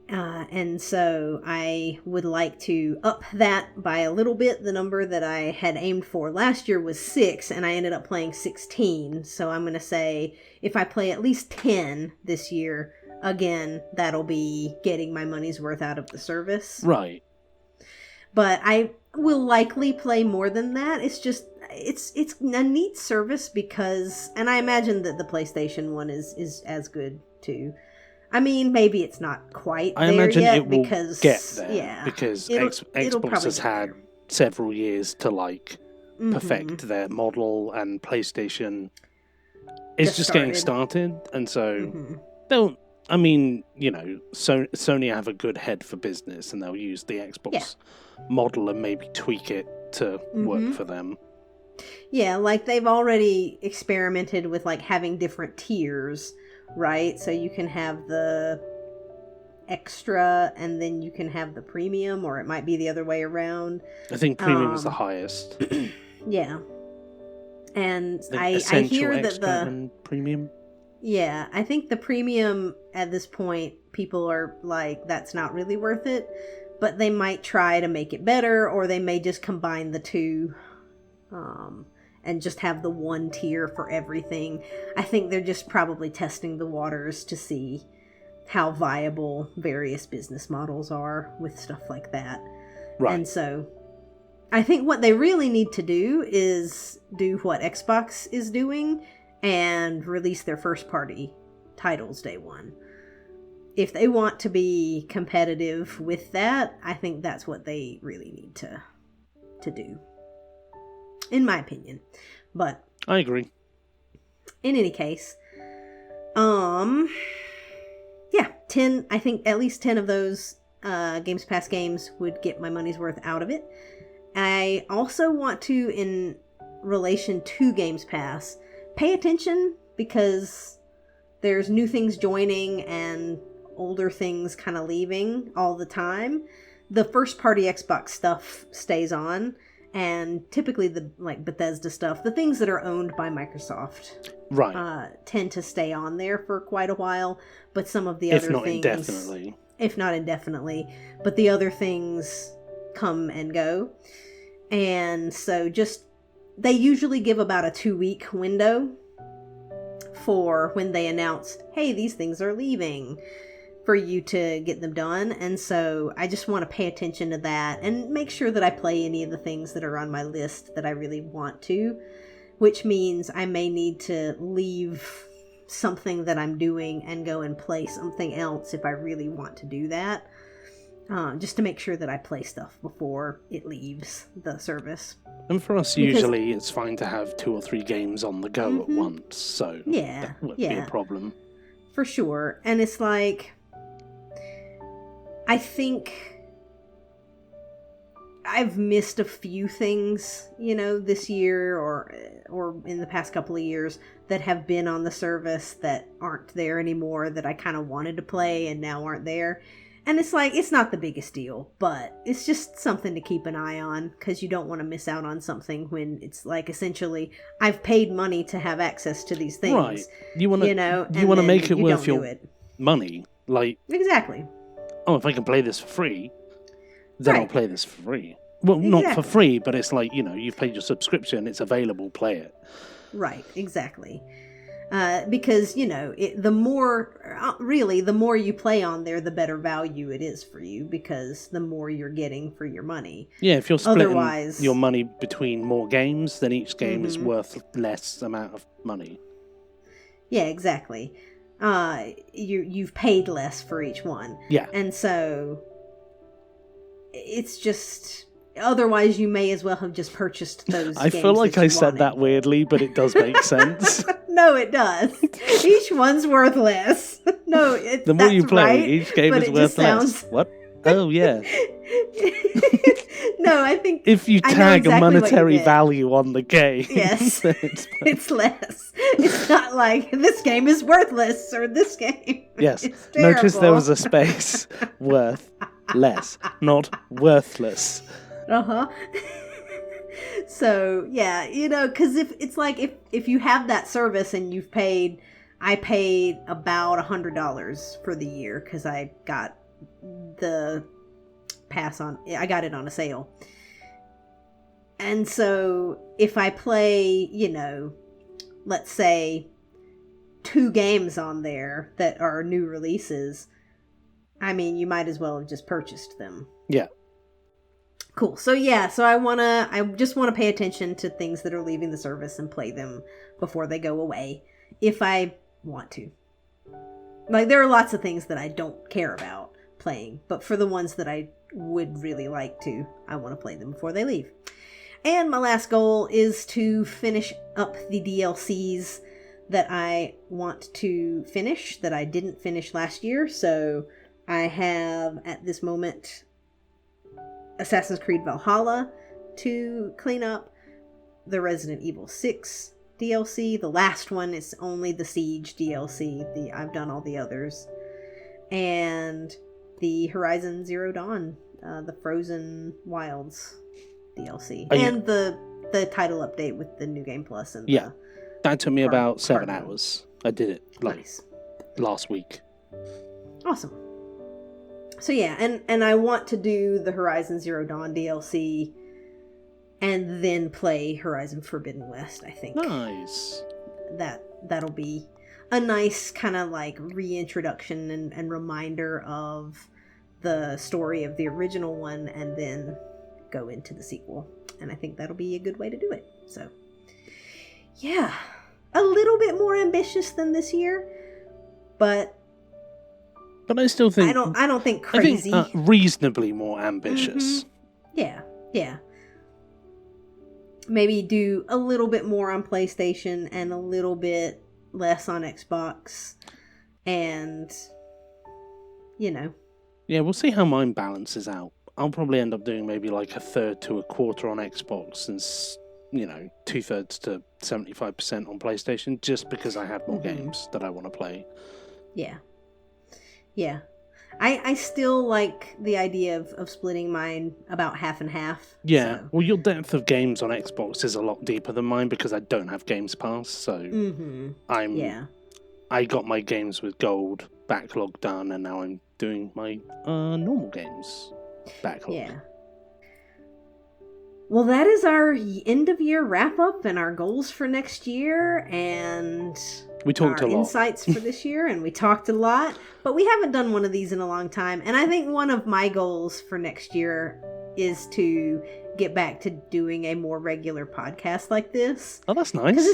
And so I would like to up that by a little bit. The number that I had aimed for last year was 6, and I ended up playing 16. So I'm going to say if I play at least 10 this year, again, that'll be getting my money's worth out of the service. Right. But I will likely play more than that. It's just, it's a neat service because, and I imagine that the PlayStation one is as good too. I mean, maybe it's not quite I there imagine yet it will because get there, yeah, because it'll Xbox probably has get had there. several years to perfect Mhm. their model, and PlayStation is just getting started, and so they'll. I mean, Sony have a good head for business, and they'll use the Xbox model and maybe tweak it to work for them. Yeah, like they've already experimented with like having different tiers, right? So you can have the extra and then you can have the premium, or it might be the other way around. I think premium is the highest. Yeah. And The I essential, hear that extra, and premium. Yeah, I think the premium at this point, people are like, that's not really worth it. But they might try to make it better, or they may just combine the two and just have the one tier for everything. I think they're just probably testing the waters to see how viable various business models are with stuff like that. Right. And so I think what they really need to do is do what Xbox is doing and release their first party titles day one. If they want to be competitive with that, I think that's what they really need to do. In my opinion. But I agree. in any case, yeah, 10, I think at least 10 of those Games Pass games would get my money's worth out of it. I also want to, in relation to Games Pass, pay attention, because there's new things joining and older things kind of leaving all the time. The first party Xbox stuff stays on, and typically the like Bethesda stuff, the things that are owned by Microsoft, right, tend to stay on there for quite a while. But some of the other things, if not indefinitely, but the other things come and go. And so they usually give about a 2-week window for when they announce, hey, these things are leaving, for you to get them done. And so I just want to pay attention to that and make sure that I play any of the things that are on my list that I really want to, which means I may need to leave something that I'm doing and go and play something else if I really want to do that. Just to make sure that I play stuff before it leaves the service. And for us, usually it's fine to have 2 or 3 games on the go at once, so that wouldn't be a problem. For sure. And it's like, I think I've missed a few things, this year or in the past couple of years that have been on the service that aren't there anymore, that I kind of wanted to play and now aren't there. And it's like, it's not the biggest deal, but it's just something to keep an eye on, because you don't want to miss out on something when it's like, essentially, I've paid money to have access to these things. Right. You want to make it worth your money. Like, exactly. Oh, if I can play this for free, then I'll play this for free. Well, not for free, but it's like, you've paid your subscription, it's available, play it. Right, exactly. Because, the more you play on there, the better value it is for you, because the more you're getting for your money. Yeah, if you're splitting your money between more games, then each game is worth less amount of money. Yeah, exactly. You've paid less for each one. Yeah. And so it's just... Otherwise, you may as well have just purchased those games. I feel like I said that weirdly, but it does make sense. No, it does. Each one's worth less. No, the more you play, each game is worth less. What? Oh, yeah. No, I think... If you tag a monetary value on the game... Yes, it's less. It's not like, this game is worthless, or this game Yes, is terrible. Notice there was a space. Worth less, not worthless. Uh-huh. So, yeah, because if you have that service and I paid about $100 for the year, because I got the pass I got it on a sale. And so if I play, let's say 2 games on there that are new releases, I mean, you might as well have just purchased them. Yeah. Cool. So I just want to pay attention to things that are leaving the service and play them before they go away, if I want to. Like, there are lots of things that I don't care about playing, but for the ones that I would really like to, I want to play them before they leave. And my last goal is to finish up the DLCs that I want to finish, that I didn't finish last year. So I have, at this moment, Assassin's Creed Valhalla to clean up, the Resident Evil 6 DLC. The last one is only the Siege DLC. I've done all the others. And the Horizon Zero Dawn, the Frozen Wilds DLC. And the the title update with the New Game Plus and Yeah. That took me about 7 card mode. hours. I did it Nice. last week. Awesome. So yeah, and I want to do the Horizon Zero Dawn DLC and then play Horizon Forbidden West, I think. Nice. That'll be a nice kind of like reintroduction and reminder of the story of the original one, and then go into the sequel. And I think that'll be a good way to do it. So yeah, a little bit more ambitious than this year, but I still think I don't think crazy. I think, reasonably more ambitious. Mm-hmm. Yeah. Maybe do a little bit more on PlayStation and a little bit less on Xbox, and Yeah, we'll see how mine balances out. I'll probably end up doing maybe like a third to a quarter on Xbox and 2/3 to 75% on PlayStation, just because I have more games that I want to play. Yeah. I still like the idea of splitting mine about half and half. Yeah, so. well, your depth of games on Xbox is a lot deeper than mine because I don't have Games Pass, so I got my games with gold backlog done, and now I'm doing my normal games backlog. Yeah. Well, that is our end of year wrap up and our goals for next year, and we talked our a lot. Insights for this year, and we talked a lot, but we haven't done one of these in a long time. And I think one of my goals for next year is to get back to doing a more regular podcast like this. Oh, that's nice.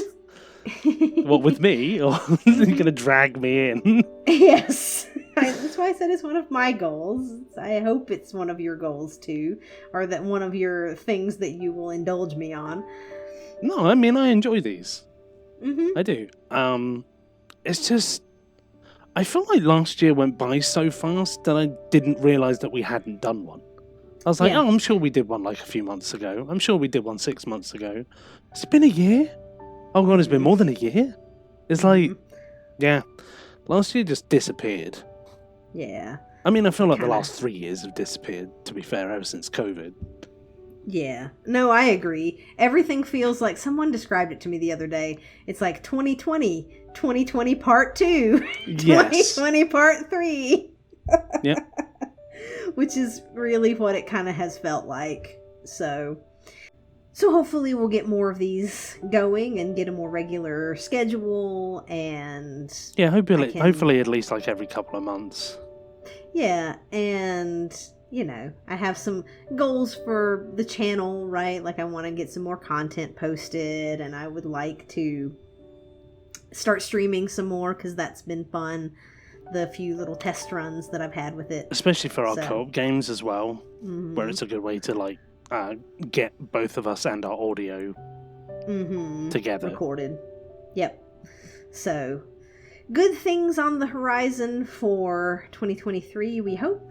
What, with me? Or are you going to drag me in? Yes. That's why I said it's one of my goals. I hope it's one of your goals too, or that one of your things that you will indulge me on. No, I mean, I enjoy these. Mm-hmm. I do. It's just, I feel like last year went by so fast that I didn't realise that we hadn't done one. I was like, Yeah. oh, I'm sure we did one like a few months ago. I'm sure we did one 6 months ago. It's been a year. Oh god, it's been more than a year. It's like, yeah, last year just disappeared. Yeah. I mean, I feel like Kinda. the last 3 years have disappeared, to be fair, ever since COVID. Yeah. No, I agree. Everything feels like, someone described it to me the other day. It's like 2020, 2020 part 2, Yes. 2020 part 3. Yep. Which is really what it kind of has felt like. So hopefully we'll get more of these going and get a more regular schedule, and Yeah, hopefully at least like every couple of months. yeah, and I have some goals for the channel, right? Like I want to get some more content posted, and I would like to start streaming some more because that's been fun. The few little test runs that I've had with it, Especially for our So. co-op games as well, where it's a good way to like get both of us and our audio together. recorded. Yep. So good things on the horizon for 2023, we hope.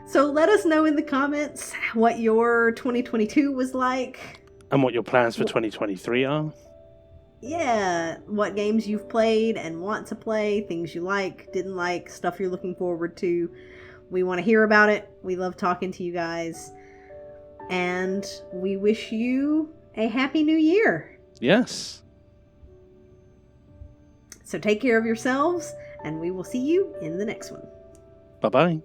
So let us know in the comments what your 2022 was like. And what your plans for 2023 are. Yeah, what games you've played and want to play, things you like, didn't like, stuff you're looking forward to. We want to hear about it. We love talking to you guys. And we wish you a happy new year. Yes. So take care of yourselves, and we will see you in the next one. Bye-bye.